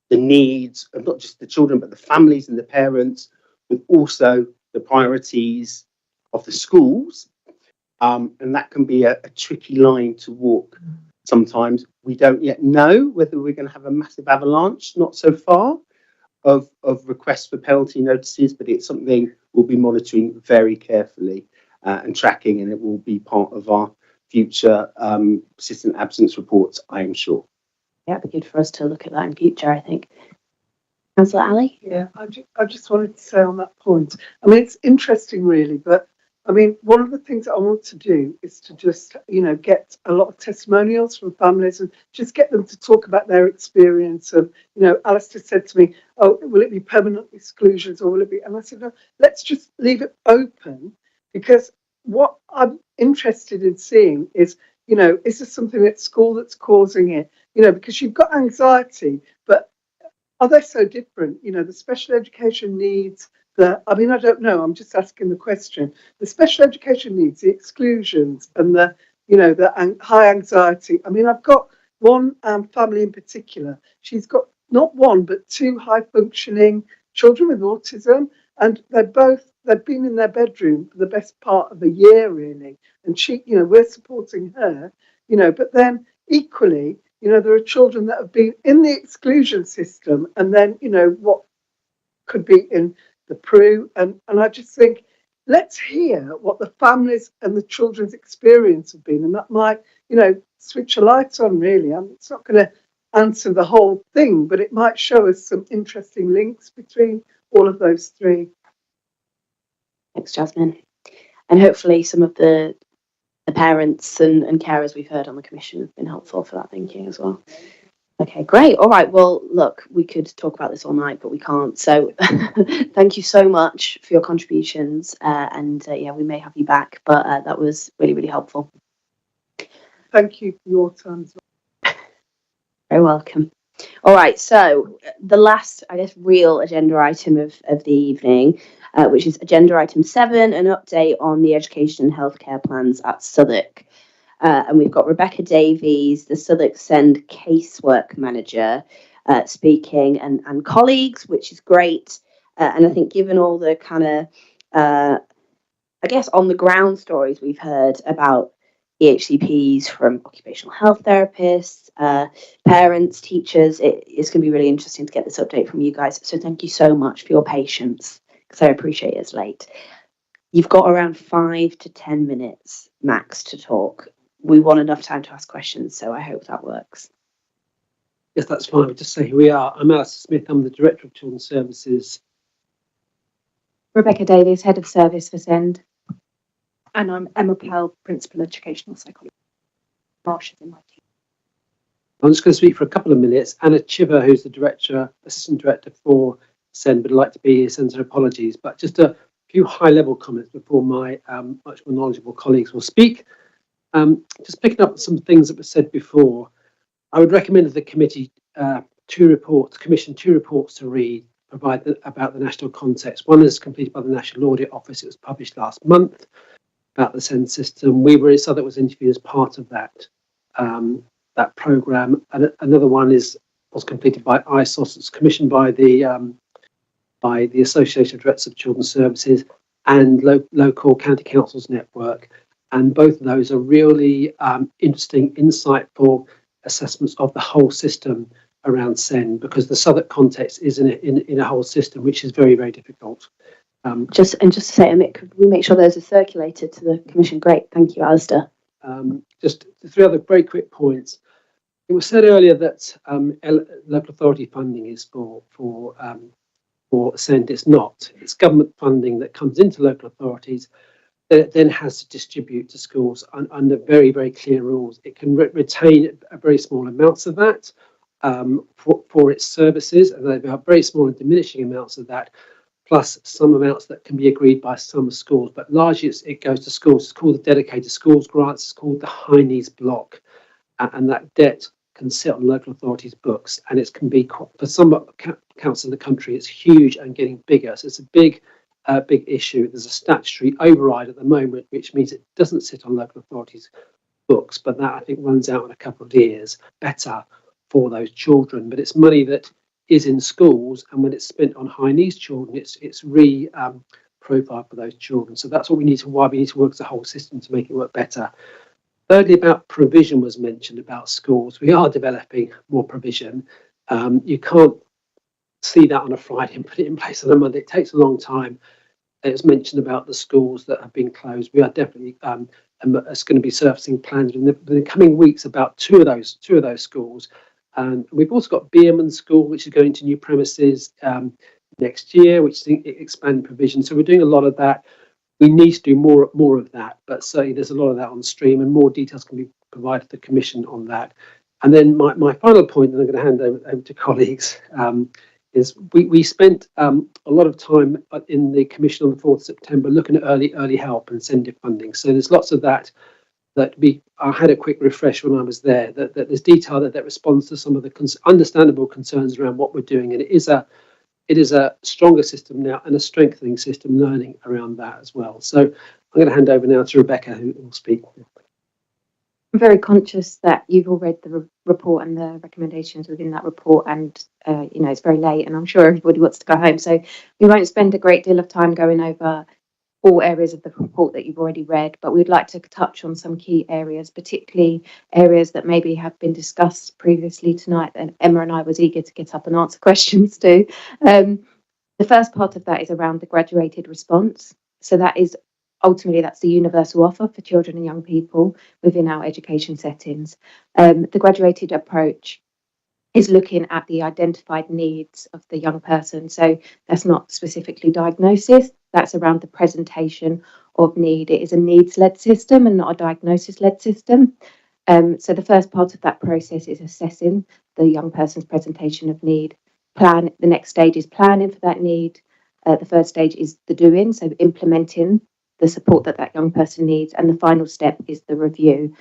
the needs of not just the children, but the families and the parents, with also the priorities of the schools. And that can be a tricky line to walk. Sometimes we don't yet know whether we're going to have a massive avalanche, not so far, of requests for penalty notices, but it's something we'll be monitoring very carefully and tracking, and it will be part of our future persistent absence reports, I am sure.
Yeah, it'd be good for us to look at that in future, I think. Councillor Ali?
Yeah, I just wanted to say on that point, I mean, it's interesting really, but I mean, one of the things that I want to do is to just, get a lot of testimonials from families and just get them to talk about their experience of, Alistair said to me, oh, will it be permanent exclusions or will it be, and I said, no, let's just leave it open, because what I'm interested in seeing is, you know, is there something at school that's causing it? You know, because you've got anxiety, but are they so different? You know, the special education needs, I mean, I don't know, I'm just asking the question. The special education needs, the exclusions and the, you know, the high anxiety. I mean, I've got one family in particular. She's got not one, but two high functioning children with autism. And they've been in their bedroom for the best part of a year, really. And she, you know, we're supporting her, you know, but then equally, you know, there are children that have been in the exclusion system and then, you know, what could be in the PRU. And I just think, let's hear what the families and the children's experience have been. And that might, you know, switch a light on, really. It's not going to answer the whole thing, but it might show us some interesting links between all of those three.
Thanks, Jasmine. And hopefully some of the parents and carers we've heard on the commission have been helpful for that thinking as well. Okay, great. All right. Well, look, we could talk about this all night, but we can't. So thank you so much for your contributions. Yeah, we may have you back, but that was really, really helpful.
Thank you for your time as well.
Very welcome. All right. So the last, I guess, real agenda item of the evening, which is agenda item 7, an update on the education and healthcare plans at Southwark. And we've got Rebecca Davies, the Southwark Send casework manager, speaking, and colleagues, which is great. And I think given all the kind of, I guess, on the ground stories we've heard about EHCPs from occupational health therapists, parents, teachers, it's going to be really interesting to get this update from you guys. So thank you so much for your patience, because I appreciate it's late. You've got around 5 to 10 minutes max to talk. We want enough time to ask questions, so I hope that works.
Yes, that's fine. I'll just say who we are. I'm Alistair Smith. I'm the Director of Children's Services.
Rebecca Davies, Head of Service for Send.
And I'm Emma Pell, Principal Educational Psychologist. Marsh is in my team.
I'm just going to speak for a couple of minutes. Anna Chiver, who's the Assistant Director for Send, would like to be here, sends her apologies. But just a few high-level comments before my much more knowledgeable colleagues will speak. Just picking up some things that were said before, I would recommend that the committee commission two reports to read, about the national context. One is completed by the National Audit Office. It was published last month about the Send system. Southwark was interviewed as part of that programme. And another one was completed by ISOS. It's commissioned by the Association of Directors of Children's Services and local county councils network. And both of those are really interesting, insightful assessments of the whole system around Send, because the Southwark context is in a whole system, which is very, very difficult.
Just to say, Amit, could we make sure those are circulated to the commission? Great, thank you, Alistair.
Just 3 other very quick points. It was said earlier that local authority funding is for Send. It's not. It's government funding that comes into local authorities that it then has to distribute to schools under very, very clear rules. It can retain a very small amounts of that for its services, and there are very small and diminishing amounts of that, plus some amounts that can be agreed by some schools. But largely it goes to schools. It's called the Dedicated Schools Grants. It's called the High Needs Block, and that debt can sit on local authorities' books, and it can be, for some councils in the country, it's huge and getting bigger. So it's a big issue. There's a statutory override at the moment, which means it doesn't sit on local authorities' books, but that I think runs out in a couple of years. Better for those children, but it's money that is in schools, and when it's spent on high needs children, it's profiled for those children. So that's what we need to work as a whole system to make it work better. Thirdly, about provision was mentioned about schools. We are developing more provision. You can't see that on a Friday and put it in place on a Monday. It takes a long time. It was mentioned about the schools that have been closed. We are definitely it's going to be surfacing plans in the coming weeks about two of those schools. And we've also got Beerman School, which is going to new premises next year, which is expanding provision. So we're doing a lot of that. We need to do more of that, but certainly there's a lot of that on stream, and more details can be provided to the Commission on that. And then my final point, and I'm going to hand over to colleagues, is we spent a lot of time in the commission on the 4th of September looking at early help and incentive funding. So there's lots of that I had a quick refresh when I was there, that there's detail that responds to some of the understandable concerns around what we're doing, and it is a stronger system now and a strengthening system learning around that as well. So I'm going to hand over now to Rebecca, who will speak.
I'm very conscious that you've all read the report and the recommendations within that report, and it's very late, and I'm sure everybody wants to go home. So we won't spend a great deal of time going over all areas of the report that you've already read, but we'd like to touch on some key areas, particularly areas that maybe have been discussed previously tonight, and Emma and I was eager to get up and answer questions too. The first part of that is around the graduated response. So that's the universal offer for children and young people within our education settings. The graduated approach is looking at the identified needs of the young person. So that's not specifically diagnosis, that's around the presentation of need. It is a needs-led system and not a diagnosis-led system. So the first part of that process is assessing the young person's presentation of need. The next stage is planning for that need. The third stage is the doing, so implementing the support that young person needs. And the final step is the review.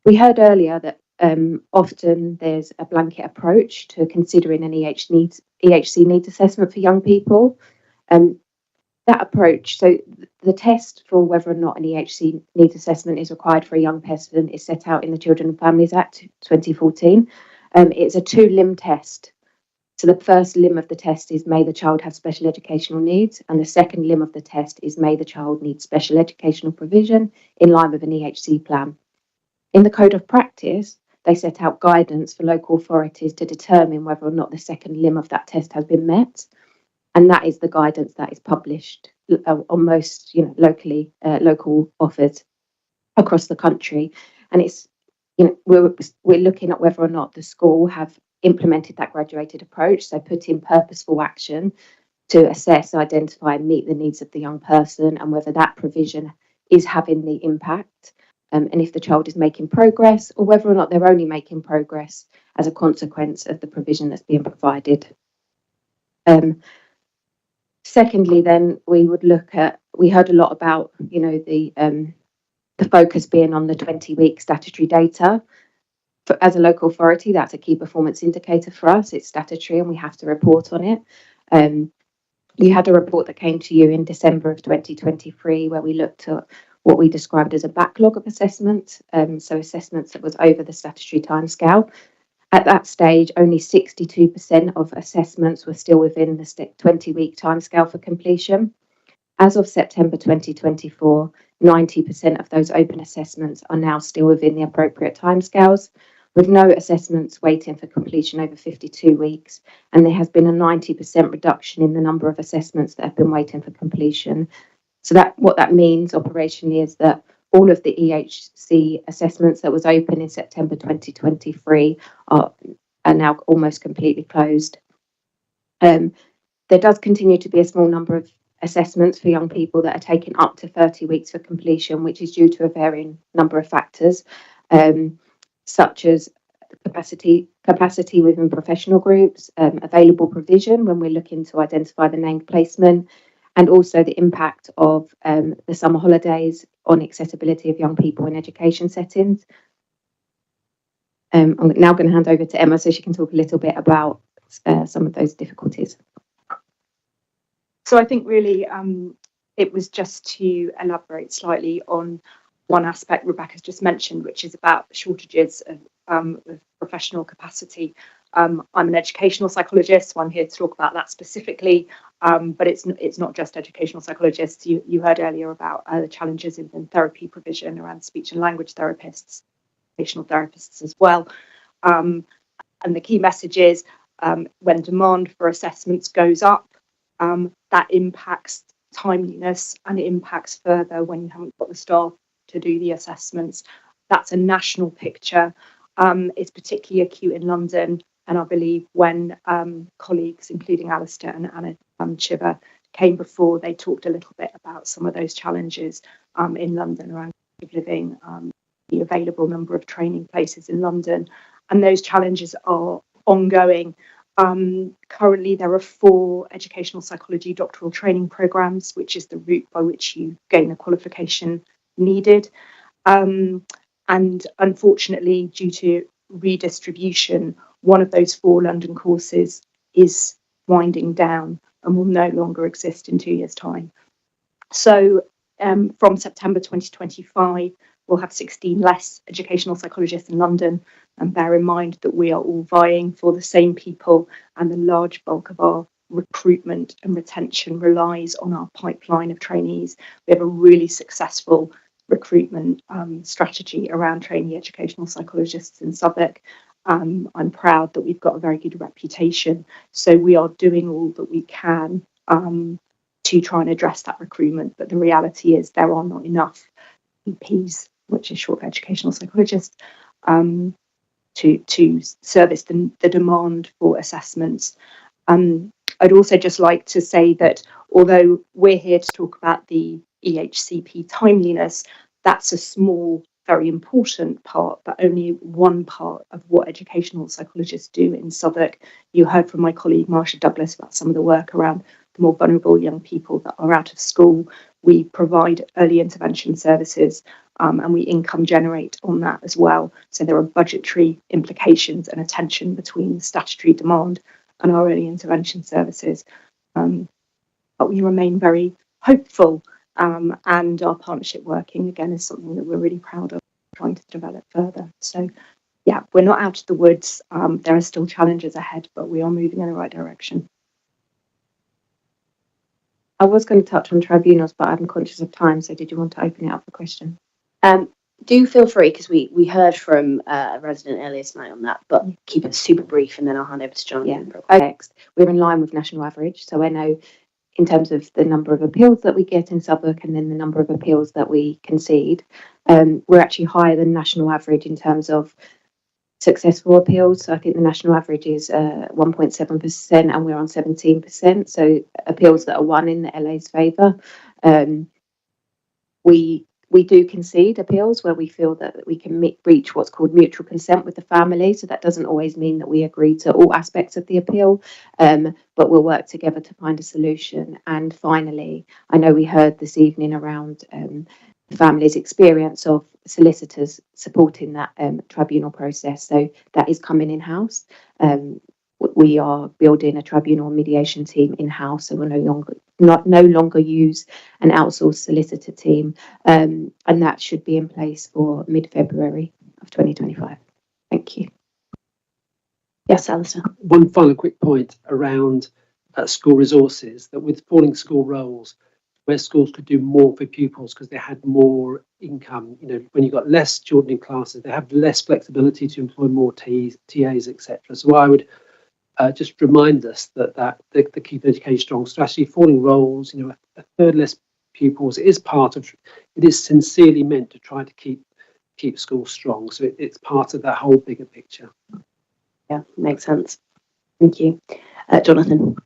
We heard earlier that often there's a blanket approach to considering an EHC needs assessment for young people. That approach, so the test for whether or not an EHC needs assessment is required for a young person is set out in the Children and Families Act 2014. It's a 2-limb test. So the first limb of the test is may the child have special educational needs, and the second limb of the test is may the child need special educational provision in line with an EHC plan. In the Code of Practice, they set out guidance for local authorities to determine whether or not the second limb of that test has been met. And that is the guidance that is published on most, local offers across the country. And it's, we're looking at whether or not the school have implemented that graduated approach. So put in purposeful action to assess, identify, and meet the needs of the young person, and whether that provision is having the impact. And if the child is making progress, or whether or not they're only making progress as a consequence of the provision that's being provided. Secondly, then we heard a lot about, the focus being on the 20-week statutory data. As a local authority, that's a key performance indicator for us. It's statutory and we have to report on it. You had a report that came to you in December of 2023 where we looked at what we described as a backlog of assessments, so assessments that was over the statutory timescale. At that stage, only 62% of assessments were still within the 20-week timescale for completion. As of September 2024, 90% of those open assessments are now still within the appropriate timescales, with no assessments waiting for completion over 52 weeks. And there has been a 90% reduction in the number of assessments that have been waiting for completion. So what that means operationally is that all of the EHC assessments that was open in September 2023 are now almost completely closed. There does continue to be a small number of assessments for young people that are taking up to 30 weeks for completion, which is due to a varying number of factors, such as capacity within professional groups, available provision when we're looking to identify the named placement, and also the impact of the summer holidays on accessibility of young people in education settings. I'm now going to hand over to Emma so she can talk a little bit about some of those difficulties. So I think really it was just to elaborate slightly on one aspect Rebecca's just mentioned, which is about shortages of professional capacity. I'm an educational psychologist, so I'm here to talk about that specifically, but it's not just educational psychologists. You heard earlier about the challenges in therapy provision around speech and language therapists, educational therapists as well. And the key message is when demand for assessments goes up, that impacts timeliness and it impacts further when you haven't got the staff to do the assessments. That's a national picture. It's particularly acute in London. And I believe when colleagues, including Alistair and Anna Chiver, came before, they talked a little bit about some of those challenges in London around living, the available number of training places in London. And those challenges are ongoing. Currently, there are 4 educational psychology doctoral training programs, which is the route by which you gain the qualification needed. And unfortunately, due to redistribution, one of those 4 London courses is winding down and will no longer exist in 2 years' time. So from September 2025, we'll have 16 less educational psychologists in London. And bear in mind that we are all vying for the same people, and the large bulk of our recruitment and retention relies on our pipeline of trainees. We have a really successful recruitment strategy around trainee educational psychologists in Southwark. I'm proud that we've got a very good reputation. So we are doing all that we can to try and address that recruitment. But the reality is there are not enough EPs, which is short for educational psychologists, to service the demand for assessments. I'd also just like to say that although we're here to talk about the EHCP timeliness, that's a small, very important part, but only one part of what educational psychologists do in Southwark. You heard from my colleague Marsha Douglas about some of the work around the more vulnerable young people that are out of school. We provide early intervention services, and we income generate on that as well. So there are budgetary implications and a tension between the statutory demand and our early intervention services. But we remain very hopeful, and our partnership working again is something that we're really proud of trying to develop further. So yeah, we're not out of the woods. There are still challenges ahead, but we are moving in the right direction. I was going to touch on tribunals, but I'm conscious of time. So did you want to open it up for question?
Do feel free, because we heard from a resident earlier tonight on that, but keep it super brief, and then I'll hand over to Jonathan.
Yeah. Next, we're in line with national average. So I know in terms of the number of appeals that we get in Southwark and then the number of appeals that we concede, we're actually higher than national average in terms of successful appeals. So I think the national average is 1.7%, and we're on 17%. So appeals that are won in the LA's favour. We do concede appeals where we feel that we can reach what's called mutual consent with the family. So that doesn't always mean that we agree to all aspects of the appeal, but we'll work together to find a solution. And finally, I know we heard this evening around the family's experience of solicitors supporting that tribunal process. So that is coming in-house. We are building a tribunal mediation team in-house, so we'll no longer use an outsourced solicitor team, and that should be in place for mid-February of 2025. Thank you.
Yes, Alistair.
One final quick point around school resources, that with falling school rolls, where schools could do more for pupils because they had more income. You know, when you've got less children in classes, they have less flexibility to employ more TAs, etc. So I would just remind us that the Keep Education Strong strategy, falling roles, you know, a third less pupils, it is sincerely meant to try to keep schools strong. So it's part of that whole bigger picture.
Yeah, makes sense. Thank you. Jonathan.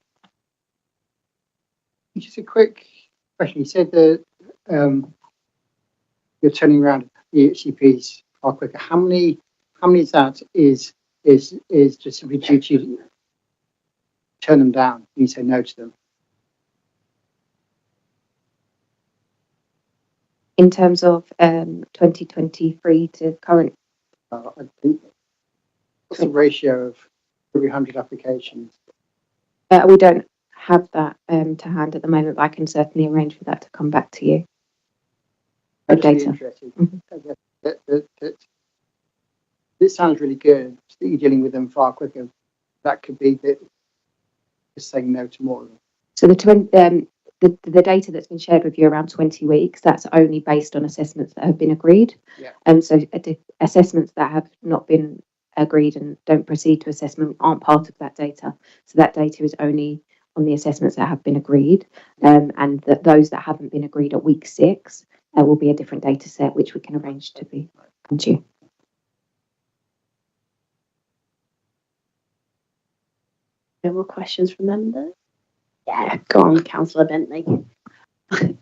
Just a quick question. You said that you're turning around the HCPs far quicker. How many is that is just simply due to turn them down, you say no to them?
In terms of 2023 to current?
I think, what's the ratio of every 100 applications?
We don't have that to hand at the moment, but I can certainly arrange for that to come back to you. The data.
This sounds really good. That you're dealing with them far quicker. That could be that just saying no to more of them.
So the data that's been shared with you around 20 weeks, that's only based on assessments that have been agreed.
Yeah.
So assessments that have not been agreed and don't proceed to assessment aren't part of that data. So that data is only on the assessments that have been agreed, and that those that haven't been agreed at week 6 will be a different data set, which we can arrange to be come to you.
No more questions from members? Yeah, go on, Councillor Bentley.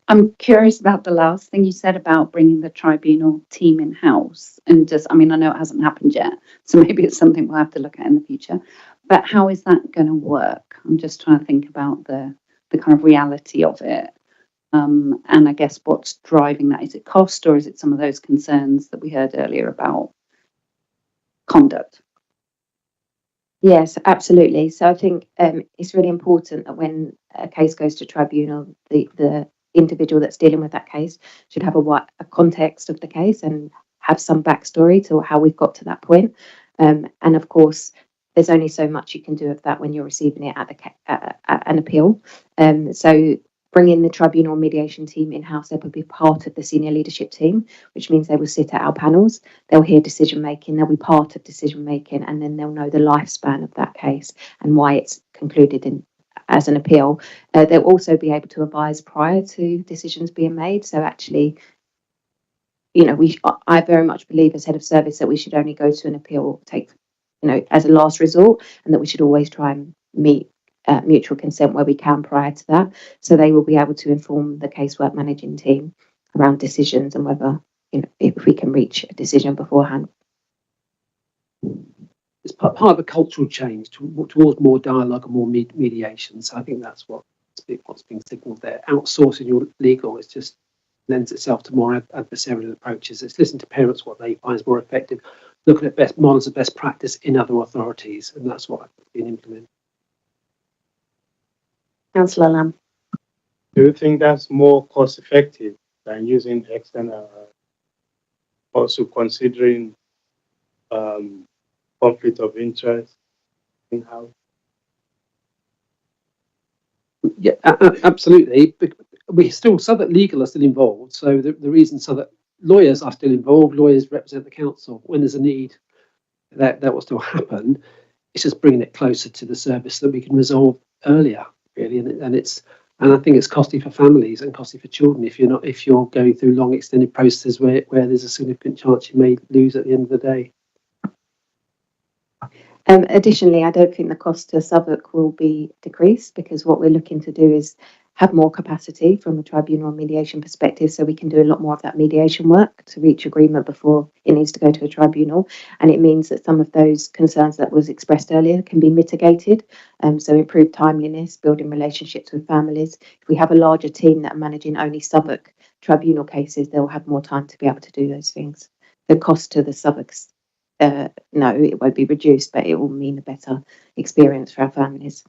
I'm curious about the last thing you said about bringing the tribunal team in-house, and just, I mean, I know it hasn't happened yet, so maybe it's something we'll have to look at in the future. But how is that going to work? I'm just trying to think about the kind of reality of it. And I guess what's driving that? Is it cost, or is it some of those concerns that we heard earlier about conduct?
Yes, absolutely. So I think it's really important that when a case goes to tribunal, the individual that's dealing with that case should have a context of the case and have some backstory to how we've got to that point. And of course, there's only so much you can do of that when you're receiving it at an appeal. So bringing the tribunal mediation team in-house, they will be part of the senior leadership team, which means they will sit at our panels, they'll hear decision making, they'll be part of decision making, and then they'll know the lifespan of that case and why it's concluded as an appeal. They'll also be able to advise prior to decisions being made. So actually, I very much believe as head of service that we should only go to an appeal, as a last resort, and that we should always try and meet mutual consent where we can prior to that. So they will be able to inform the casework managing team around decisions and whether, if we can reach a decision beforehand.
It's part of a cultural change towards more dialogue and more mediation. So I think that's what's being signalled there. Outsourcing your legal is just lends itself to more adversarial approaches. It's listen to parents, what they find is more effective, looking at best models of best practice in other authorities, and that's what's been implemented.
Councillor Lamb.
Do you think that's more cost effective than using external, also considering conflict of interest in-house?
Yeah, absolutely. Southwark Legal are still involved, so the reason Southwark lawyers are still involved, lawyers represent the council. When there's a need, that will still happen. It's just bringing it closer to the service that we can resolve earlier, really. And I think it's costly for families and costly for children if you're going through long extended processes where there's a significant chance you may lose at the end of the day.
Additionally, I don't think the cost to Southwark will be decreased, because what we're looking to do is have more capacity from a tribunal mediation perspective, so we can do a lot more of that mediation work to reach agreement before it needs to go to a tribunal. And it means that some of those concerns that was expressed earlier can be mitigated. So improved timeliness, building relationships with families. If we have a larger team that are managing only Southwark tribunal cases, they'll have more time to be able to do those things. The cost to the Southwarks, no, it won't be reduced, but it will mean a better experience for our families.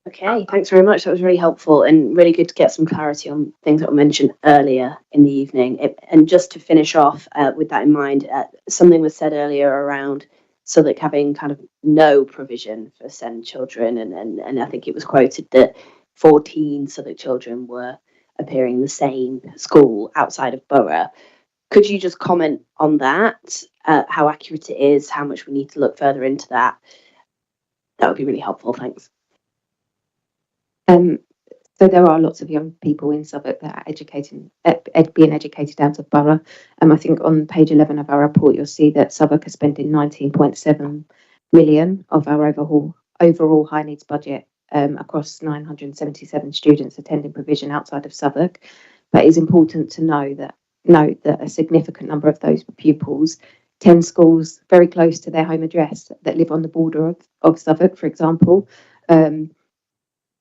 Okay, thanks very much. That was really helpful and really good to get some clarity on things that were mentioned earlier in the evening. And just to finish off with that in mind, something was said earlier around Southwark having kind of no provision for SEND children, and I think it was quoted that 14 Southwark children were appearing in the same school outside of Borough. Could you just comment on that, how accurate it is, how much we need to look further into that? That would be really helpful, thanks.
So there are lots of young people in Southwark that are being educated out of Borough. I think on page 11 of our report, you'll see that Southwark is spending 19.7 million of our overall high needs budget across 977 students attending provision outside of Southwark. But it's important to note that a significant number of those pupils attend schools very close to their home address that live on the border of Southwark, for example.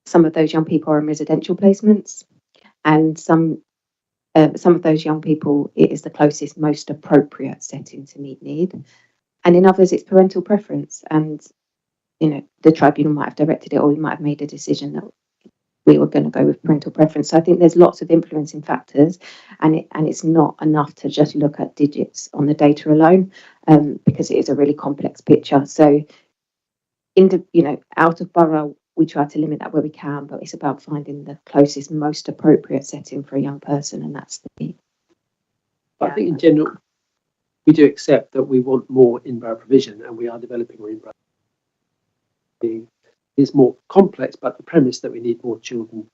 Some of those young people are in residential placements, and some of those young people, it is the closest, most appropriate setting to meet need. And in others, it's parental preference. And, the tribunal might have directed it, or we might have made a decision that we were going to go with parental preference. So I think there's lots of influencing factors, and it's not enough to just look at digits on the data alone, because it is a really complex picture. So, out of Borough, we try to limit that where we can, but it's about finding the closest, most appropriate setting for a young person, and that's the key.
But I think in general, we do accept that we want more in-borough provision, and we are developing more in-borough. It is more complex, but the premise that we need more children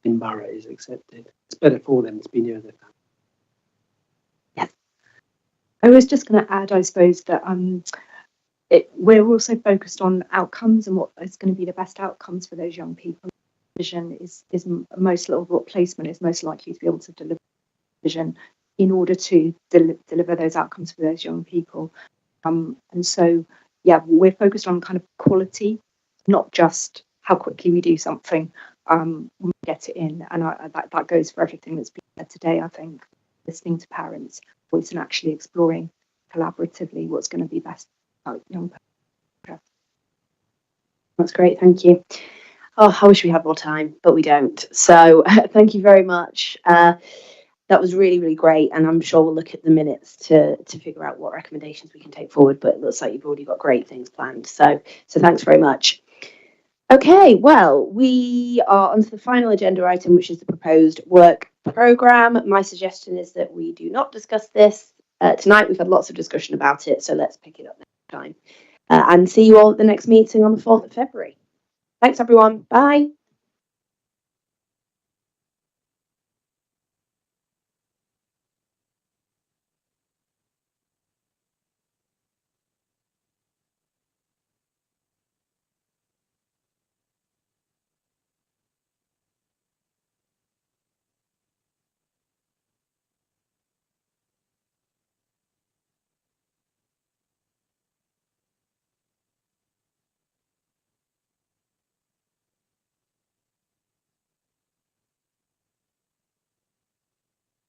in borough is accepted. It's better for them to be near their family.
Yes. I was just going to add, I suppose, that we're also focused on outcomes and what is going to be the best outcomes for those young people. Vision is what placement is most likely to be able to deliver vision in order to deliver those outcomes for those young people. And so, yeah, we're focused on kind of quality, not just how quickly we do something when we get it in. And that goes for everything that's been said today, I think, listening to parents' voice and actually exploring collaboratively what's going to be best for young people.
That's great, thank you. Oh, I wish we had more time, but we don't. So thank you very much. That was really, really great. And I'm sure we'll look at the minutes to figure out what recommendations we can take forward. But it looks like you've already got great things planned. So thanks very much. Okay, well, we are on to the final agenda item, which is the proposed work programme. My suggestion is that we do not discuss this tonight. We've had lots of discussion about it, so let's pick it up next time. And see you all at the next meeting on the 4th of February. Thanks, everyone. Bye.